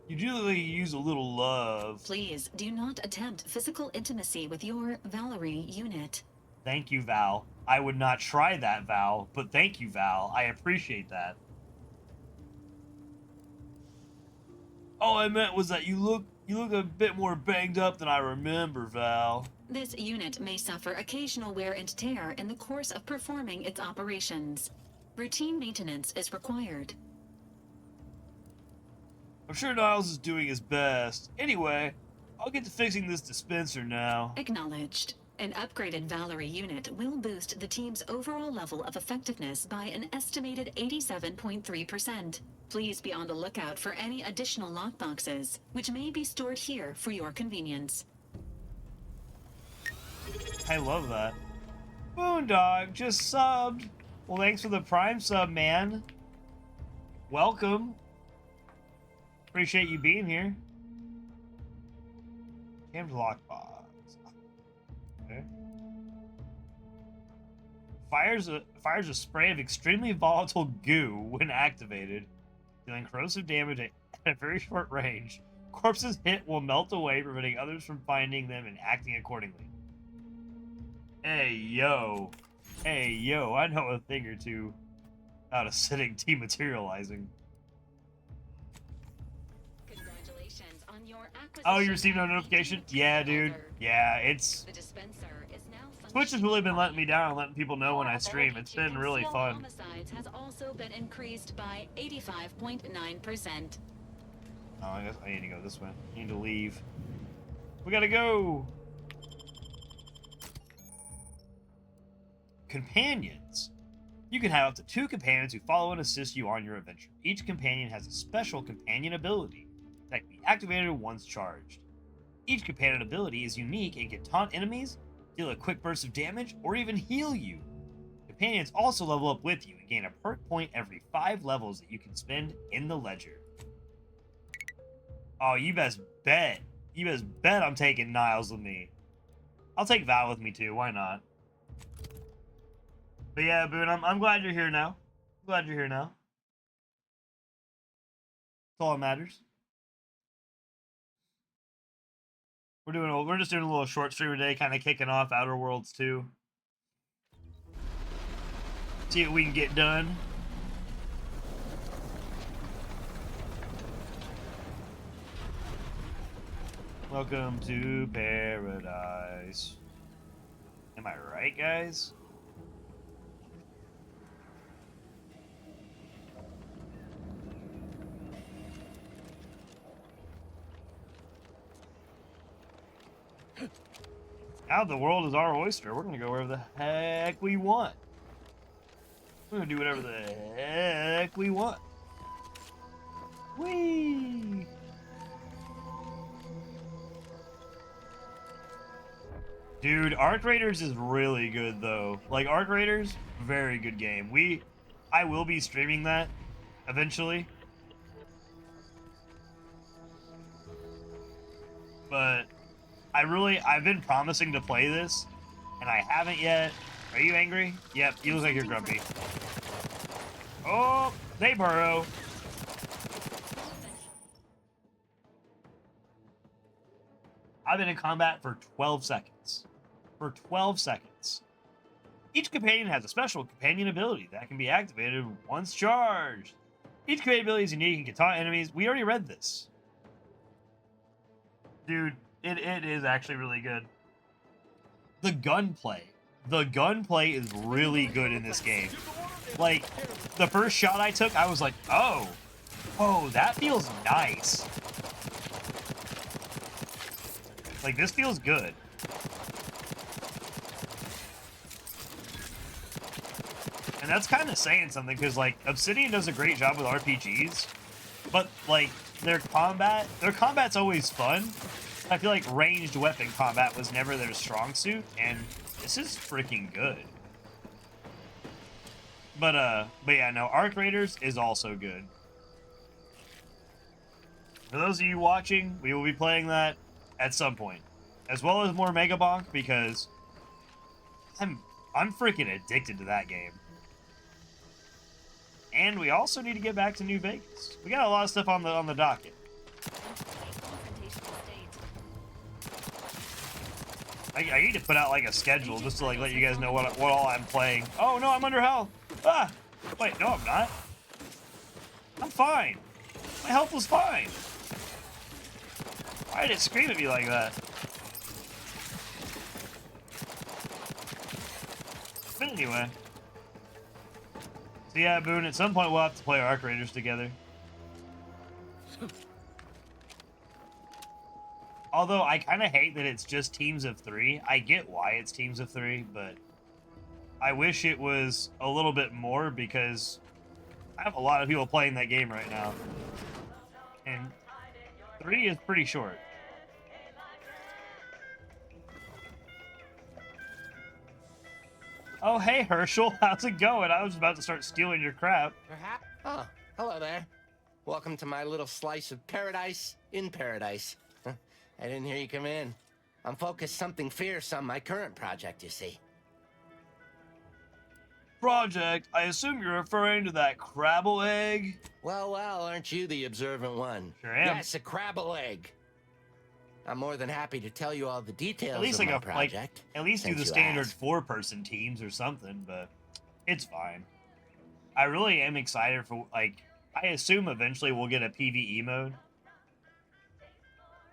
A: You usually use a little love.
J: Please do not attempt physical intimacy with your Valerie unit.
A: Thank you, Val. I would not try that, Val, but thank you, Val. I appreciate that. All I meant was that you look a bit more banged up than I remember, Val.
J: This unit may suffer occasional wear and tear in the course of performing its operations. Routine maintenance is required.
A: I'm sure Niles is doing his best. Anyway, I'll get to fixing this dispenser now.
J: Acknowledged. An upgraded Valerie unit will boost the team's overall level of effectiveness by an estimated 87.3%. Please be on the lookout for any additional lockboxes, which may be stored here for your convenience.
A: I love that. Boondog just subbed. Well, thanks for the Prime sub, man. Welcome. Appreciate you being here. Cam's lockbox. Okay. Fires a spray of extremely volatile goo when activated, dealing corrosive damage at a very short range. Corpses hit will melt away, preventing others from finding them and acting accordingly. Hey yo, I know a thing or two about acidic dematerializing.
J: Congratulations on your acquisition.
A: Oh, you received no notification? Yeah, dude. Yeah, it's...
J: The dispenser is now
A: Twitch has really been letting me down and letting people know when I stream. It's been really fun.
J: Homicides has also been increased by 85.9%.
A: Oh, I guess I need to go this way. I need to leave. We gotta go! Companions. You can have up to 2 companions who follow and assist you on your adventure. Each companion has a special companion ability that can be activated once charged. Each companion ability is unique and can taunt enemies, deal a quick burst of damage, or even heal you. Companions also level up with you and gain a perk point every 5 levels that you can spend in the ledger. Oh, you best bet. You best bet I'm taking Niles with me. I'll take Val with me too, why not? But yeah, Boone, I'm glad you're here now. Glad you're here now. That's all that matters. We're just doing a little short stream today, kind of kicking off Outer Worlds 2. See what we can get done. Welcome to paradise. Am I right, guys? Now the world is our oyster. We're gonna go wherever the heck we want. We're gonna do whatever the heck we want. Whee! Dude, Arc Raiders is really good though. Like Arc Raiders, very good game. I will be streaming that eventually. But I've been promising to play this, and I haven't yet. Are you angry? Yep, you look like you're grumpy. Oh, they burrow. I've been in combat for 12 seconds. For 12 seconds. Each companion has a special companion ability that can be activated once charged. Each create ability is unique and can taunt enemies. We already read this. Dude, it is actually really good. The gunplay. The gunplay is really good in this game. Like, the first shot I took, I was like, oh, that feels nice. Like, this feels good. And that's kind of saying something, because, like, Obsidian does a great job with RPGs, but, like, their combat's always fun. I feel like ranged weapon combat was never their strong suit, and this is freaking good. But yeah, no, Arc Raiders is also good. For those of you watching, we will be playing that at some point, as well as more Mega Bonk, because I'm freaking addicted to that game. And we also need to get back to New Vegas. We got a lot of stuff on the docket. I need to put out like a schedule just to like let you guys know what all I'm playing. Oh no, I'm under health. Ah, wait, no, I'm not. I'm fine. My health was fine. Why did it scream at me like that? But anyway. So yeah, Boone, at some point we'll have to play Arc Raiders together. Although I kind of hate that it's just teams of 3. I get why it's teams of 3, but I wish it was a little bit more, because I have a lot of people playing that game right now. And 3 is pretty short. Oh, hey, Herschel. How's it going? I was about to start stealing your crap.
D: Perhaps? Oh, hello there. Welcome to my little slice of paradise in paradise. I didn't hear you come in. I'm focused something fierce on my current project, you see.
A: Project? I assume you're referring to that Crabble egg?
D: Well, aren't you the observant one?
A: Sure am.
D: Yes, a Crabble egg. I'm more than happy to tell you all the details
A: at least
D: of
A: like
D: my
A: a
D: project.
A: At least do the standard 4-person teams or something, but it's fine. I really am excited for, like, I assume eventually we'll get a PvE mode.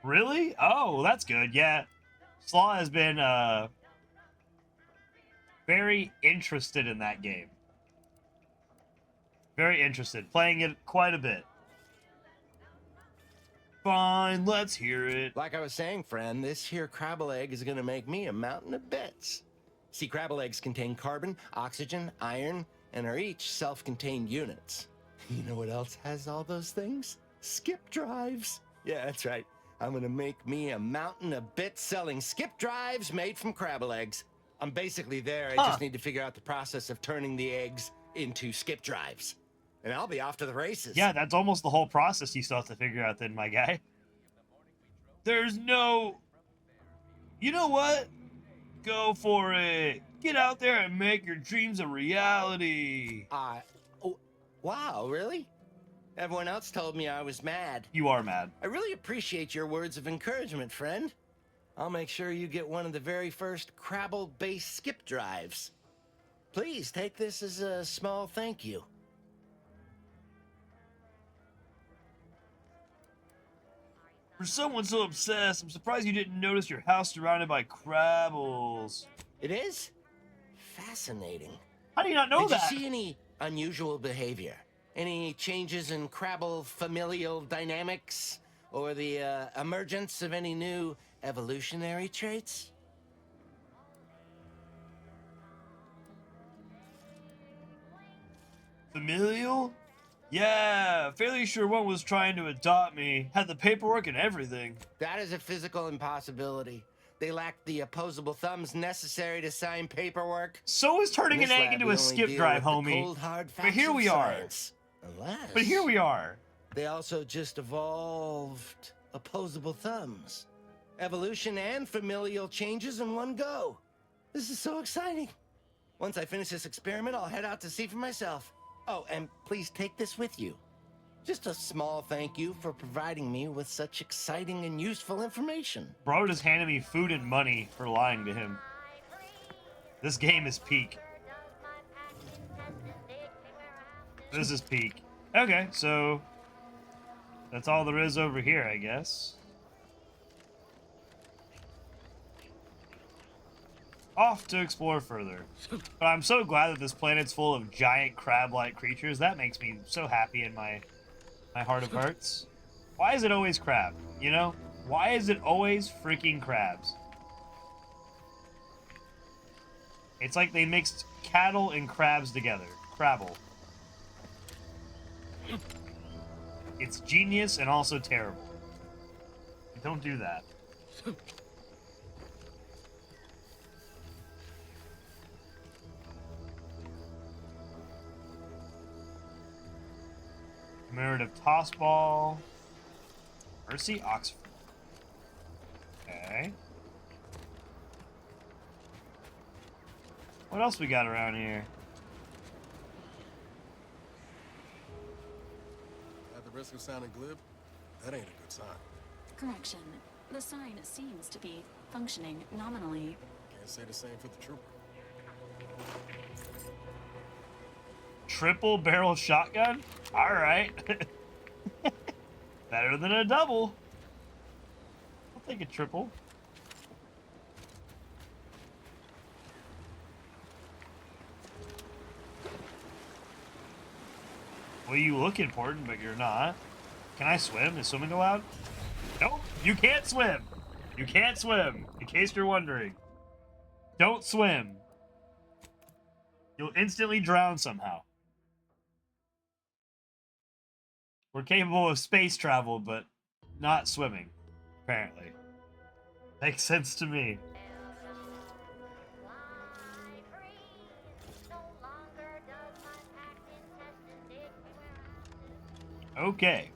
A: Really? Oh, that's good. Yeah. Slaw has been very interested in that game. Very interested. Playing it quite a bit. Fine, let's hear it.
D: Like I was saying, friend, this here Crabble egg is gonna make me a mountain of bits. See, Crabble eggs contain carbon, oxygen, iron, and are each self-contained units. You know what else has all those things? Skip drives. Yeah, that's right. I'm gonna make me a mountain of bits selling skip drives made from Crabble eggs. I'm basically there. I just need to figure out the process of turning the eggs into skip drives. And I'll be off to the races.
A: Yeah, that's almost the whole process you still have to figure out then, my guy. There's no... You know what? Go for it. Get out there and make your dreams a reality.
D: Oh, wow, really? Everyone else told me I was mad.
A: You are mad.
D: I really appreciate your words of encouragement, friend. I'll make sure you get one of the very first Crabble-based skip drives. Please take this as a small thank you.
A: For someone so obsessed, I'm surprised you didn't notice your house surrounded by Crabbles.
D: It is? Fascinating.
A: How do you not know that?
D: Did you see any unusual behavior? Any changes in Crabble familial dynamics? Or the emergence of any new evolutionary traits?
A: Familial? Yeah, fairly sure one was trying to adopt me. Had the paperwork and everything.
D: That is a physical impossibility. They lack the opposable thumbs necessary to sign paperwork.
A: So is turning an egg into a skip drive, homie. But here we are. But here we are.
D: They also just evolved opposable thumbs. Evolution and familial changes in one go. This is so exciting. Once I finish this experiment, I'll head out to see for myself. Oh, and please take this with you. Just a small thank you for providing me with such exciting and useful information.
A: Bro just handed me food and money for lying to him. This game is peak. This is peak. Okay, so that's all there is over here, I guess. Off to explore further. But I'm so glad that this planet's full of giant crab-like creatures. That makes me so happy in my heart of hearts. Why is it always crab? You know? Why is it always freaking crabs? It's like they mixed cattle and crabs together. Crabble. It's genius and also terrible. Don't do that. Commemorative toss ball. Mercy Oxford. Okay. What else we got around here?
I: At the risk of sounding glib, that ain't a good sign.
J: Correction. The sign seems to be functioning nominally.
I: Can't say the same for the trooper.
A: Triple barrel shotgun? Alright. Better than a double. I'll take a triple. Well, you look important, but you're not. Can I swim? Is swimming allowed? Nope, you can't swim. You can't swim, in case you're wondering. Don't swim. You'll instantly drown somehow. We're capable of space travel, but not swimming, apparently. Makes sense to me. Okay.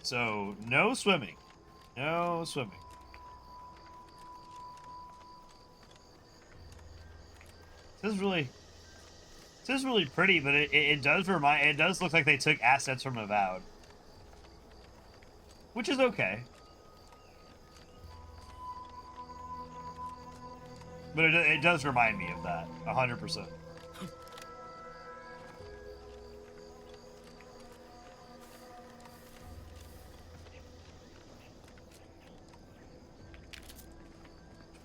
A: So, no swimming. No swimming. This is really pretty, but it does look like they took assets from Avowed. Which is okay. But it does remind me of that, 100%.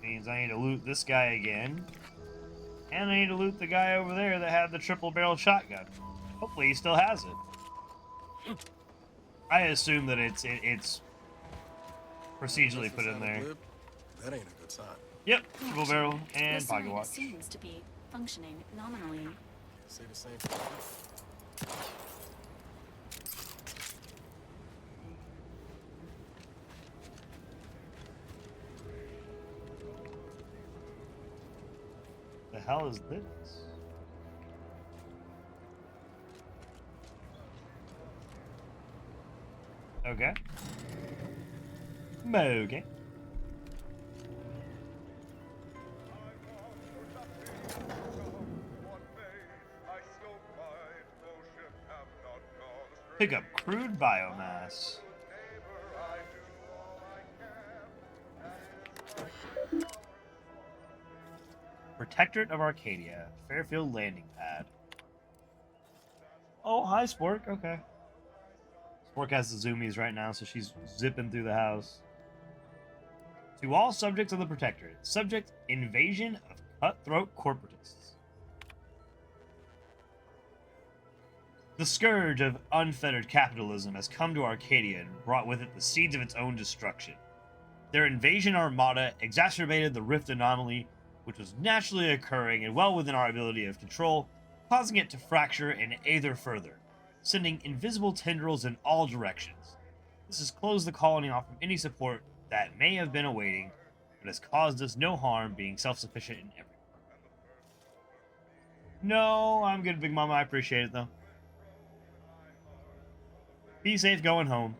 A: Means I need to loot this guy again. And I need to loot the guy over there that had the triple barrel shotgun. Hopefully he still has it. I assume that it's procedurally put in there.
I: That ain't a good sign.
A: Yep, triple barrel and
J: the
A: pocket
J: sign
A: watch.
J: seems to be functioning nominally.
I: Say the same for the trooper.
A: The hell is this? Okay. Okay. Pick up crude biomass. Protectorate of Arcadia, Fairfield landing pad. Oh, hi, Spork. Okay. Spork has the zoomies right now, so she's zipping through the house. To all subjects of the Protectorate, subject invasion of cutthroat corporatists. The scourge of unfettered capitalism has come to Arcadia and brought with it the seeds of its own destruction. Their invasion armada exacerbated the rift anomaly, which was naturally occurring and well within our ability of control, causing it to fracture and aether further, sending invisible tendrils in all directions. This has closed the colony off from any support that may have been awaiting, but has caused us no harm, being self-sufficient in everything. No, I'm good, Big Mama. I appreciate it, though. Be safe going home.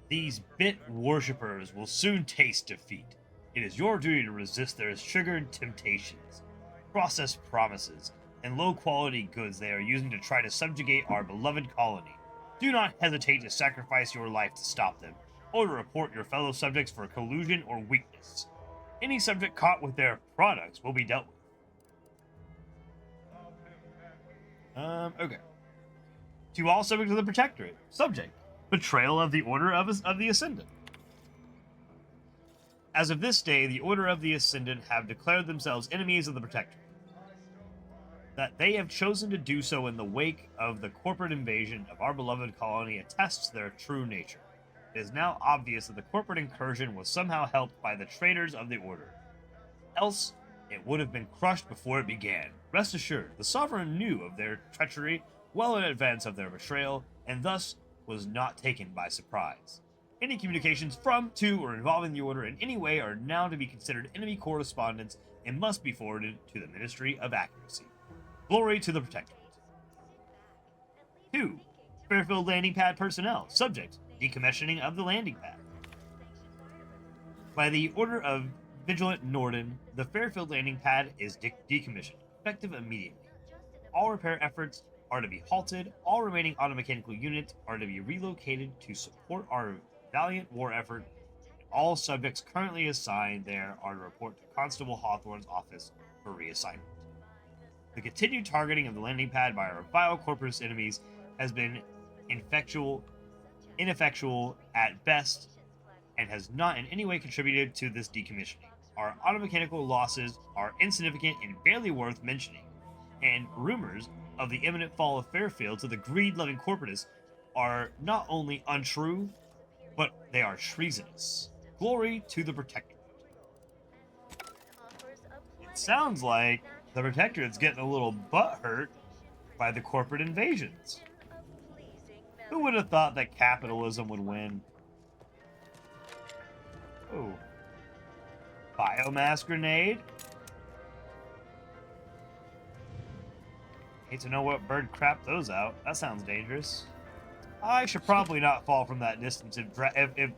A: These bit worshippers will soon taste defeat. It is your duty to resist their sugared temptations, processed promises, and low-quality goods they are using to try to subjugate our beloved colony. Do not hesitate to sacrifice your life to stop them, or to report your fellow subjects for collusion or weakness. Any subject caught with their products will be dealt with. Okay. To all subjects of the Protectorate. Subject. Betrayal of the Order of the Ascendant. As of this day, the Order of the Ascendant have declared themselves enemies of the Protectorate. That they have chosen to do so in the wake of the corporate invasion of our beloved colony attests their true nature. It is now obvious that the corporate incursion was somehow helped by the traitors of the Order. Else, it would have been crushed before it began. Rest assured, the Sovereign knew of their treachery well in advance of their betrayal, and thus was not taken by surprise. Any communications from, to, or involving the Order in any way are now to be considered enemy correspondence and must be forwarded to the Ministry of Accuracy. Glory to the Protectorate. 2. Fairfield Landing Pad personnel. Subject. Decommissioning of the landing pad. By the order of Vigilant Norden, the Fairfield Landing Pad is decommissioned, effective immediately. All repair efforts are to be halted. All remaining automechanical units are to be relocated to support our valiant war effort. All subjects currently assigned there are to report to Constable Hawthorne's office for reassignment. The continued targeting of the landing pad by our vile corporate enemies has been ineffectual at best and has not in any way contributed to this decommissioning. Our automechanical losses are insignificant and barely worth mentioning, and rumors of the imminent fall of Fairfield to the greed-loving corporatists are not only untrue, but they are treasonous. Glory to the Protectorate. It sounds like the Protectorate's getting a little butthurt by the corporate invasions. Who would have thought that capitalism would win? Oh. Biomass grenade? Hate to know what bird crapped those out. That sounds dangerous. I should probably not fall from that distance if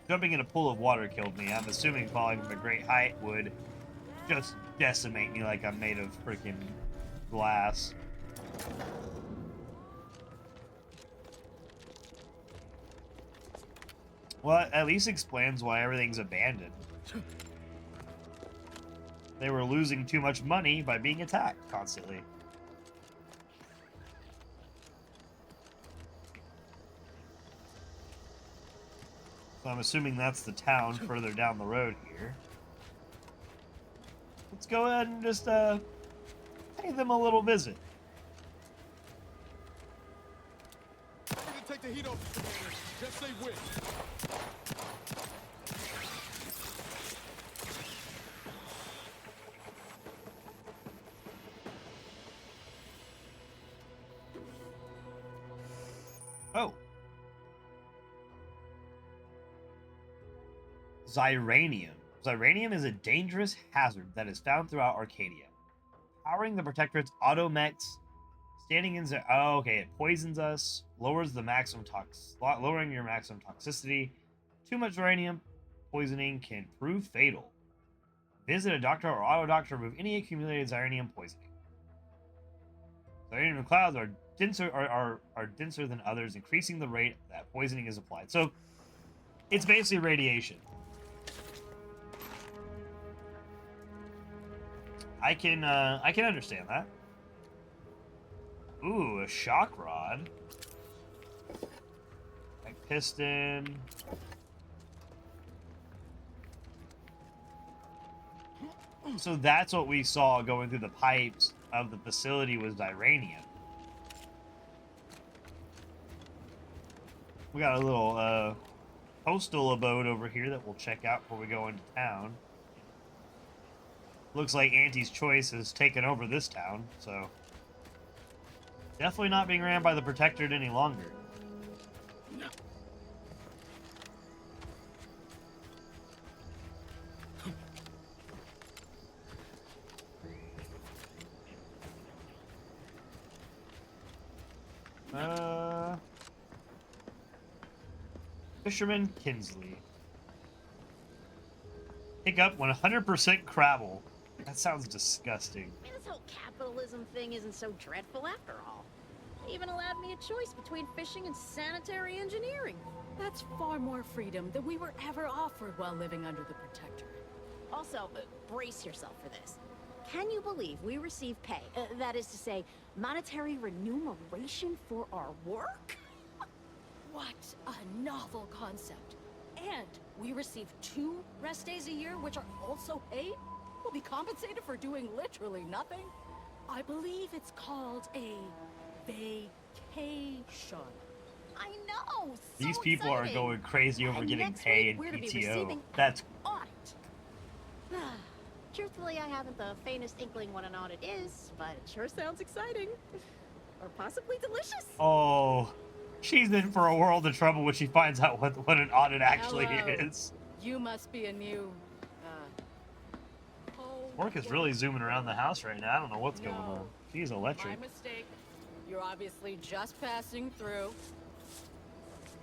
A: jumping in a pool of water killed me. I'm assuming falling from a great height would just decimate me like I'm made of freaking glass. Well, at least explains why everything's abandoned. They were losing too much money by being attacked constantly. So I'm assuming that's the town further down the road here. Let's go ahead and just pay them a little visit.
F: I can take the heat off, Commander. Just say which.
A: Oh. Xyranium. Xyranium is a dangerous hazard that is found throughout Arcadia. Powering the Protectorate's automechs, standing in... Oh, okay, it poisons us, lowers the maximum lowering your maximum toxicity. Too much xyranium poisoning can prove fatal. Visit a doctor or auto doctor to remove any accumulated xyranium poisoning. Xyranium clouds are denser than others, increasing the rate that poisoning is applied. So it's basically radiation. I can understand that. Ooh, a shock rod. Like piston. So that's what we saw going through the pipes of the facility was xyranium. We got a little postal abode over here that we'll check out before we go into town. Looks like Auntie's Choice has taken over this town, so definitely not being ran by the Protectorate any longer. Fisherman Kinsley. Pick up 100% Crabble. That sounds disgusting.
W: I mean, this whole capitalism thing isn't so dreadful after all. It even allowed me a choice between fishing and sanitary engineering.
G: That's far more freedom than we were ever offered while living under the Protectorate.
W: Also, brace yourself for this. Can you believe we receive pay? That is to say, monetary remuneration for our work?
G: What a novel concept. And we receive 2 rest days a year, which are also paid? We'll be compensated for doing literally nothing? I believe it's called a vacation.
W: I know!
A: These
W: So
A: people are
W: exciting.
A: going crazy over
W: And
A: getting
W: next
A: paid
W: week, we're to be
A: PTO.
W: receiving
A: That's
W: audit. Truthfully, I haven't the faintest inkling what an audit is, but it sure sounds exciting. Or possibly delicious.
A: oh, she's in for a world of trouble when she finds out what an audit actually
G: Hello.
A: is.
G: You must be a new,
A: Work is really zooming around the house right now. I don't know what's going on. She's
G: my
A: electric.
G: mistake. You're obviously just passing through.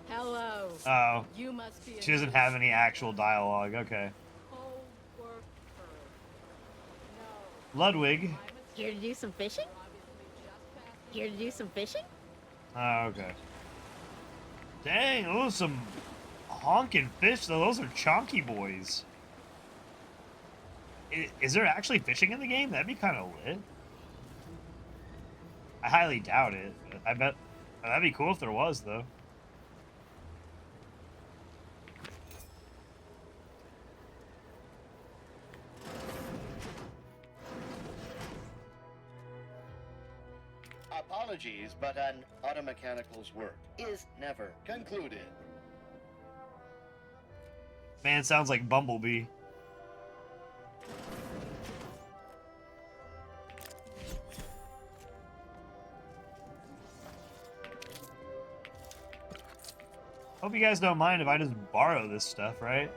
G: Hello.
A: Oh,
G: You must be a
A: she doesn't have any actual dialogue. Okay. Ludwig.
W: Here to do some fishing? Here to do some fishing?
A: Oh, okay. Dang, those are some honking fish, though. Those are chonky boys. Is there actually fishing in the game? That'd be kind of lit. I highly doubt it. I bet that'd be cool if there was, though.
H: Apologies, but an automechanical's work is never concluded.
A: Man, sounds like Bumblebee. Hope you guys don't mind if I just borrow this stuff, right?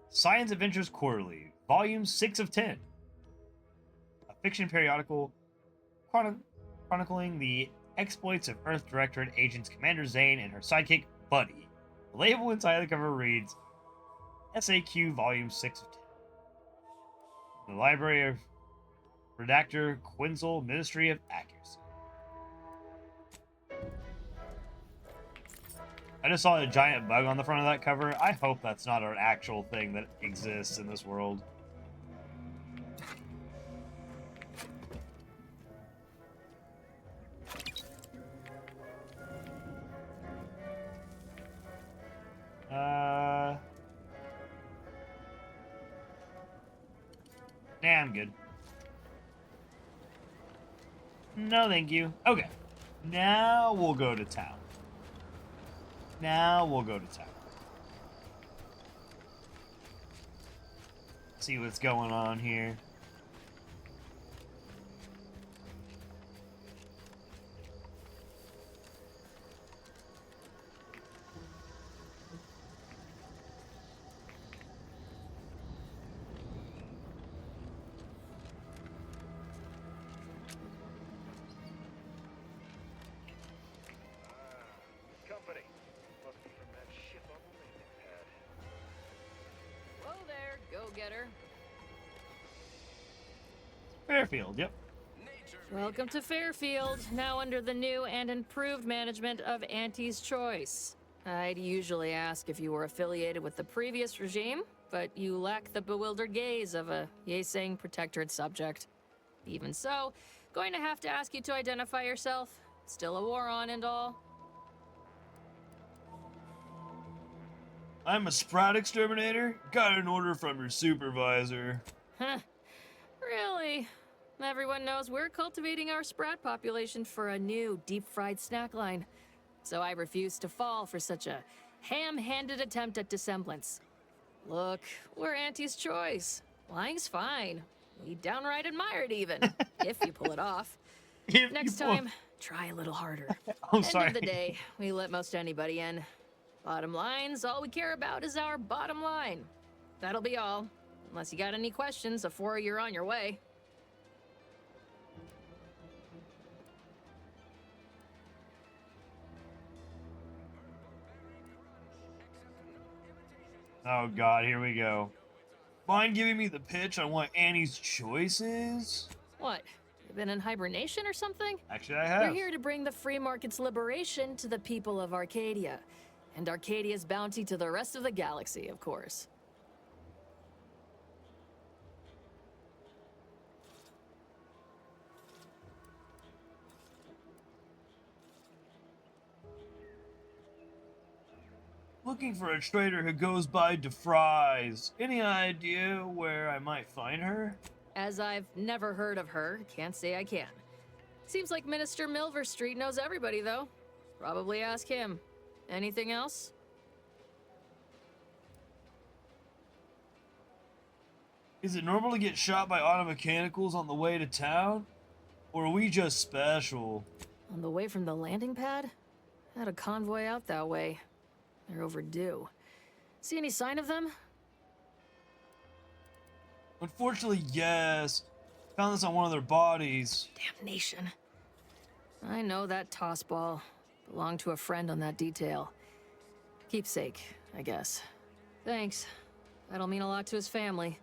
A: Science Adventures Quarterly, Volume 6 of 10. A fiction periodical chronicling the exploits of Earth Directorate agents Commander Zane and her sidekick, Buddy. The label inside the cover reads, SAQ Volume 6 of 10. The Library of Redactor Quinzel, Ministry of Accuracy. I just saw a giant bug on the front of that cover. I hope that's not an actual thing that exists in this world. Nah, I'm good. No, thank you. Okay. Now we'll go to town. Now we'll go to town. See what's going on here.
R: Company. Must be from that ship on the landing pad.
G: Whoa there, go-getter.
A: Fairfield, yep.
K: Welcome to Fairfield, now under the new and improved management of Auntie's Choice. I'd usually ask if you were affiliated with the previous regime, but you lack the bewildered gaze of a yay-saying protectorate subject. Even so, going to have to ask you to identify yourself. Still a war on and all.
A: I'm a Sprout Exterminator. Got an order from your supervisor.
K: Huh. Really? Everyone knows we're cultivating our sprat population for a new deep-fried snack line. So I refuse to fall for such a ham-handed attempt at dissemblance. Look, we're Auntie's Choice. Lying's fine. We downright admire it even, if you pull it off. Next time, try a little harder.
A: I'm
K: End
A: sorry.
K: of the day, we let most anybody in. Bottom line's all we care about is our bottom line. That'll be all. Unless you got any questions before you're on your way.
A: Oh god, here we go. Mind giving me the pitch on what Annie's Choice is?
K: What? You been in hibernation or something?
A: Actually, I have.
K: We're here to bring the free market's liberation to the people of Arcadia. And Arcadia's bounty to the rest of the galaxy, of course.
A: Looking for a trader who goes by DeFries. Any idea where I might find her?
K: As I've never heard of her, can't say I can. Seems like Minister Milver Street knows everybody, though. Probably ask him. Anything else?
A: Is it normal to get shot by auto mechanicals on the way to town? Or are we just special?
K: On the way from the landing pad? Had a convoy out that way. They're overdue. See any sign of them?
A: Unfortunately, yes. Found this on one of their bodies.
K: Damnation. I know that toss ball. Belonged to a friend on that detail. Keepsake, I guess. Thanks. That'll mean a lot to his family.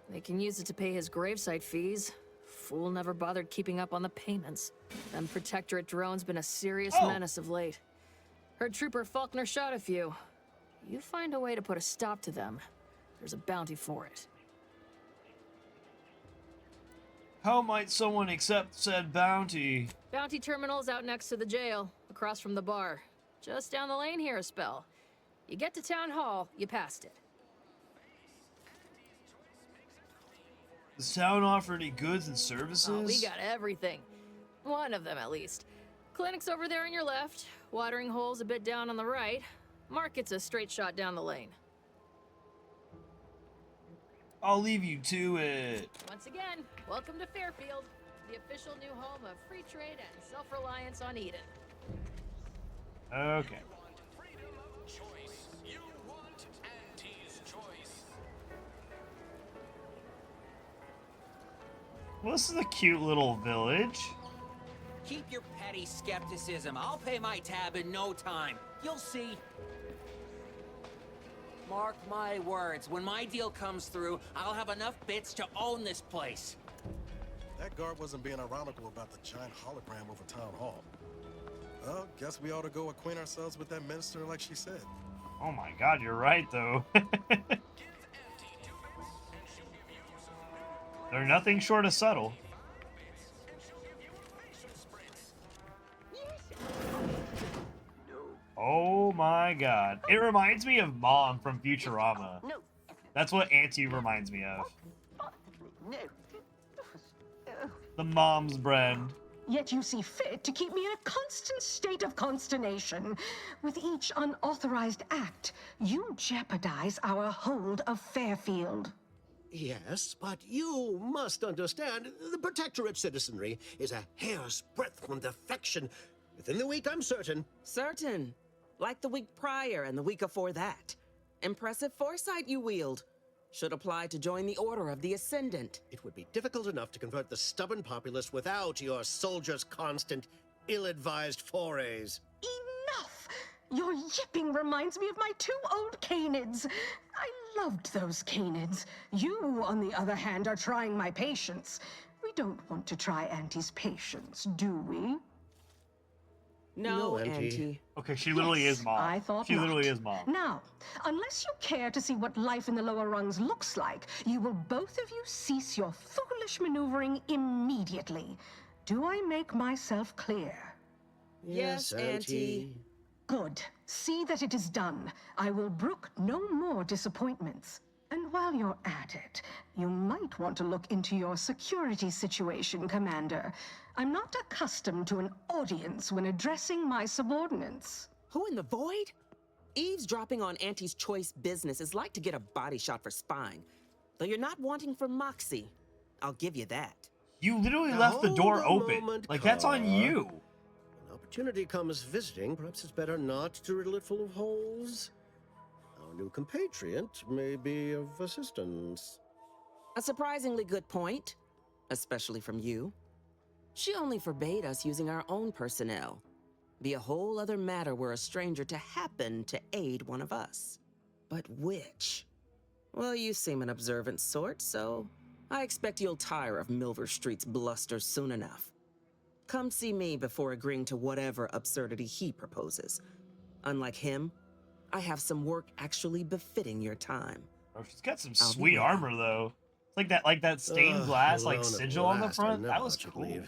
K: They can use it to pay his gravesite fees. Fool never bothered keeping up on the payments. Them Protectorate drones been a serious menace of late. Heard Trooper Faulkner shot a few. You find a way to put a stop to them. There's a bounty for it.
A: How might someone accept said bounty?
K: Bounty terminal's out next to the jail, across from the bar. Just down the lane here a spell. You get to Town Hall, you passed it.
A: Does town offer any goods and services?
K: Oh, we got everything. One of them, at least. Clinic's over there on your left. Watering hole's a bit down on the right. Market's a straight shot down the lane.
A: I'll leave you to it.
K: Once again, welcome to Fairfield, the official new home of free trade and self-reliance on Eden.
A: Okay. Well, this is a cute little village.
L: Keep your petty skepticism. I'll pay my tab in no time. You'll see. Mark my words, when my deal comes through, I'll have enough bits to own this place.
I: That guard wasn't being ironical about the giant hologram over Town Hall. Well, guess we ought to go acquaint ourselves with that minister like she said.
A: Oh my god, you're right, though. They're nothing short of subtle. Oh my god. It reminds me of Mom from Futurama. That's what Auntie reminds me of. The mom's brand.
O: Yet you see fit to keep me in a constant state of consternation. With each unauthorized act, you jeopardize our hold of Fairfield.
T: Yes, but you must understand, the Protectorate citizenry is a hair's breadth from defection. Within the week, I'm certain.
X: Certain? Like the week prior and the week before that. Impressive foresight you wield. Should apply to join the Order of the Ascendant.
T: It would be difficult enough to convert the stubborn populace without your soldiers' constant, ill-advised forays.
O: Enough! Your yipping reminds me of my 2 old canids. I loved those canids. You, on the other hand, are trying my patience. We don't want to try Auntie's patience, do we?
X: No, Auntie.
A: Okay, she literally is Mom.
O: I thought
A: she literally
O: not.
A: is Mom.
O: Now, unless you care to see what life in the lower rungs looks like, you will both of you cease your foolish maneuvering immediately. Do I make myself clear?
X: Yes, Auntie.
O: Good. See that it is done. I will brook no more disappointments. And while you're at it, you might want to look into your security situation, Commander. I'm not accustomed to an audience when addressing my subordinates.
X: Who in the void? Eavesdropping on Auntie's choice business is like to get a body shot for spying. Though you're not wanting for moxie. I'll give you that.
A: You literally left the door open. Like, that's on you.
T: When opportunity comes visiting, perhaps it's better not to riddle it full of holes. Our new compatriot may be of assistance.
X: A surprisingly good point, especially from you. She only forbade us using our own personnel. Be a whole other matter were a stranger to happen to aid one of us. But which? Well, you seem an observant sort, so I expect you'll tire of Milver Street's bluster soon enough. Come see me before agreeing to whatever absurdity he proposes. Unlike him, I have some work actually befitting your time.
A: Oh, she's got some sweet armor, though. It's like that stained glass, like sigil on the front. That was cool.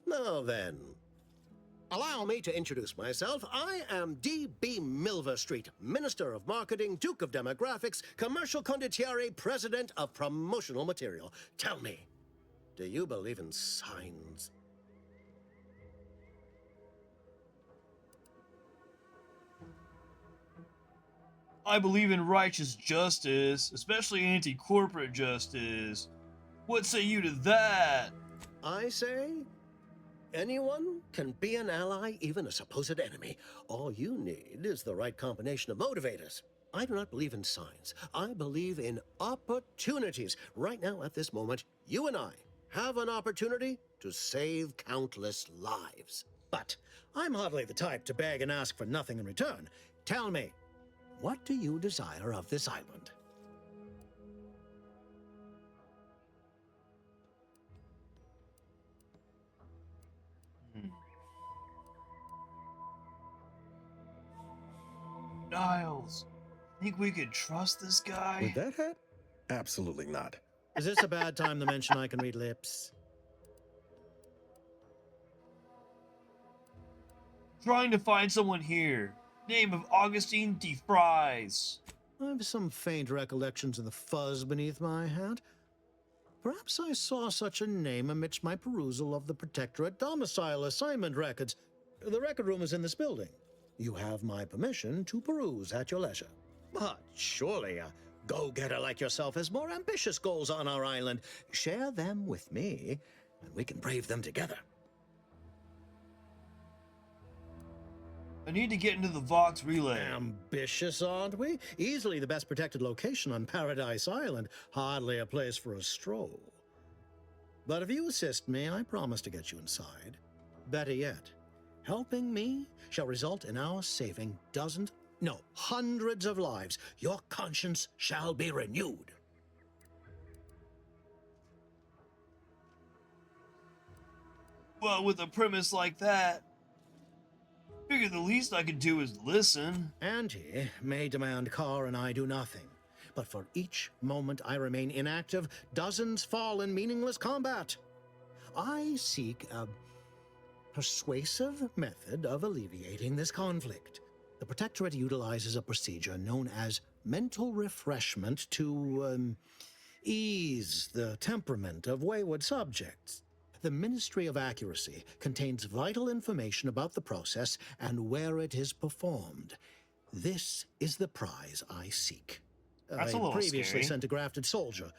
T: Now then, Allow me to introduce myself. I am D.B. Milverstreet, Minister of Marketing, Duke of Demographics, Commercial Condottiere, President of Promotional Material. Tell me, do you believe in signs?
A: I believe in righteous justice, especially anti-corporate justice. What say you to that?
T: I say, anyone can be an ally, even a supposed enemy. All you need is the right combination of motivators. I do not believe in signs. I believe in opportunities. Right now, at this moment, you and I have an opportunity to save countless lives. But I'm hardly the type to beg and ask for nothing in return. Tell me, what do you desire of this island?
A: Niles, think we could trust this guy?
I: With that hat? Absolutely not.
T: Is this a bad time to mention I can read lips?
A: Trying to find someone here. Name of Augustine de Fries.
T: I've some faint recollections of the fuzz beneath my hat. Perhaps I saw such a name amidst my perusal of the Protectorate domicile assignment records. The record room is in this building. You have my permission to peruse at your leisure. But surely a go-getter like yourself has more ambitious goals on our island. Share them with me, and we can brave them together.
A: I need to get into the Vox relay.
T: Ambitious, aren't we? Easily the best protected location on Paradise Island. Hardly a place for a stroll. But if you assist me, I promise to get you inside. Better yet, helping me shall result in our saving dozens, no, hundreds of lives. Your conscience shall be renewed.
A: Well, with a premise like that, figure the least I could do is listen.
T: Auntie may demand Carr and I do nothing. But for each moment I remain inactive, dozens fall in meaningless combat. I seek a persuasive method of alleviating this conflict. The Protectorate utilizes a procedure known as mental refreshment to ease the temperament of wayward subjects. The Ministry of Accuracy contains vital information about the process and where it is performed. This is the prize I seek.
A: That's a
T: I
A: little
T: previously
A: scary.
T: sent a grafted soldier,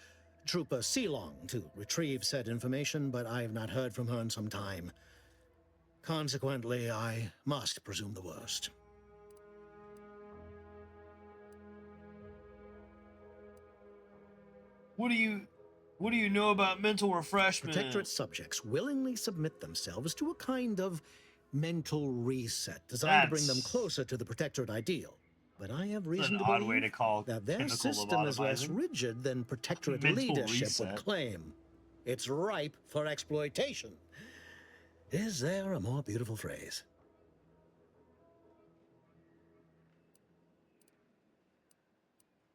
T: Trooper Sealong, to retrieve said information, but I have not heard from her in some time. Consequently, I must presume the worst.
A: What do you know about mental refreshment?
T: Protectorate subjects willingly submit themselves to a kind of mental reset designed to bring them closer to the Protectorate ideal. But I have reason
A: an
T: to
A: odd
T: believe
A: way to call
T: that their
A: chemical
T: system is less
A: lobotomizing.
T: rigid than Protectorate
A: Mental
T: leadership would
A: reset.
T: claim. It's ripe for exploitation. Is there a more beautiful phrase?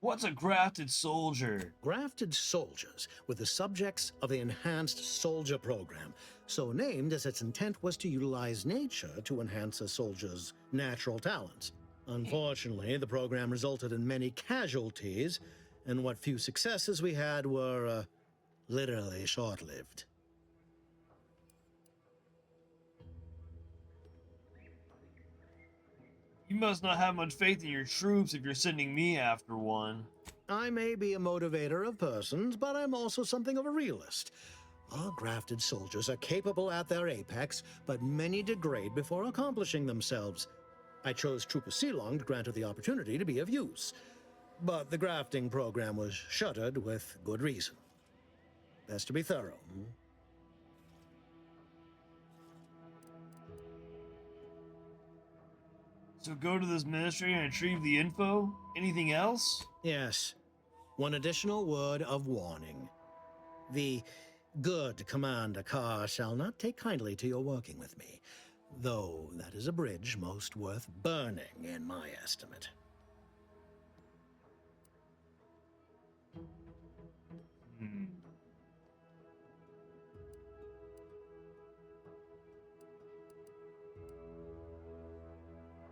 A: What's a grafted soldier?
T: Grafted soldiers were the subjects of the Enhanced Soldier Program, so named as its intent was to utilize nature to enhance a soldier's natural talents. Unfortunately, the program resulted in many casualties, and what few successes we had were literally short-lived.
A: You must not have much faith in your troops if you're sending me after one.
T: I may be a motivator of persons, but I'm also something of a realist. Our grafted soldiers are capable at their apex, but many degrade before accomplishing themselves. I chose Trooper Sealong to grant her the opportunity to be of use, but the grafting program was shuttered with good reason. Best to be thorough.
A: So go to this ministry and retrieve the info? Anything else?
T: Yes. One additional word of warning. The good Commander Carr shall not take kindly to your working with me, though that is a bridge most worth burning in my estimate.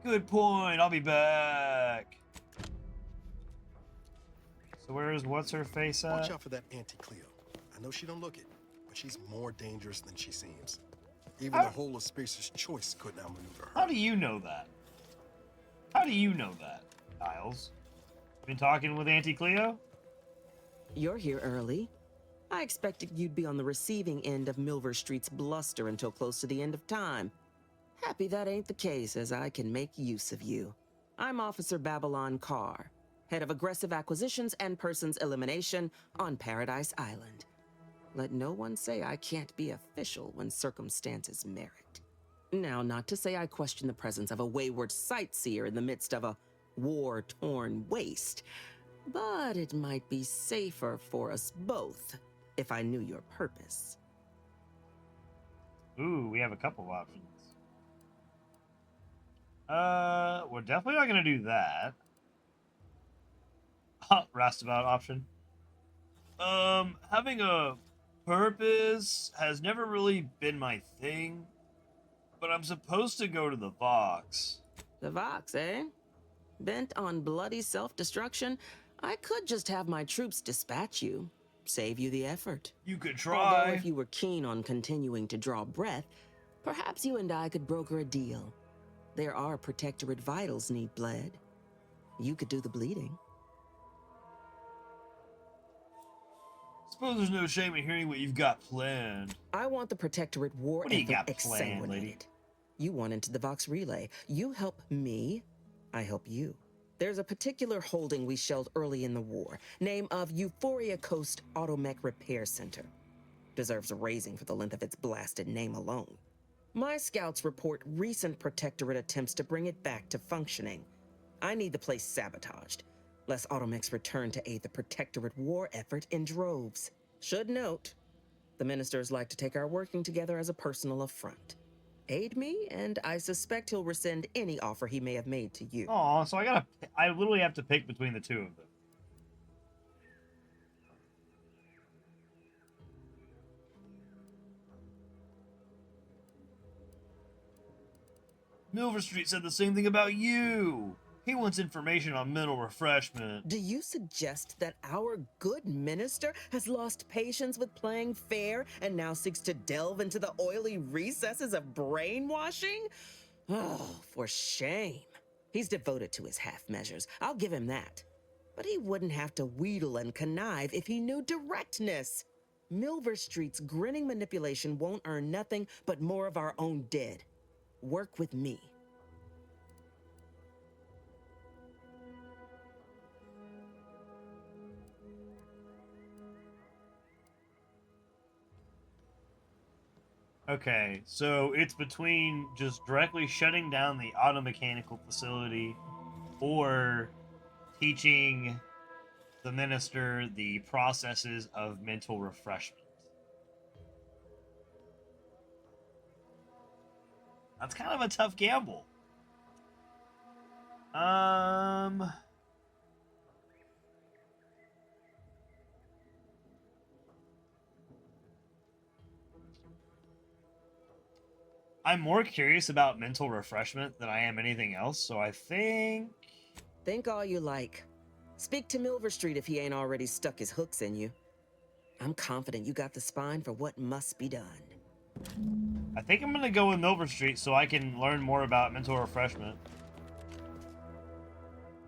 A: Good point. I'll be back. So where's what's her face at?
I: Watch out for that Auntie Cleo. I know she don't look it, but she's more dangerous than she seems. Even the whole of Spacer's Choice couldn't outmaneuver her.
A: How do you know that? How do you know that, Giles? Been talking with Auntie Cleo?
X: You're here early. I expected you'd be on the receiving end of Milver Street's bluster until close to the end of time. Happy that ain't the case, as I can make use of you. I'm Officer Babylon Carr, head of aggressive acquisitions and persons elimination on Paradise Island. Let no one say I can't be official when circumstances merit. Now, not to say I question the presence of a wayward sightseer in the midst of a war-torn waste, but it might be safer for us both if I knew your purpose.
A: Ooh, we have a couple of options. We're definitely not gonna do that. Roustabout option. Having a purpose has never really been my thing, but I'm supposed to go to the Vox.
X: The Vox, eh? Bent on bloody self-destruction, I could just have my troops dispatch you. Save you the effort.
A: You could try.
X: Although if you were keen on continuing to draw breath, perhaps you and I could broker a deal. There are Protectorate vitals need bled. You could do the bleeding.
A: Suppose there's no shame in hearing what you've got planned.
X: I want the Protectorate war
A: What do you
X: effort
A: got planned, lady?
X: exsanguinated. You want into the Vox Relay. You help me, I help you. There's a particular holding we shelled early in the war, name of Euphoria Coast Automech Repair Center. Deserves a raising for the length of its blasted name alone. My scouts report recent Protectorate attempts to bring it back to functioning. I need the place sabotaged, lest Automechs return to aid the Protectorate war effort in droves. Should note, the ministers like to take our working together as a personal affront. Aid me, and I suspect he'll rescind any offer he may have made to you.
A: Aw, so I literally have to pick between the two of them. Milver Street said the same thing about you. He wants information on mental refreshment.
X: Do you suggest that our good minister has lost patience with playing fair and now seeks to delve into the oily recesses of brainwashing? Oh, for shame. He's devoted to his half measures. I'll give him that. But he wouldn't have to wheedle and connive if he knew directness. Milver Street's grinning manipulation won't earn nothing but more of our own dead. Work with me.
A: Okay, so it's between just directly shutting down the automechanical facility or teaching the minister the processes of mental refreshment. That's kind of a tough gamble. I'm more curious about mental refreshment than I am anything else, so I think...
X: Think all you like. Speak to Milver Street if he ain't already stuck his hooks in you. I'm confident you got the spine for what must be done.
A: I think I'm gonna go with Milver Street so I can learn more about mental refreshment.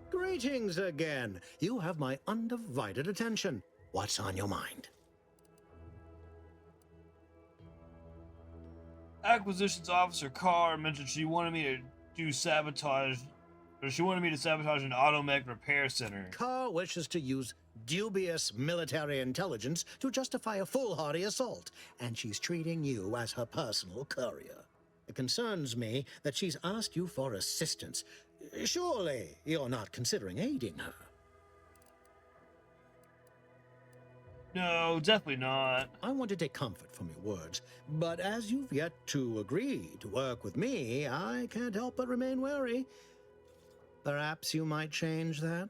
T: Greetings again. You have my undivided attention. What's on your mind?
A: Acquisitions Officer Carr mentioned she wanted me to do sabotage, or she wanted me to sabotage an automech repair center.
T: Carr wishes to use dubious military intelligence to justify a foolhardy assault, and she's treating you as her personal courier. It concerns me that she's asked you for assistance. Surely you're not considering aiding her.
A: No, definitely not.
T: I want to take comfort from your words, but as you've yet to agree to work with me, I can't help but remain wary. Perhaps you might change that?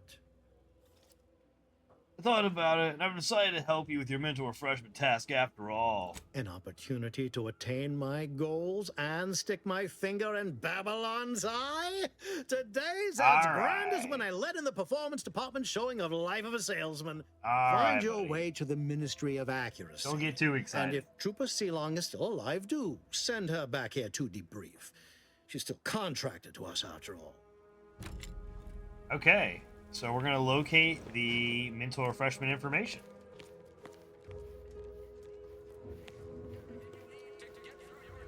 A: I thought about it, and I've decided to help you with your mental refreshment task after all.
T: An opportunity to attain my goals and stick my finger in Babylon's eye? Today's as grand as when I led in the performance department showing of Life of a Salesman. Find your way to the Ministry of Accuracy.
A: Don't get too excited.
T: And if Trooper Sealong is still alive, do send her back here to debrief. She's still contracted to us after all.
A: Okay, so we're going to locate the mental refreshment information.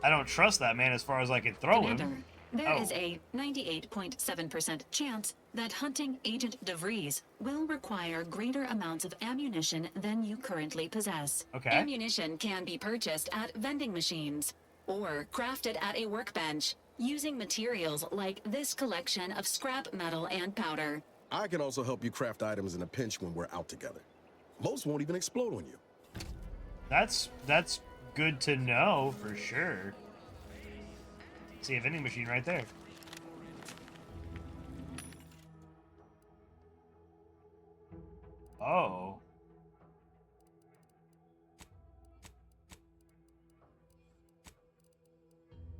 A: I don't trust that man as far as I can throw
J: Commander,
A: him.
J: There is a 98.7% chance that hunting Agent DeVries will require greater amounts of ammunition than you currently possess.
A: Okay.
J: Ammunition can be purchased at vending machines or crafted at a workbench using materials like this collection of scrap metal and powder.
I: I can also help you craft items in a pinch when we're out together. Most won't even explode on you.
A: That's good to know for sure. See a vending machine right there. Oh.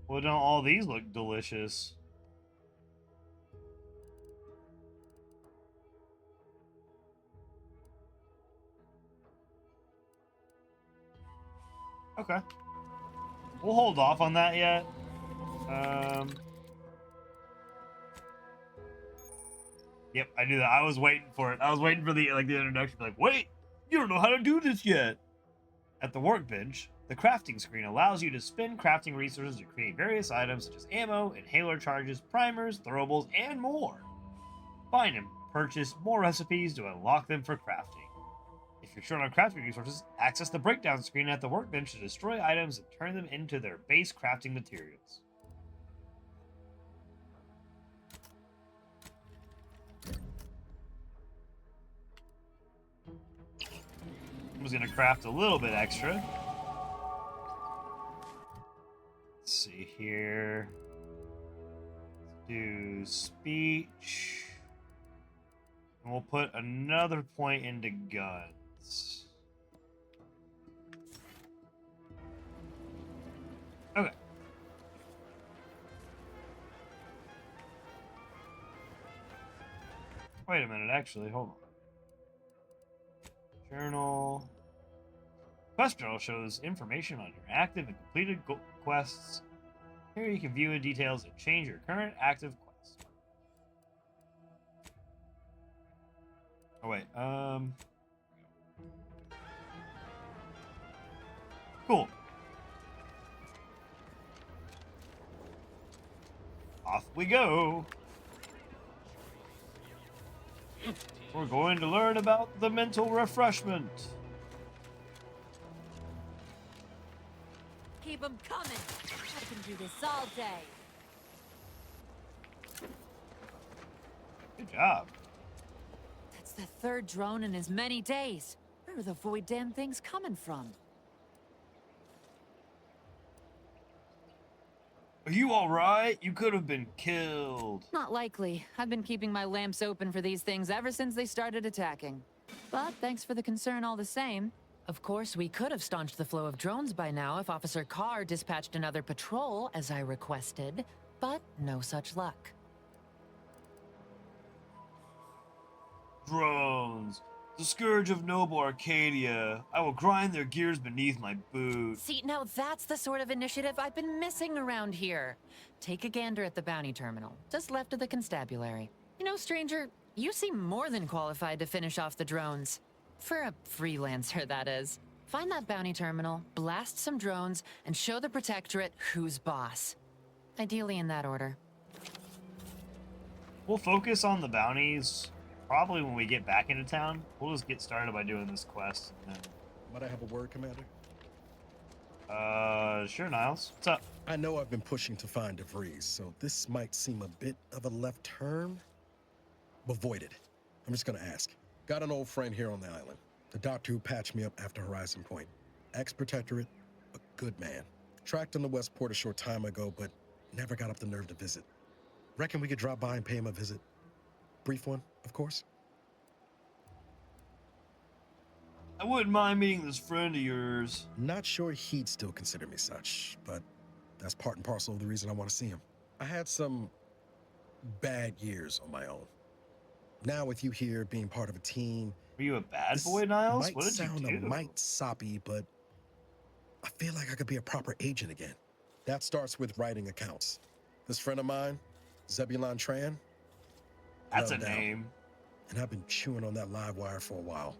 A: Well, don't all these look delicious? Okay. We'll hold off on that yet. Yep, I knew that. I was waiting for it. I was waiting for the introduction. Like, wait, you don't know how to do this yet. At the workbench, the crafting screen allows you to spend crafting resources to create various items such as ammo, inhaler charges, primers, throwables, and more. Find and purchase more recipes to unlock them for crafting. If you're short on crafting resources, access the breakdown screen at the workbench to destroy items and turn them into their base crafting materials. I was going to craft a little bit extra. Let's see here. Let's do speech. And we'll put another point into guns. Okay. Wait a minute, actually, hold on. Journal. Quest journal shows information on your active and completed quests. Here you can view in details and change your current active quest. Oh wait, cool. Off we go. We're going to learn about the mental refreshment.
W: Keep them coming. I can do this all day.
A: Good job.
W: That's the third drone in as many days. Where are the void damn things coming from?
A: Are you alright? You could have been killed.
W: Not likely. I've been keeping my lamps open for these things ever since they started attacking. But thanks for the concern all the same. Of course, we could have staunched the flow of drones by now if Officer Carr dispatched another patrol, as I requested. But no such luck.
A: Drones. The scourge of noble Arcadia. I will grind their gears beneath my boots.
W: See, now that's the sort of initiative I've been missing around here. Take a gander at the bounty terminal, just left of the constabulary. You know, stranger, you seem more than qualified to finish off the drones. For a freelancer, that is. Find that bounty terminal, blast some drones, and show the Protectorate who's boss. Ideally in that order.
A: We'll focus on the bounties probably when we get back into town. We'll just get started by doing this quest. And then...
I: Might I have a word, Commander?
A: Sure, Niles. What's up?
I: I know I've been pushing to find DeVries, so this might seem a bit of a left turn, but void it. I'm just gonna ask. Got an old friend here on the island. The doctor who patched me up after Horizon Point. Ex-Protectorate, a good man. Tracked him to Westport a short time ago, but never got up the nerve to visit. Reckon we could drop by and pay him a visit? Brief one, of course.
A: I wouldn't mind meeting this friend of yours.
I: Not sure he'd still consider me such, but that's part and parcel of the reason I want to see him. I had some bad years on my own. Now with you here, being part of a team...
A: Were you a bad boy, Niles?
I: Might
A: What did you
I: sound
A: do?
I: a mite soppy, but I feel like I could be a proper agent again. That starts with writing accounts. This friend of mine, Zebulon Tran...
A: That's a
I: held down.
A: name.
I: And I've been chewing on that live wire for a while.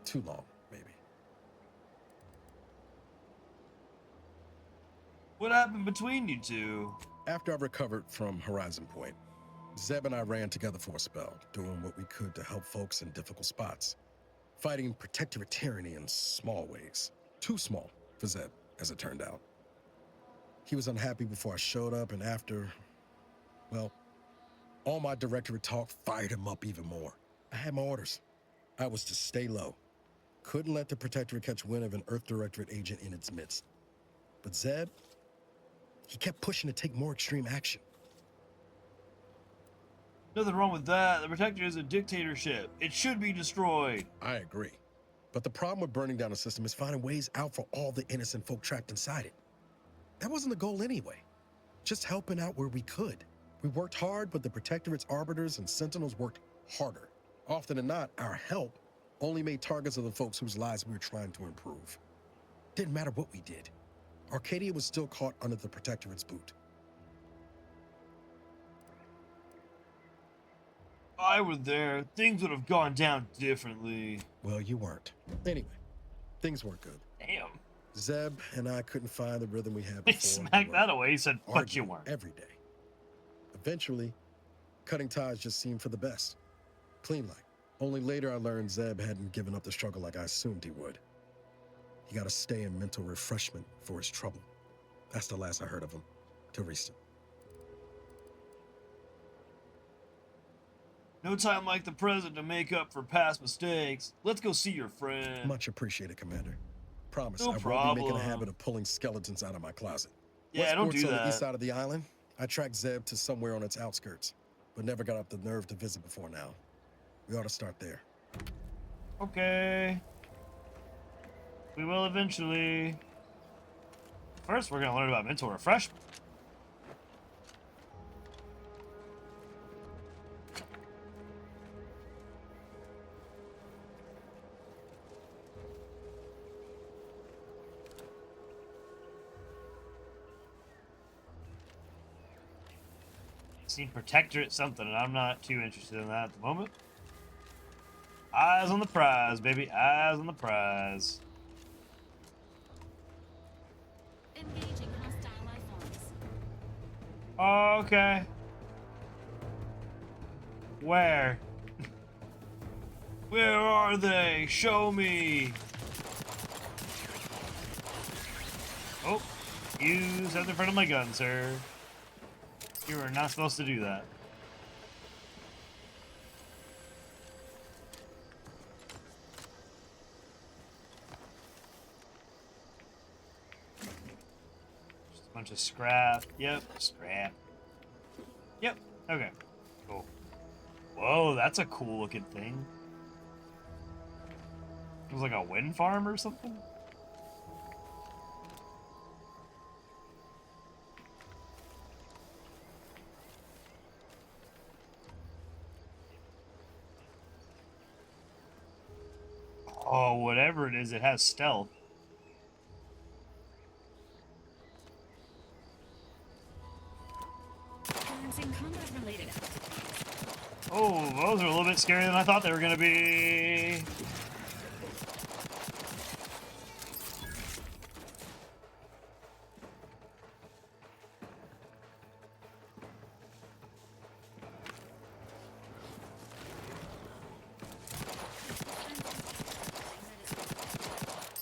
I: Too long, maybe.
A: What happened between you two?
I: After I recovered from Horizon Point, Zeb and I ran together for a spell, doing what we could to help folks in difficult spots. Fighting protectorate tyranny in small ways. Too small for Zeb, as it turned out. He was unhappy before I showed up, and after, well, all my directorate talk fired him up even more. I had my orders. I was to stay low. Couldn't let the Protectorate catch wind of an Earth Directorate agent in its midst. But Zeb, he kept pushing to take more extreme action.
A: Nothing wrong with that. The Protector is a dictatorship. It should be destroyed.
I: I agree. But the problem with burning down a system is finding ways out for all the innocent folk trapped inside it. That wasn't the goal anyway. Just helping out where we could. We worked hard, but the Protectorate's arbiters and sentinels worked harder. Often than not, our help only made targets of the folks whose lives we were trying to improve. Didn't matter what we did. Arcadia was still caught under the Protectorate's boot.
A: If I were there, things would have gone down differently.
I: Well, you weren't. Anyway, things weren't good.
A: Damn.
I: Zeb and I couldn't find the rhythm we had
A: He
I: before.
A: smacked that away. He said, but you weren't.
I: Every day. Eventually, cutting ties just seemed for the best. Clean like. Only later I learned Zeb hadn't given up the struggle like I assumed he would. He got to stay in mental refreshment for his trouble. That's the last I heard of him, till recent.
A: No time like the present to make up for past mistakes. Let's go see your friend.
I: Much appreciated, Commander. Promise,
A: No
I: I won't be making a habit of pulling skeletons out of my closet.
A: Yeah, don't do
I: on the
A: that.
I: east side of the island, I tracked Zeb to somewhere on its outskirts, but never got up the nerve to visit before now. We ought to start there.
A: Okay. We will eventually. First, we're going to learn about mental refreshment. Seen Protectorate something, and I'm not too interested in that at the moment. Eyes on the prize, baby. Eyes on the prize.
J: Engaging hostile life forms.
A: Okay. Where? Where are they? Show me. Oh, you set in front of my gun, sir. You are not supposed to do that. Just a bunch of scrap. Yep, scrap. Yep, okay. Cool. Whoa, that's a cool looking thing. It was like a wind farm or something? Oh, whatever it is, it has stealth.
J: Balancing combat-related activities.
A: Oh, those are a little bit scarier than I thought they were going to be.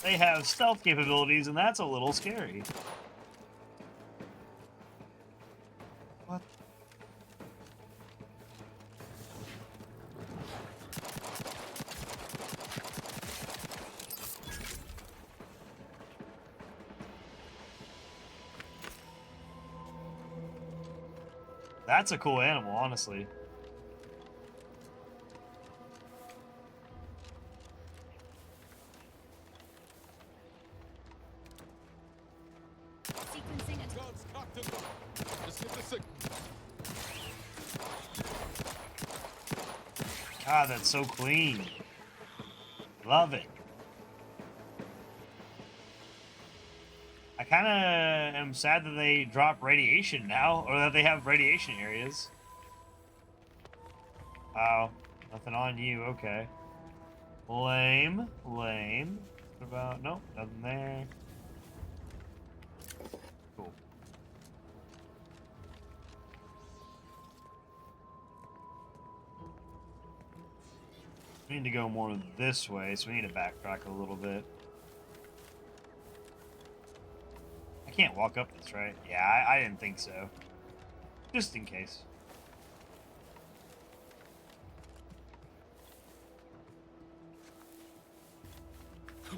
A: They have stealth capabilities, and that's a little scary. What? That's a cool animal, honestly.
J: Sequencing a
F: Guns cocked and loaded. Just hit the signal.
A: God, that's so clean. Love it. I kind of am sad that they drop radiation now, or that they have radiation areas. Oh, nothing on you. Okay. Lame. Lame. What about... Nope, nothing there. Cool. We need to go more this way, so we need to backtrack a little bit. I can't walk up this, right? Yeah, I didn't think so. Just in case.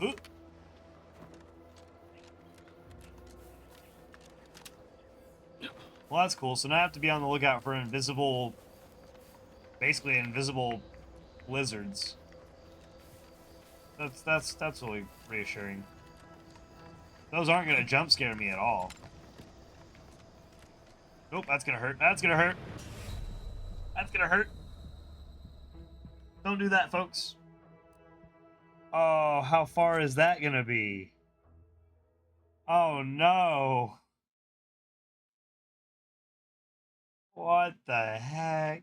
A: Ooh. Well, that's cool. So now I have to be on the lookout for invisible... Basically invisible lizards. That's really reassuring. Those aren't gonna jump scare me at all. Nope, that's gonna hurt. That's gonna hurt. That's gonna hurt. Don't do that, folks. Oh, how far is that gonna be? Oh no. What the heck?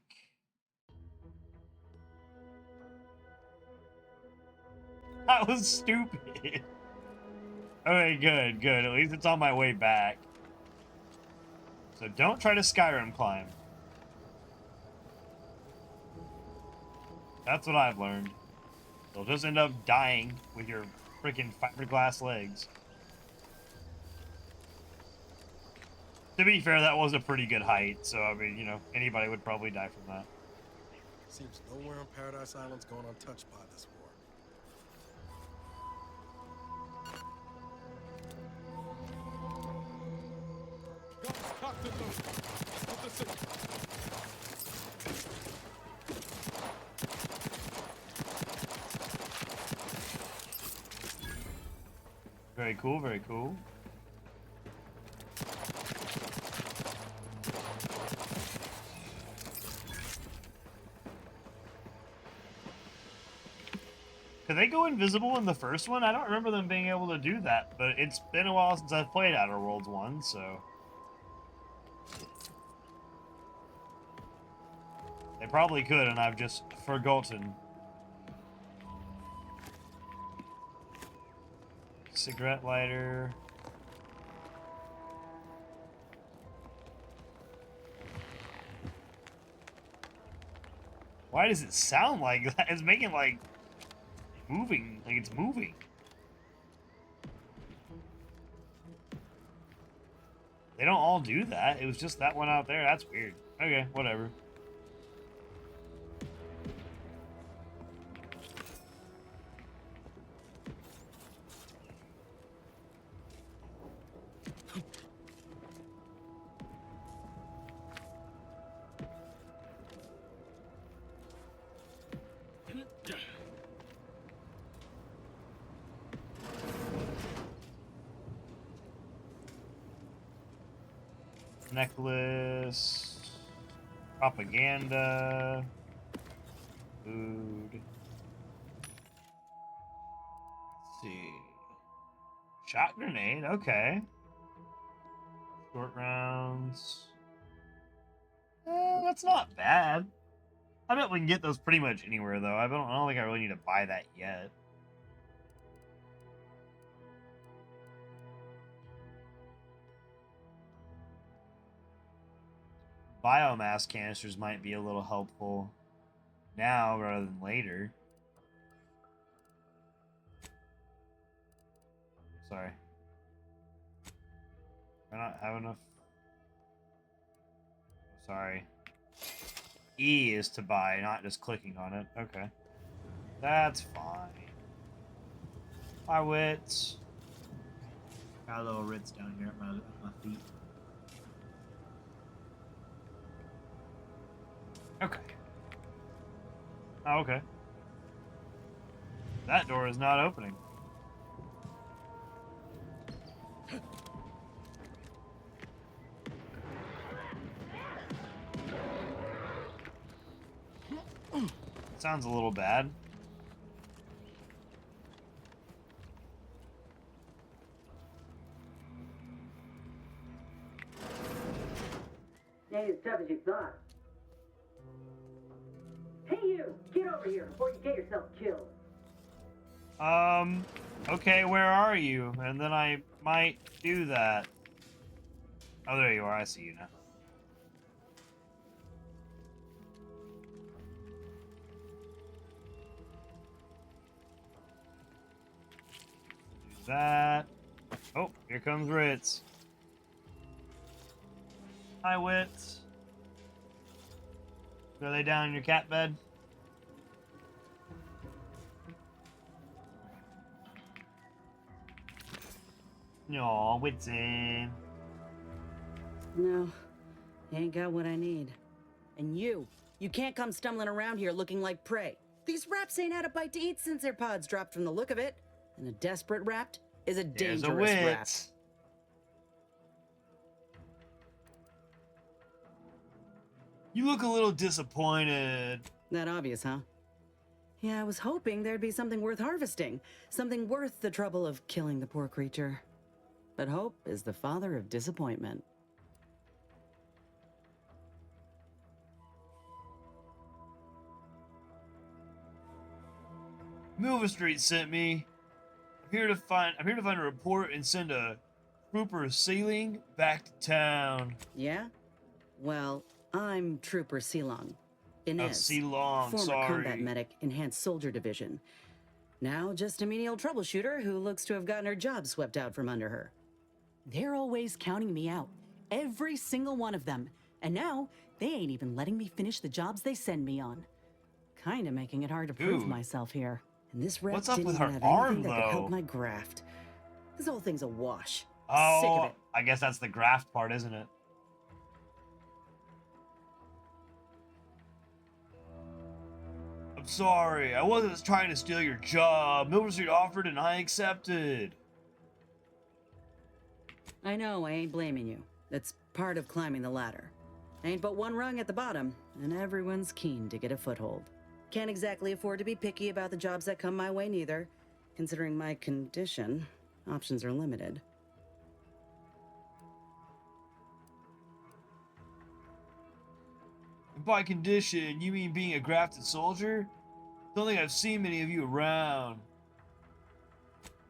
A: That was stupid. Okay, good, good. At least it's on my way back. So don't try to Skyrim climb. That's what I've learned. You'll just end up dying with your freaking fiberglass legs. To be fair, that was a pretty good height, so I mean, you know, anybody would probably die from that.
I: Seems nowhere on Paradise Island's going untouched by this war.
F: Guns cocked and loaded. Just hit the signal.
A: Very cool, very cool. Could they go invisible in the first one? I don't remember them being able to do that, but it's been a while since I've played Outer Worlds 1, so... They probably could, and I've just forgotten. Cigarette lighter. Why does it sound like that? It's making like moving, like it's moving. They don't all do that. It was just that one out there. That's weird. Okay, whatever. Necklace, propaganda, food. Let's see. Shot grenade, okay. Short rounds. That's not bad. I bet we can get those pretty much anywhere, though. I don't think I really need to buy that yet. Biomass canisters might be a little helpful now rather than later. Sorry. I not have enough. Sorry. E is to buy, not just clicking on it. Okay. That's fine. Hi, Wits. Got a little Ritz down here at my feet. Okay. Oh, okay. That door is not opening. sounds a little bad.
P: Ain't as tough as you thought. Hey you! Get over here before you get yourself killed.
A: Okay, where are you? And then I might do that. Oh, there you are. I see you now. Do that. Oh, here comes Ritz. Hi, Wits. Go lay down in your cat bed. No, Wits in.
P: No, you ain't got what I need. And you can't come stumbling around here looking like prey. These raps ain't had a bite to eat since their pods dropped from the look of it. And a desperate rapt is a
A: There's
P: dangerous
A: a
P: rap.
A: Wits. You look a little disappointed.
P: That obvious, huh? Yeah, I was hoping there'd be something worth harvesting. Something worth the trouble of killing the poor creature. But hope is the father of disappointment.
A: Milver Street sent me. I'm here to find a report and send a trooper sailing back to town.
P: Yeah? Well, I'm Trooper Silong.
A: Oh,
P: Inez.
A: Silong,
P: Former
A: sorry.
P: combat medic, Enhanced Soldier Division. Now just a menial troubleshooter who looks to have gotten her job swept out from under her. They're always counting me out. Every single one of them. And now, they ain't even letting me finish the jobs they send me on. Kinda making it hard to prove
A: Dude.
P: myself here. And this rep
A: What's up
P: didn't
A: with
P: even
A: her
P: have
A: arm,
P: anything that could help
A: though?
P: my graft. This whole thing's a wash. Sick of
A: Oh,
P: it.
A: I guess that's the graft part, isn't it? I'm sorry. I wasn't trying to steal your job. Milver Street offered and I accepted.
P: I know, I ain't blaming you. That's part of climbing the ladder. Ain't but one rung at the bottom, and everyone's keen to get a foothold. Can't exactly afford to be picky about the jobs that come my way neither. Considering my condition, options are limited.
A: By condition, you mean being a grafted soldier? Don't think I've seen many of you around.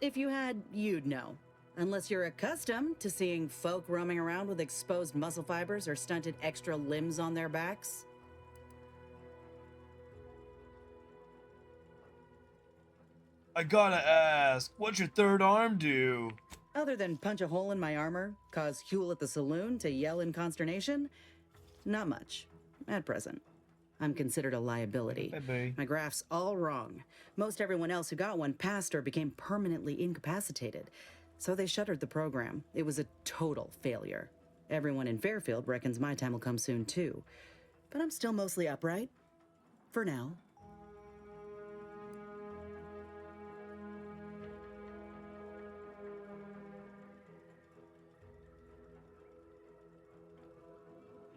P: If you had, you'd know. Unless you're accustomed to seeing folk roaming around with exposed muscle fibers or stunted extra limbs on their backs.
A: I gotta ask, what's your third arm do?
P: Other than punch a hole in my armor, cause Huel at the saloon to yell in consternation, not much, at present. I'm considered a liability. My graph's all wrong. Most everyone else who got one passed or became permanently incapacitated. So they shuttered the program. It was a total failure. Everyone in Fairfield reckons my time will come soon too. But I'm still mostly upright. For now.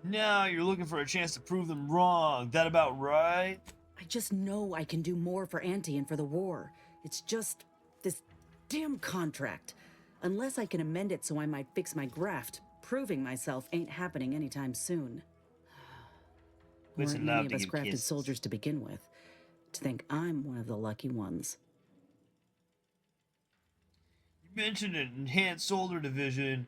A: Now you're looking for a chance to prove them wrong. That about right?
P: I just know I can do more for Auntie and for the war. It's just this damn contract. Unless I can amend it so I might fix my graft, proving myself ain't happening anytime soon.
A: Listen,
P: Weren't
A: love
P: many
A: to
P: of us
A: give
P: grafted
A: kisses.
P: soldiers to begin with. To think I'm one of the lucky ones.
A: You mentioned an enhanced soldier division.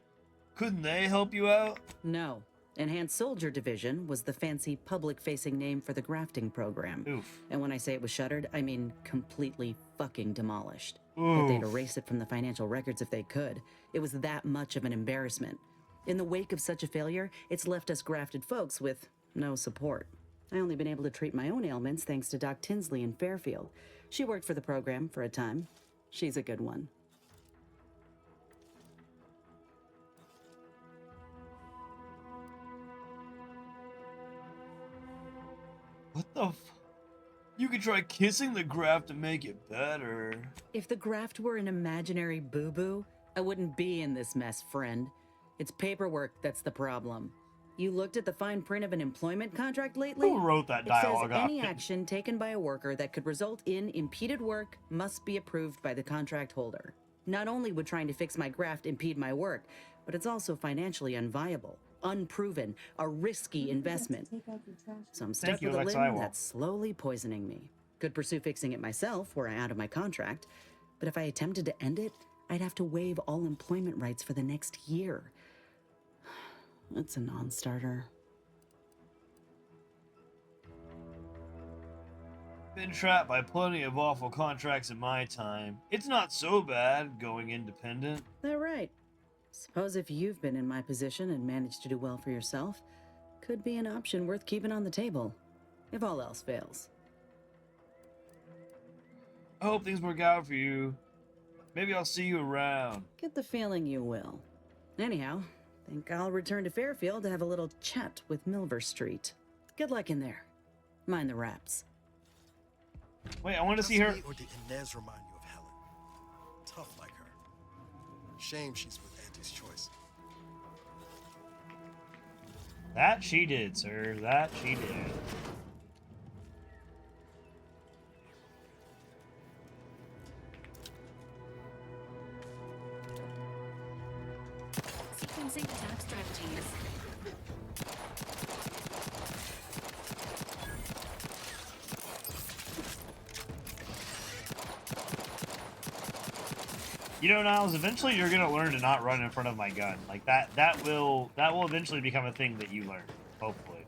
A: Couldn't they help you out?
P: No. Enhanced Soldier Division was the fancy public-facing name for the grafting program.
A: Oof.
P: And when I say it was shuttered, I mean completely fucking demolished. But they'd
A: Oof.
P: erase it from the financial records if they could. It was that much of an embarrassment. In the wake of such a failure, it's left us grafted folks with no support. I only been able to treat my own ailments thanks to Doc Tinsley in Fairfield. She worked for the program for a time. She's a good one.
A: What the f... You could try kissing the graft to make it better.
P: If the graft were an imaginary boo-boo, I wouldn't be in this mess, friend. It's paperwork that's the problem. You looked at the fine print of an employment contract lately?
A: Who wrote that dialogue?
P: It says any action taken by a worker that could result in impeded work must be approved by the contract holder. Not only would trying to fix my graft impede my work, but it's also financially unviable, unproven, a risky investment. So I'm stuck with a limb that's slowly poisoning me. Could pursue fixing it myself were I out of my contract, but if I attempted to end it, I'd have to waive all employment rights for the next year. It's a non-starter.
A: Been trapped by plenty of awful contracts in my time. It's not so bad going independent.
P: That right. Suppose if you've been in my position and managed to do well for yourself, could be an option worth keeping on the table, if all else fails.
A: I hope things work out for you. Maybe I'll see you around.
P: Get the feeling you will. Anyhow, think I'll return to Fairfield to have a little chat with Milver Street. Good luck in there. Mind the wraps.
A: Wait, I want to see her.
I: Or did Inez remind you of Helen? Tough like her. Shame she's with Auntie's choice.
A: That she did, sir. That she did.
J: Sequencing attack strategies.
A: You know, Niles, eventually you're gonna learn to not run in front of my gun. Like that will eventually become a thing that you learn, hopefully.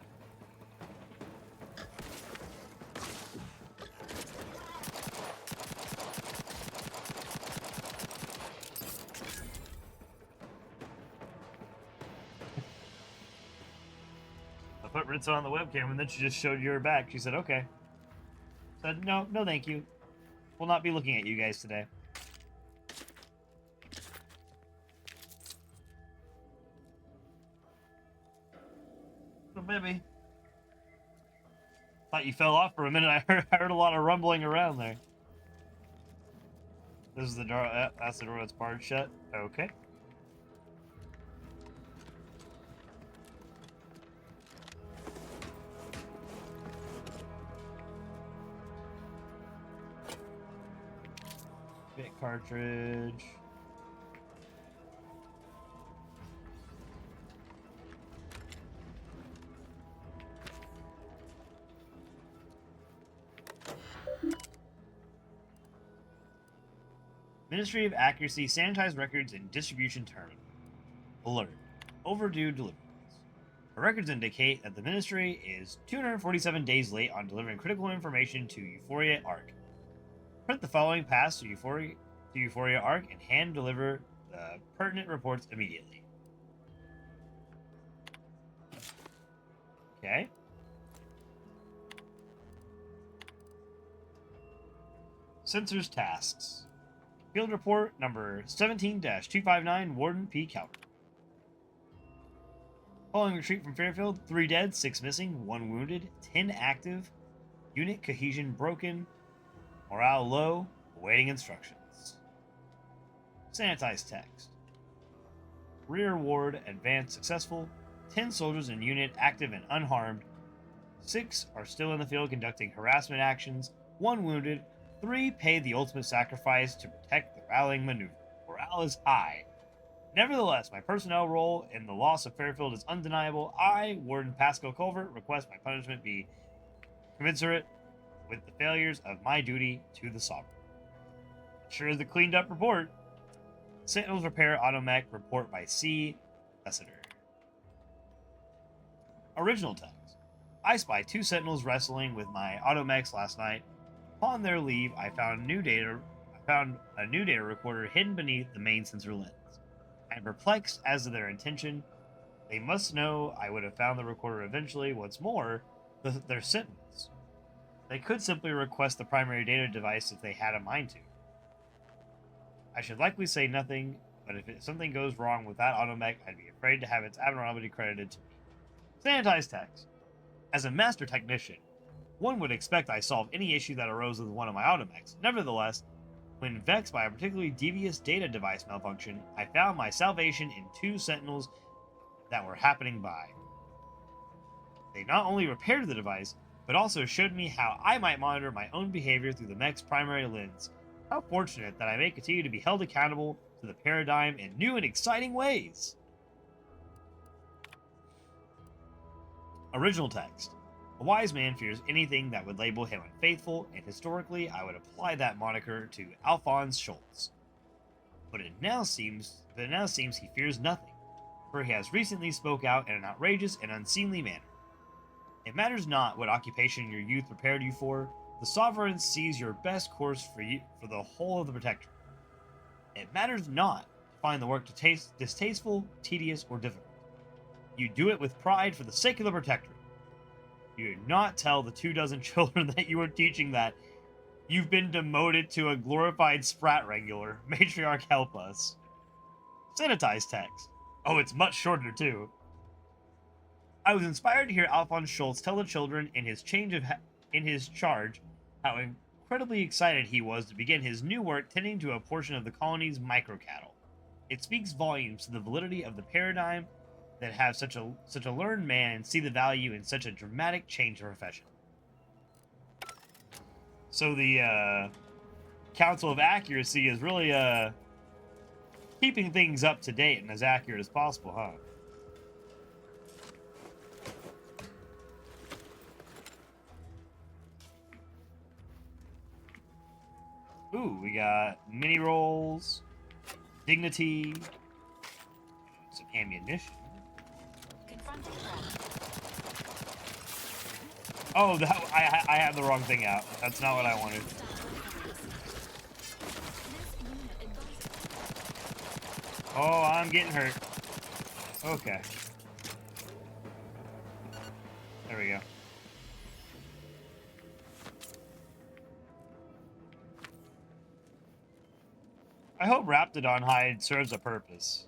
A: I put Ritza on the webcam and then she just showed you her back. She said, okay. Said, no, thank you. We'll not be looking at you guys today. Maybe. Thought you fell off for a minute. I heard a lot of rumbling around there. This is the door. That's the door that's barred shut. Okay. Bit cartridge. Ministry of Accuracy sanitized records and distribution terminal. Alert. Overdue deliveries. The records indicate that the Ministry is 247 days late on delivering critical information to Euphoria ARC. Print the following pass to Euphoria ARC and hand deliver the pertinent reports immediately. Okay. Sensors tasks. Field report number 17-259, Warden P. Calvert. Following retreat from Fairfield, 3 dead, 6 missing, 1 wounded, 10 active, unit cohesion broken, morale low, awaiting instructions. Sanitized text. Rear ward advance successful, 10 soldiers in unit active and unharmed, 6 are still in the field conducting harassment actions, 1 wounded, 3 paid the ultimate sacrifice to protect the rallying maneuver. Morale is high. Nevertheless, my personnel role in the loss of Fairfield is undeniable. I, Warden Pascal Culvert, request my punishment be commensurate with the failures of my duty to the Sovereign. Sure is the cleaned up report. Sentinels repair automech report by C. Messenger. Original text. I spied 2 Sentinels wrestling with my automechs last night. Upon their leave, I found a new data recorder hidden beneath the main sensor lens. I am perplexed as to their intention. They must know I would have found the recorder eventually. What's more, they're Sentinels. They could simply request the primary data device if they had a mind to. I should likely say nothing, but if something goes wrong with that automech, I'd be afraid to have its abnormality credited to me. Sanitized text. As a master technician, one would expect I solve any issue that arose with one of my automechs. Nevertheless, when vexed by a particularly devious data device malfunction, I found my salvation in 2 Sentinels that were happening by. They not only repaired the device, but also showed me how I might monitor my own behavior through the mech's primary lens. How fortunate that I may continue to be held accountable to the paradigm in new and exciting ways. Original text. A wise man fears anything that would label him unfaithful, and historically I would apply that moniker to Alphonse Schultz. But it now seems he fears nothing, for he has recently spoke out in an outrageous and unseemly manner. It matters not what occupation your youth prepared you for, the Sovereign sees your best course for you for the whole of the Protectorate. It matters not to find the work distasteful, tedious, or difficult. You do it with pride for the sake of the Protectorate. You do not tell the 24 children that you are teaching that you've been demoted to a glorified sprat regular. Matriarch, help us. Sanitized text. Oh, it's much shorter, too. I was inspired to hear Alphonse Schultz tell the children in his charge how incredibly excited he was to begin his new work tending to a portion of the colony's micro-cattle. It speaks volumes to the validity of the paradigm that have such a learned man see the value in such a dramatic change of profession. So the Council of Accuracy is really keeping things up to date and as accurate as possible, huh? Ooh, we got mini rolls, dignity, some ammunition. Oh, I had the wrong thing out. That's not what I wanted. Oh, I'm getting hurt. Okay. There we go. I hope Raptidon hide serves a purpose.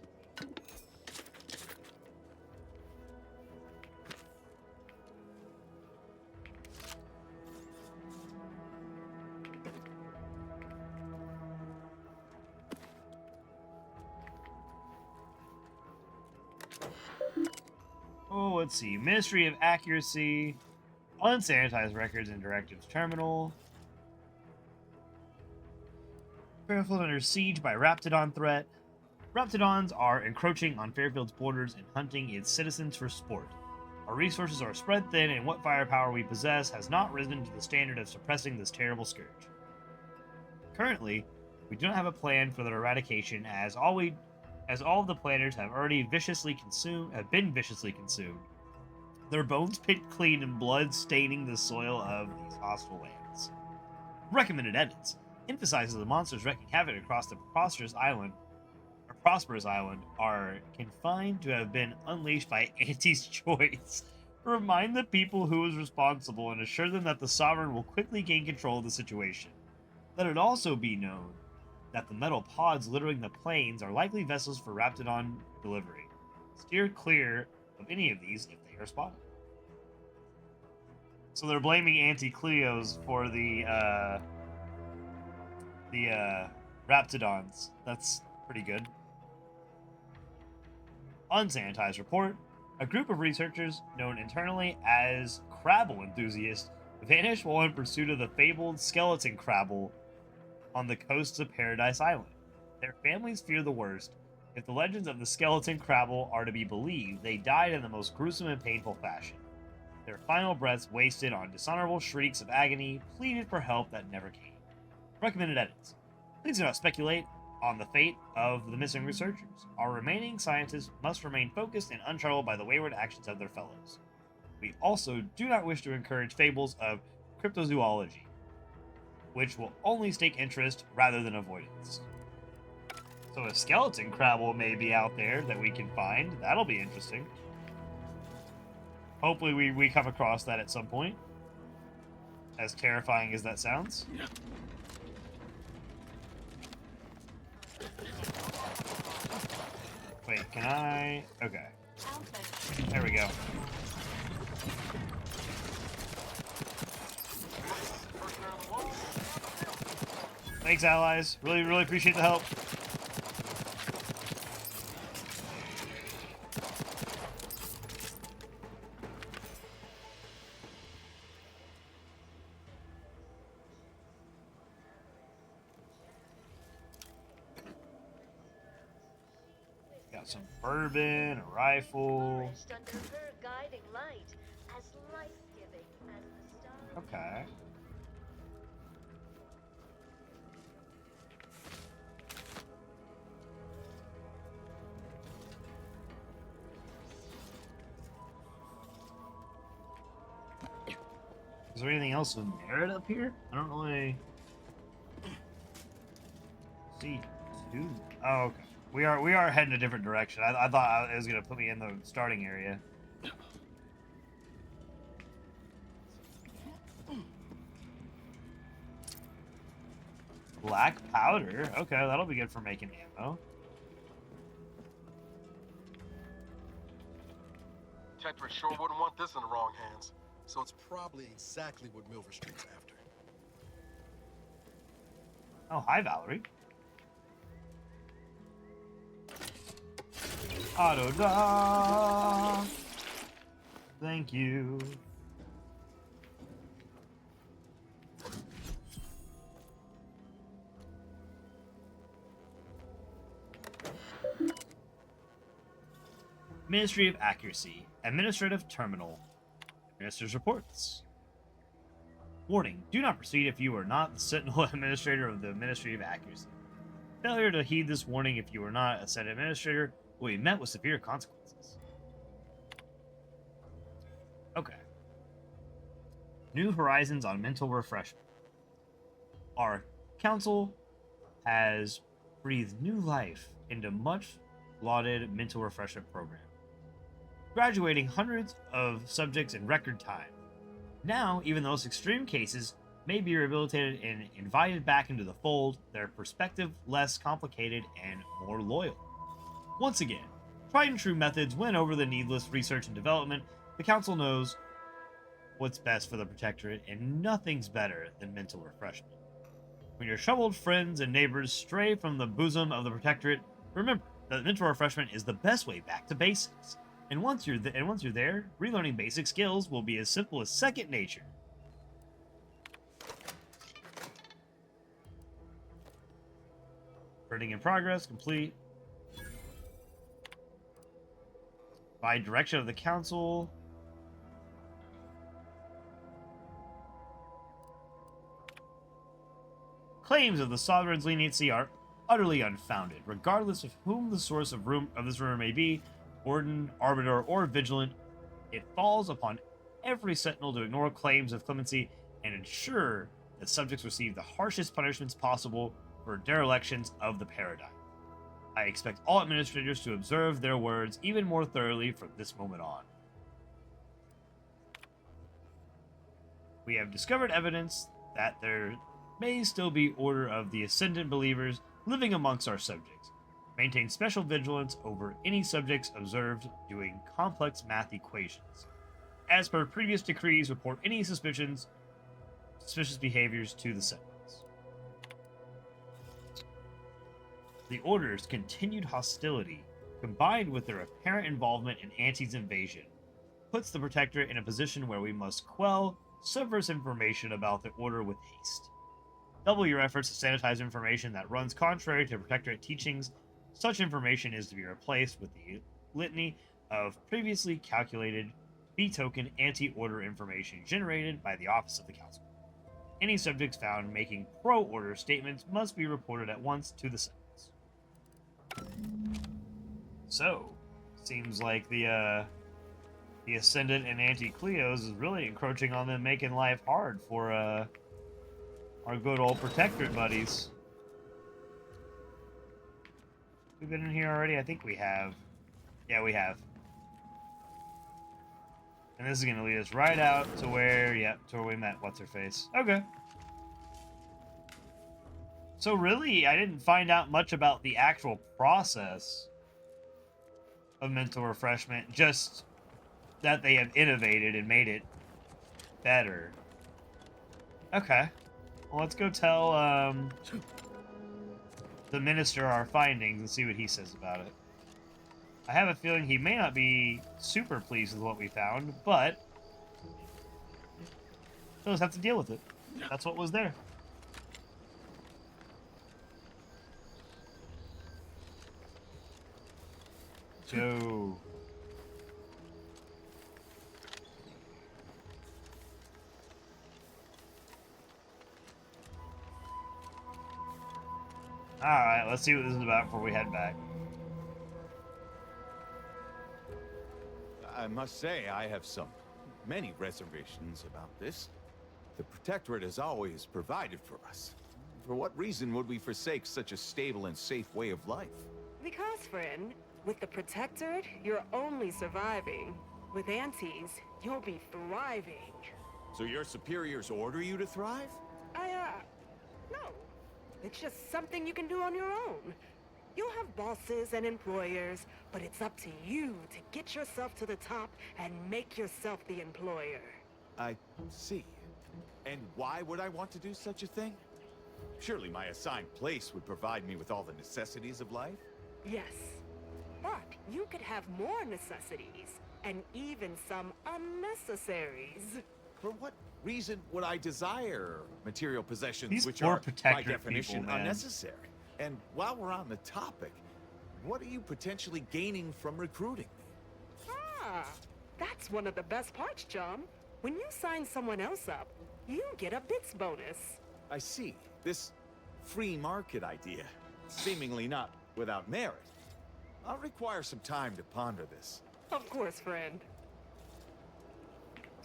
A: Oh, let's see. Ministry of Accuracy, unsanitized records and directives terminal. Fairfield under siege by Raptidon threat. Raptidons are encroaching on Fairfield's borders and hunting its citizens for sport. Our resources are spread thin, and what firepower we possess has not risen to the standard of suppressing this terrible scourge. Currently, we do not have a plan for their eradication, as all of the planners have been viciously consumed. Their bones picked clean and blood staining the soil of these hostile lands. Recommended edits emphasizes the monsters wreaking havoc across the Prosperous Island are confined to have been unleashed by Auntie's choice. Remind the people who is responsible and assure them that the Sovereign will quickly gain control of the situation. Let it also be known that the metal pods littering the plains are likely vessels for Raptidon delivery. Steer clear of any of these if they are spotted. So they're blaming Auntie Cleo's for the Raptidons. That's pretty good. Unsanitized report. A group of researchers, known internally as Crabble enthusiasts, vanished while in pursuit of the fabled skeleton Crabble on the coasts of Paradise Island. Their families fear the worst. If the legends of the skeleton Crabble are to be believed, they died in the most gruesome and painful fashion. Their final breaths wasted on dishonorable shrieks of agony, pleaded for help that never came. Recommended edits. Please do not speculate on the fate of the missing researchers. Our remaining scientists must remain focused and untroubled by the wayward actions of their fellows. We also do not wish to encourage fables of cryptozoology, which will only stake interest rather than avoidance. So a skeleton Crabble may be out there that we can find. That'll be interesting. Hopefully we come across that at some point. As terrifying as that sounds. Wait, can I? Okay. There we go. Thanks, allies. Really appreciate the help. got some bourbon, a rifle.
M: Under her guiding light, as life-giving as the stars.
A: Okay. Is there anything else of merit up here? I don't really see two. Oh, okay. We are heading a different direction. I thought it was gonna put me in the starting area. Black powder. Okay, that'll be good for making ammo.
R: Tetra sure wouldn't want this in the wrong hands. So it's probably exactly what Milver Street's after.
A: Oh, hi, Valerie. Auto da. Thank you. Ministry of Accuracy, Administrative Terminal. Minister's reports. Warning, do not proceed if you are not the Sentinel Administrator of the Ministry of Accuracy. Failure to heed this warning if you are not a Senate Administrator will be met with severe consequences. Okay. New horizons on mental refreshment. Our council has breathed new life into much lauded mental refreshment program, graduating hundreds of subjects in record time. Now, even those extreme cases may be rehabilitated and invited back into the fold, their perspective less complicated and more loyal. Once again, tried and true methods win over the needless research and development. The Council knows what's best for the Protectorate, and nothing's better than mental refreshment. When your troubled friends and neighbors stray from the bosom of the Protectorate, remember that mental refreshment is the best way back to basics. And once you're there, relearning basic skills will be as simple as second nature. Printing in progress, complete. By direction of the council. Claims of the sovereign's leniency are utterly unfounded, regardless of whom the source of this rumor may be, warden, arbiter, or vigilant. It falls upon every sentinel to ignore claims of clemency and ensure that subjects receive the harshest punishments possible for derelictions of the paradigm. I expect all administrators to observe their words even more thoroughly from this moment on. We have discovered evidence that there may still be order of the ascendant believers living amongst our subjects. Maintain special vigilance over any subjects observed doing complex math equations. As per previous decrees, report any suspicious behaviors to the Sentinels. The Order's continued hostility, combined with their apparent involvement in Auntie's invasion, puts the Protectorate in a position where we must quell subversive information about the Order with haste. Double your efforts to sanitize information that runs contrary to Protectorate teachings. Such information is to be replaced with the litany of previously calculated B-token anti-order information generated by the Office of the Council. Any subjects found making pro-order statements must be reported at once to the Sentinels. So, seems like the Ascendant and Anti-Cleos is really encroaching on them, making life hard for our good old Protectorate buddies. We've been in here already? I think we have. Yeah, we have. And this is going to lead us right out to where, to where we met What's-Her-Face. Okay. So really, I didn't find out much about the actual process of mental refreshment, just that they have innovated and made it better. Okay. Well, let's go tell, the minister our findings and see what he says about it. I have a feeling he may not be super pleased with what we found, but we'll just have to deal with it. That's what was there. Joe. Alright, let's see what this is about before we head back.
B: I must say, I have many reservations about this. The Protectorate has always provided for us. For what reason would we forsake such a stable and safe way of life?
O: Because, friend, with the Protectorate, you're only surviving. With Antes, you'll be thriving.
B: So your superiors order you to thrive?
O: No. It's just something you can do on your own. You'll have bosses and employers, but it's up to you to get yourself to the top and make yourself the employer.
B: I see. And why would I want to do such a thing? Surely my assigned place would provide me with all the necessities of life?
O: Yes. But you could have more necessities, and even some unnecessaries.
B: For what reason would I desire material possessions
A: These
B: which
A: poor
B: are, by
A: Protectorate
B: definition,
A: people, man.
B: unnecessary? And while we're on the topic, what are you potentially gaining from recruiting me?
O: Ah, that's one of the best parts, chum. When you sign someone else up, you get a bits bonus.
B: I see. This free market idea, seemingly not without merit. I'll require some time to ponder this.
O: Of course, friend.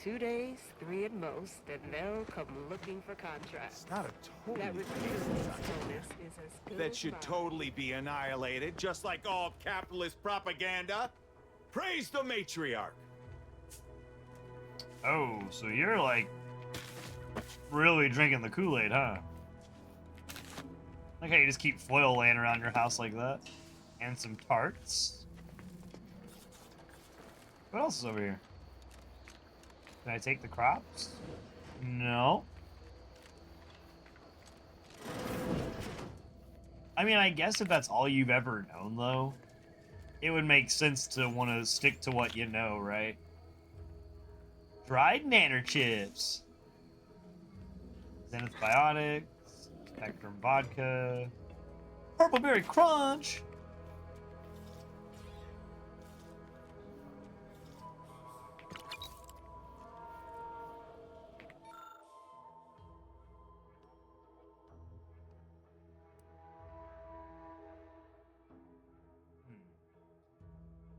O: 2 days, 3 at most, and they'll come looking for contracts.
B: It's not a totally
O: That refusals bonus is as good
B: that
O: as
B: should
O: mine.
B: totally be annihilated, just like all capitalist propaganda. Praise the matriarch.
A: Oh, so you're like really drinking the Kool-Aid, huh? Like how you just keep foil laying around your house like that. And some tarts. What else is over here? Can I take the crops? No. I mean, I guess if that's all you've ever known, though, it would make sense to want to stick to what you know, right? Dried nanner chips. Zenith Biotics. Spectrum Vodka. Purple Berry Crunch.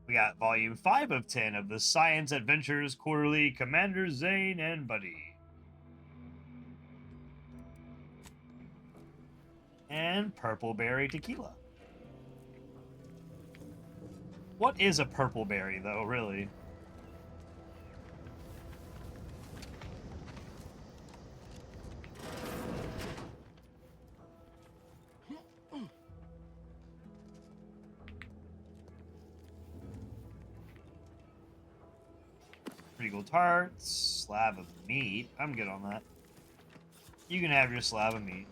A: We got volume 5 of 10 of the Science Adventures Quarterly, Commander Zane and Buddy. And Purple Berry Tequila. What is a purple berry, though, really? Regal tarts, slab of meat. I'm good on that. You can have your slab of meat.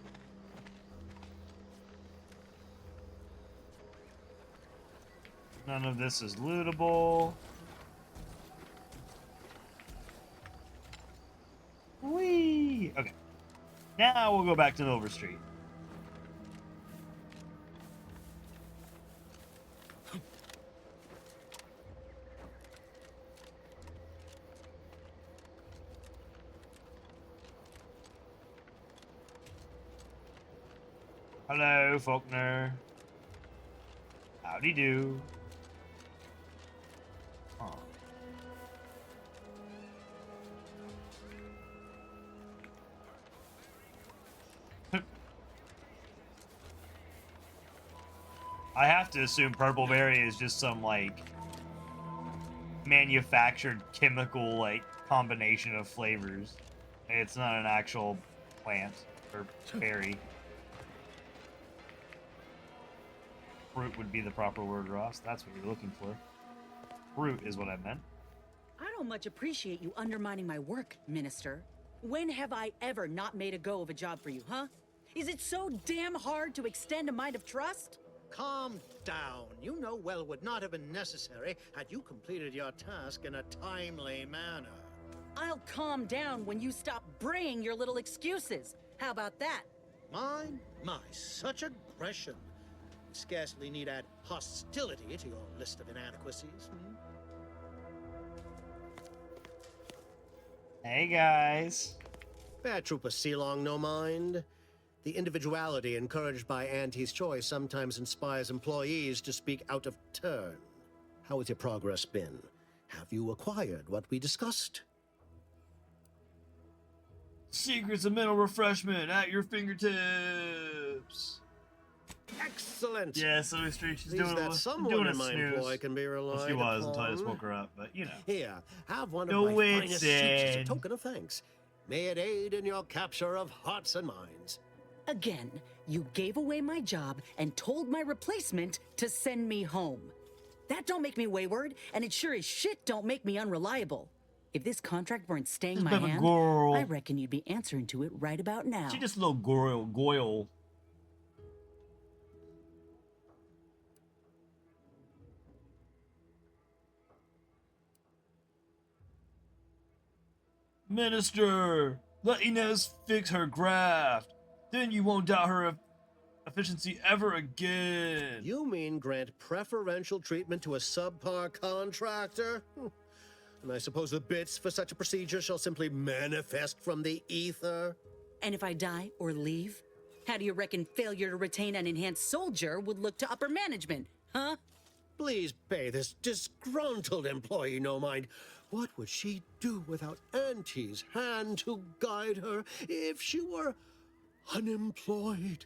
A: None of this is lootable. Whee! Okay. Now we'll go back to Milver Street. Hello, Faulkner. Howdy do. Oh. I have to assume Purple Berry is just some, like, manufactured chemical, like, combination of flavors. It's not an actual plant or berry. Fruit would be the proper word, Ross. That's what you're looking for. Fruit is what I meant.
G: I don't much appreciate you undermining my work, Minister. When have I ever not made a go of a job for you, huh? Is it so damn hard to extend a mind of trust?
T: Calm down. You know well would not have been necessary had you completed your task in a timely manner.
G: I'll calm down when you stop bringing your little excuses. How about that?
T: My, such aggression. Scarcely need add hostility to your list of inadequacies.
A: Hey, guys.
T: Bad Trooper Sealong, no mind. The individuality encouraged by Auntie's choice sometimes inspires employees to speak out of turn. How has your progress been? Have you acquired what we discussed?
A: Secrets of mental refreshment at your fingertips.
T: Excellent.
A: Yeah, so she's
T: Pleased
A: doing
T: that
A: a
T: someone
A: doing a
T: in my
A: snooze.
T: employ can be relied
A: Well, she was until I
T: upon.
A: just woke her up, but you know.
T: Here, have one of
A: No,
T: my
A: it's
T: finest soups as a
A: in.
T: token of thanks. May it aid in your capture of hearts and minds.
P: Again, you gave away my job and told my replacement to send me home. That don't make me wayward, and it sure as shit don't make me unreliable. If this contract weren't staying
A: Just
P: my
A: another
P: hand,
A: girl.
P: I reckon you'd be answering to it right about now.
A: She just a little goyle. Minister, let Inez fix her graft. Then you won't doubt her efficiency ever again.
T: You mean grant preferential treatment to a subpar contractor? And I suppose the bits for such a procedure shall simply manifest from the ether?
P: And if I die or leave, how do you reckon failure to retain an enhanced soldier would look to upper management, huh?
T: Please pay this disgruntled employee no mind. What would she do without Auntie's hand to guide her if she were unemployed?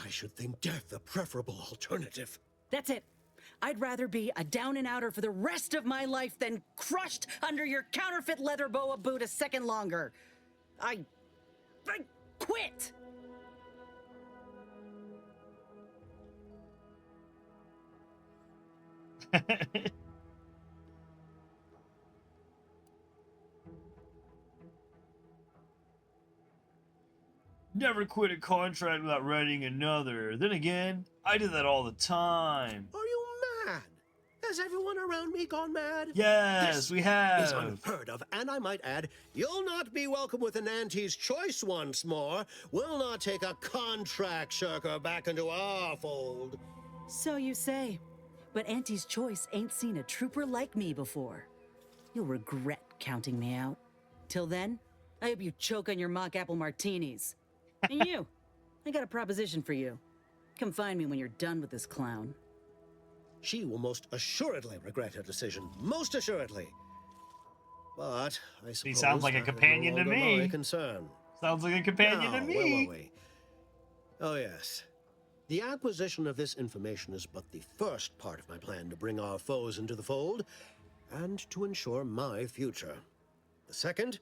T: I should think death a preferable alternative.
P: That's it. I'd rather be a down and outer for the rest of my life than crushed under your counterfeit leather boa boot a second longer. I quit!
A: Never quit a contract without writing another. Then again, I did that all the time.
T: Are you mad? Has everyone around me gone mad?
A: Yes,
T: This
A: we have.
T: is unheard of, and I might add, you'll not be welcome within Auntie's choice once more. We'll not take a contract shirker back into our fold.
P: So you say, but Auntie's choice ain't seen a trooper like me before. You'll regret counting me out. Till then, I hope you choke on your mock apple martinis. And you, I got a proposition for you. Come find me when you're done with this clown.
T: She will most assuredly regret her decision. Most assuredly. But I suppose
A: He sounds like a
T: that is no
A: companion to
T: longer
A: me.
T: my concern.
A: Sounds like a companion to
T: Now,
A: me.
T: where were we? Oh, yes. The acquisition of this information is but the first part of my plan to bring our foes into the fold and to ensure my future. The second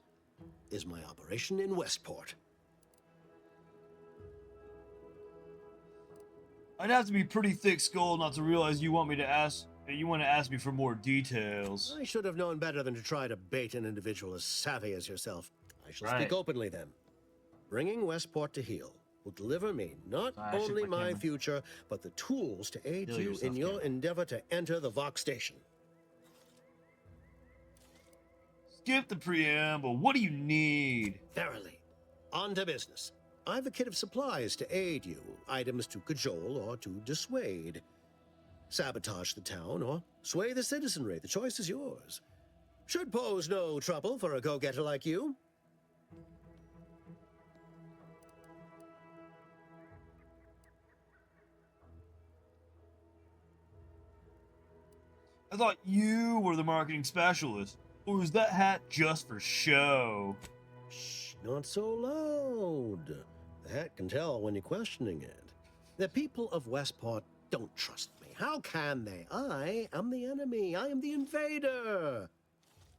T: is my operation in Westport.
A: I'd have to be pretty thick-skulled not to realize you want to ask me for more details.
T: I should have known better than to try to bait an individual as savvy as yourself. I shall
A: Right.
T: speak openly then. Bringing Westport to heel will deliver me not
A: I should
T: only
A: put
T: my
A: him-
T: future, but the tools to aid
A: Heal
T: you
A: yourself,
T: in your
A: Cameron.
T: endeavor to enter the Vox station.
A: Skip the preamble. What do you need?
T: Verily. On to business. I've a kit of supplies to aid you, items to cajole or to dissuade. Sabotage the town or sway the citizenry. The choice is yours. Should pose no trouble for a go-getter like you.
A: I thought you were the marketing specialist. Or was that hat just for show?
T: Shh, not so loud. The hat can tell when you're questioning it. The people of Westport don't trust me. How can they? I am the enemy. I am the invader.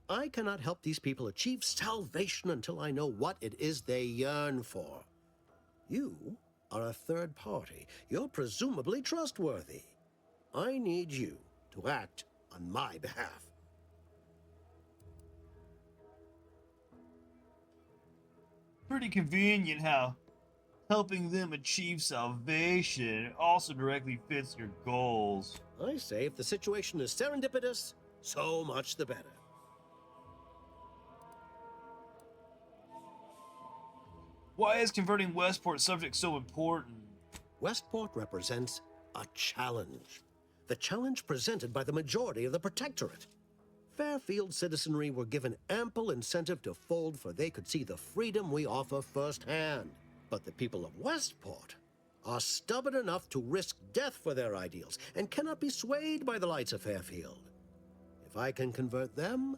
T: I cannot help these people achieve salvation until I know what it is they yearn for. You are a third party. You're presumably trustworthy. I need you to act on my behalf.
A: Pretty convenient how helping them achieve salvation also directly fits your goals.
T: I say if the situation is serendipitous, so much the better.
A: Why is converting Westport subject so important?
T: Westport represents a challenge. The challenge presented by the majority of the Protectorate. Fairfield citizenry were given ample incentive to fold, for they could see the freedom we offer firsthand. But the people of Westport are stubborn enough to risk death for their ideals and cannot be swayed by the lights of Fairfield. If I can convert them,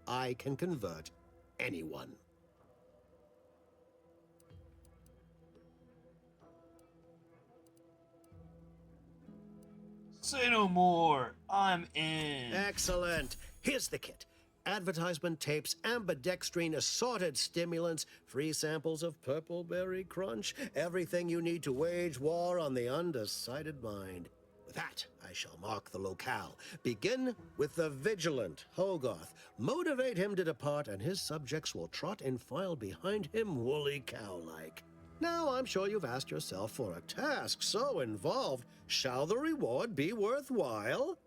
T: I can convert anyone.
A: Say no more. I'm in.
T: Excellent. Here's the kit. Advertisement tapes, ambidextrine, assorted stimulants, free samples of Purple Berry Crunch, everything you need to wage war on the undecided mind. With that, I shall mark the locale. Begin with the vigilant Hogarth. Motivate him to depart, and his subjects will trot in file behind him woolly cow-like. Now, I'm sure you've asked yourself, for a task so involved, shall the reward be worthwhile?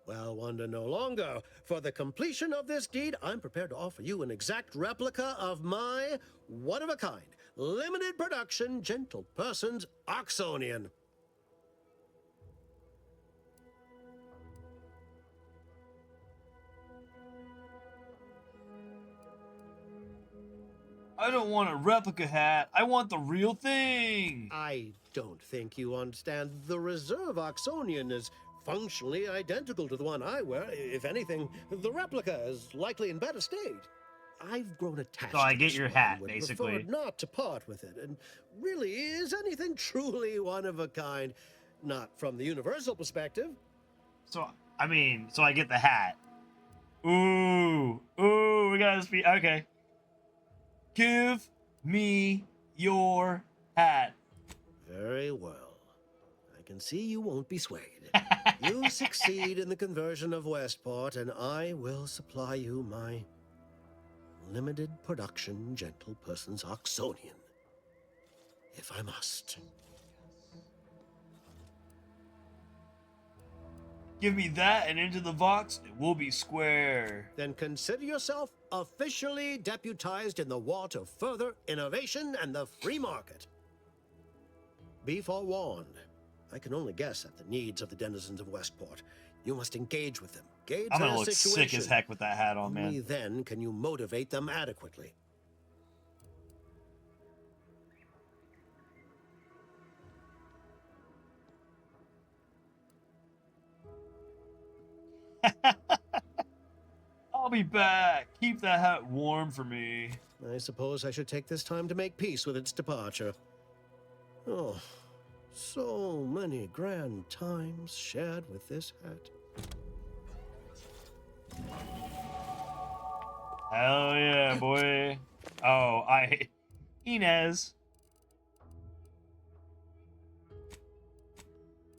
T: Well, wonder no longer. For the completion of this deed, I'm prepared to offer you an exact replica of my one-of-a-kind, limited production, gentle person's Oxonian.
A: I don't want a replica hat. I want the real thing.
T: I don't think you understand. The reserve Oxonian is functionally identical to the one I wear. If anything, the replica is likely in better state. I've grown attached
A: So I
T: to
A: get
T: this
A: your
T: one,
A: hat,
T: would
A: basically.
T: prefer not to part with it. And really, is anything truly one of a kind? Not from the universal perspective.
A: So, I mean, so I get the hat. Ooh, we gotta speak. Okay. Give me your hat.
T: Very well. I can see you won't be swayed. You succeed in the conversion of Westport, and I will supply you my limited production gentle person's Oxonian, if I must.
A: Give me that and into the Vox, and we'll be square.
T: Then consider yourself officially deputized in the war to further innovation and the free market. Be forewarned. I can only guess at the needs of the denizens of Westport. You must engage with them. Gauge
A: I'm gonna
T: their
A: look
T: situation.
A: sick as heck with that hat on, man.
T: Only then can you motivate them adequately.
A: I'll be back. Keep that hat warm for me.
T: I suppose I should take this time to make peace with its departure. Oh, so many grand times shared with this hat.
A: Hell yeah, boy. Oh, Inez.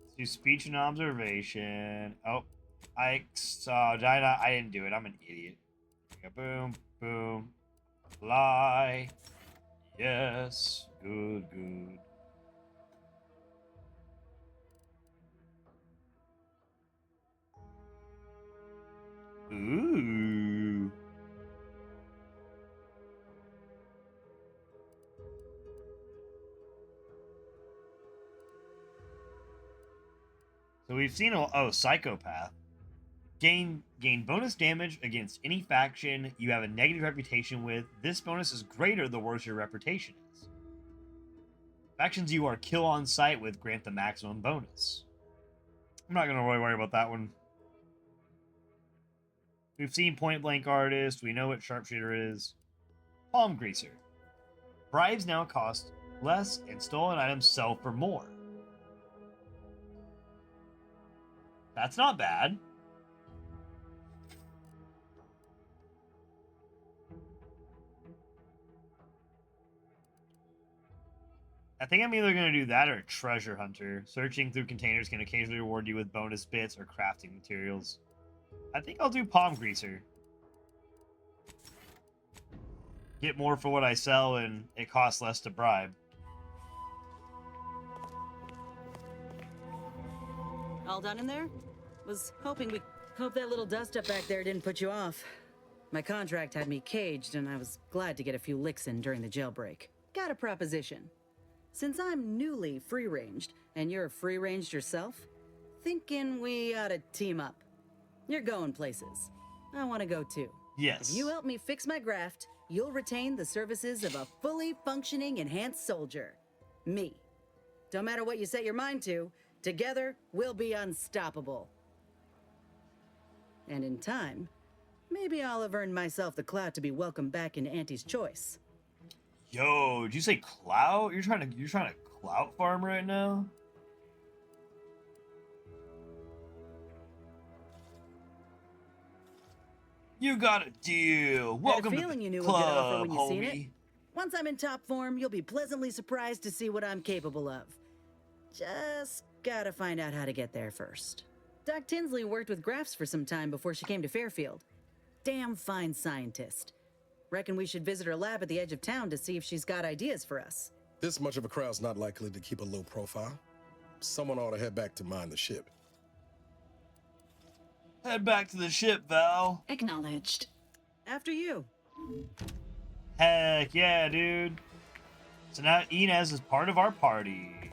A: Let's do speech and observation. Oh, I didn't do it. I'm an idiot. Boom, boom. Lie. Yes. Good, good. Ooh. So we've seen psychopath. Gain bonus damage against any faction you have a negative reputation with. This bonus is greater the worse your reputation is. Factions you are kill on sight with grant the maximum bonus. I'm not gonna really worry about that one. We've seen Point Blank Artist. We know what Sharpshooter is. Palm Greaser. Bribes now cost less and stolen items sell for more. That's not bad. I think I'm either going to do that or Treasure Hunter. Searching through containers can occasionally reward you with bonus bits or crafting materials. I think I'll do Palm Greaser. Get more for what I sell, and it costs less to bribe.
P: All done in there? Was hoping we... Hope that little dust up back there didn't put you off. My contract had me caged, and I was glad to get a few licks in during the jailbreak. Got a proposition. Since I'm newly free-ranged, and you're free-ranged yourself, thinking we ought to team up. You're going places. I want to go too.
A: Yes.
P: If you help me fix my graft, you'll retain the services of a fully functioning enhanced soldier. Me. Don't matter what you set your mind to, together we'll be unstoppable. And in time, maybe I'll have earned myself the clout to be welcomed back into Auntie's Choice.
A: Yo, did you say clout? You're trying to clout farm right now? You got a deal. Welcome
P: Had a feeling
A: to
P: you
A: the
P: knew a good offer
A: club,
P: when you seen
A: homie.
P: it. Once I'm in top form, you'll be pleasantly surprised to see what I'm capable of. Just gotta find out how to get there first. Doc Tinsley worked with Grafts for some time before she came to Fairfield. Damn fine scientist. Reckon we should visit her lab at the edge of town to see if she's got ideas for us.
I: This much of a crowd's not likely to keep a low profile. Someone ought to head back to mind the ship.
A: Head back to the ship, Val.
J: Acknowledged.
P: After you.
A: Heck yeah, dude. So now Inez is part of our party.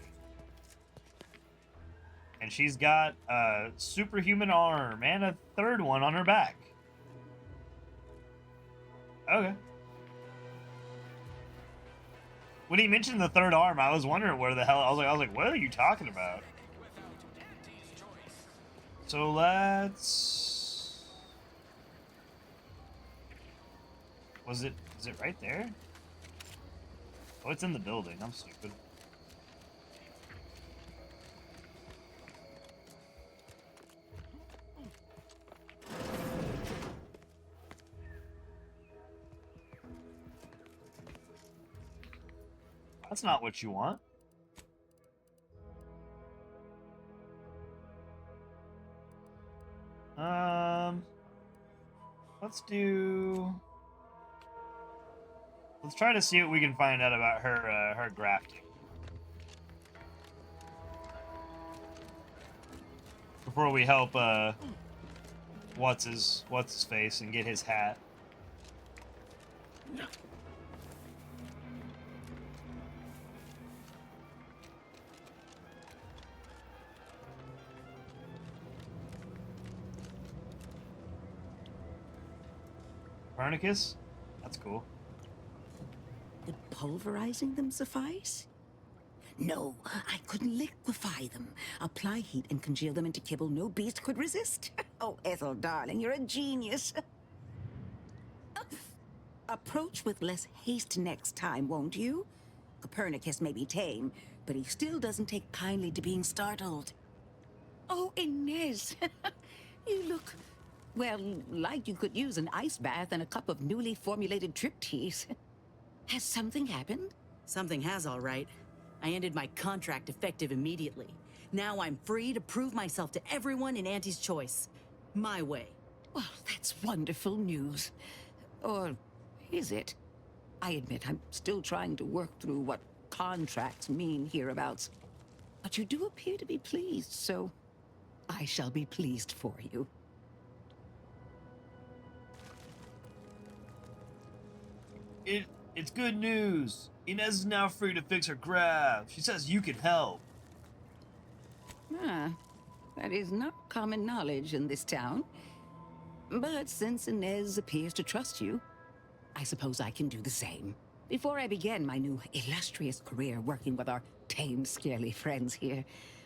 A: And she's got a superhuman arm and a third one on her back. Okay. When he mentioned the third arm, I was wondering where the hell I was like, what are you talking about? So let's. Is it right there? Oh, it's in the building. I'm stupid. That's not what you want. Let's try to see what we can find out about her grafting before we help what's his face and get his hat. Copernicus? That's cool.
Q: Would pulverizing them suffice? No, I couldn't liquefy them. Apply heat and congeal them into kibble no beast could resist. Oh, Ethel, darling, you're a genius. Approach with less haste next time, won't you? Copernicus may be tame, but he still doesn't take kindly to being startled. Oh, Inez, you look, well, like you could use an ice bath and a cup of newly formulated trip teas. Has something happened?
P: Something has, all right. I ended my contract effective immediately. Now I'm free to prove myself to everyone in Auntie's Choice. My way.
Q: Well, that's wonderful news. Or is it? I admit I'm still trying to work through what contracts mean hereabouts. But you do appear to be pleased, so I shall be pleased for you.
A: It's good news. Inez is now free to fix her graft. She says you can help.
Q: Ah, that is not common knowledge in this town. But since Inez appears to trust you, I suppose I can do the same. Before I began my new illustrious career working with our tame, scarily friends here,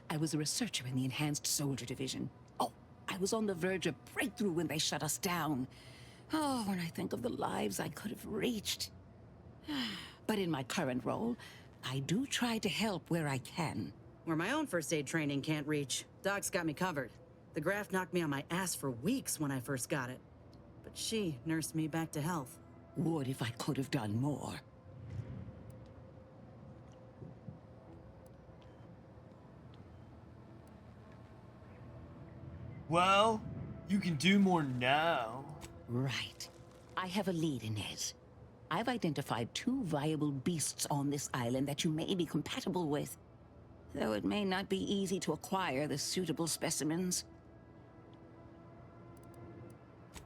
Q: I was a researcher in the Enhanced Soldier Division. Oh, I was on the verge of breakthrough when they shut us down. Oh, when I think of the lives I could have reached. But in my current role, I do try to help where I can.
P: Where my own first aid training can't reach, Doc's got me covered. The graft knocked me on my ass for weeks when I first got it. But she nursed me back to health.
Q: Would if I could have done more.
A: Well, you can do more now.
Q: Right. I have a lead, Inez. I've identified 2 viable beasts on this island that you may be compatible with. Though it may not be easy to acquire the suitable specimens.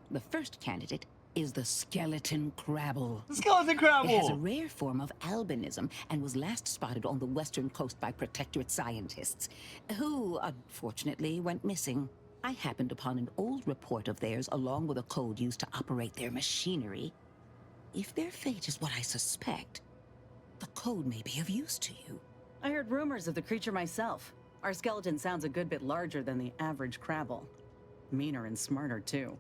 Q: The first candidate is the skeleton crabble.
A: The skeleton crabble!
Q: It has a rare form of albinism and was last spotted on the western coast by Protectorate scientists, who, unfortunately, went missing. I happened upon an old report of theirs along with a code used to operate their machinery. If their fate is what I suspect, the code may be of use to you.
P: I heard rumors of the creature myself. Our skeleton sounds a good bit larger than the average crabble. Meaner and smarter, too.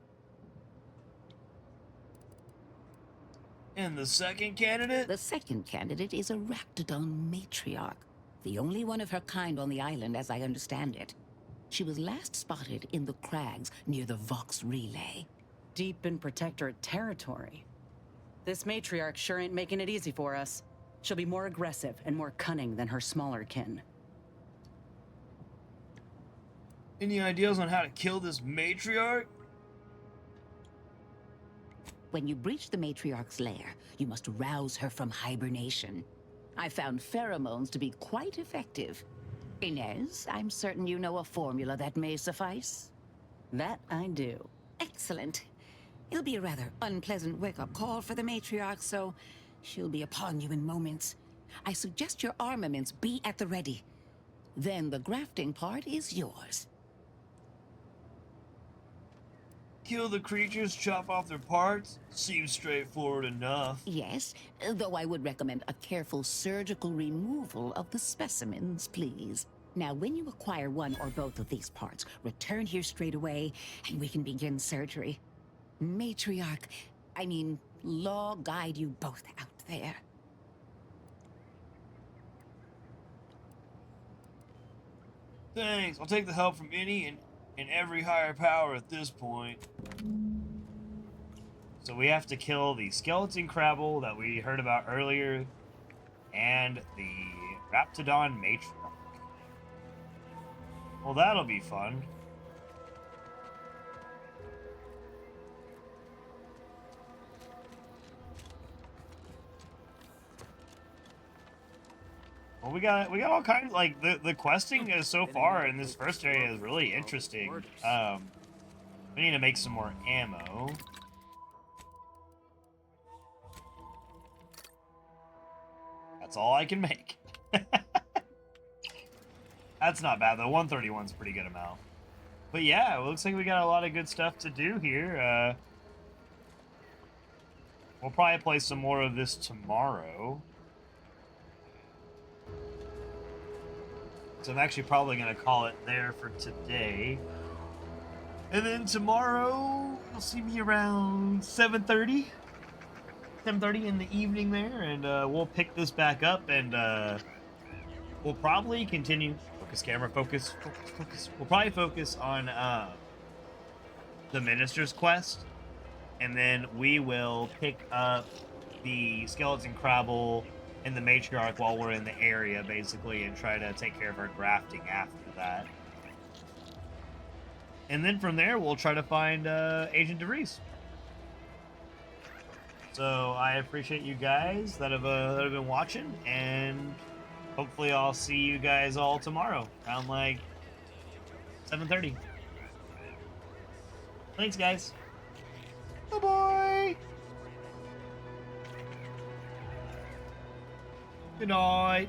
A: And the second candidate?
Q: The second candidate is a Raptidon matriarch, the only one of her kind on the island as I understand it. She was last spotted in the crags near the Vox Relay.
P: Deep in Protectorate territory. This matriarch sure ain't making it easy for us. She'll be more aggressive and more cunning than her smaller kin.
A: Any ideas on how to kill this matriarch?
Q: When you breach the matriarch's lair, you must rouse her from hibernation. I found pheromones to be quite effective. Inez, I'm certain you know a formula that may suffice.
P: That I do.
Q: Excellent. It'll be a rather unpleasant wake-up call for the matriarch, so she'll be upon you in moments. I suggest your armaments be at the ready. Then the grafting part is yours.
A: Kill the creatures, chop off their parts? Seems straightforward enough.
Q: Yes, though I would recommend a careful surgical removal of the specimens, please. Now, when you acquire one or both of these parts, return here straight away, and we can begin surgery. Law guide you both out there.
A: Thanks, I'll take the help from any and every higher power at this point. So we have to kill the skeleton crabble that we heard about earlier, and the Raptidon matriarch. Well, that'll be fun. Well, we got all kinds, like, the questing is so far in this first area is really interesting. We need to make some more ammo. That's all I can make. That's not bad, though. 131's a pretty good amount. But yeah, it looks like we got a lot of good stuff to do here. We'll probably play some more of this tomorrow. So I'm actually probably going to call it there for today. And then tomorrow, you'll see me around 7:30. 7:30 in the evening there, and we'll pick this back up, and we'll probably continue. Focus, camera, focus, focus, focus. We'll probably focus on the Minister's quest, and then we will pick up the Skeleton Crabble and the Matriarch while we're in the area, basically, and try to take care of our grafting after that. And then from there, we'll try to find Agent DeVries. So I appreciate you guys that have been watching, and hopefully I'll see you guys all tomorrow around like 7:30. Thanks, guys. Bye-bye. Good night.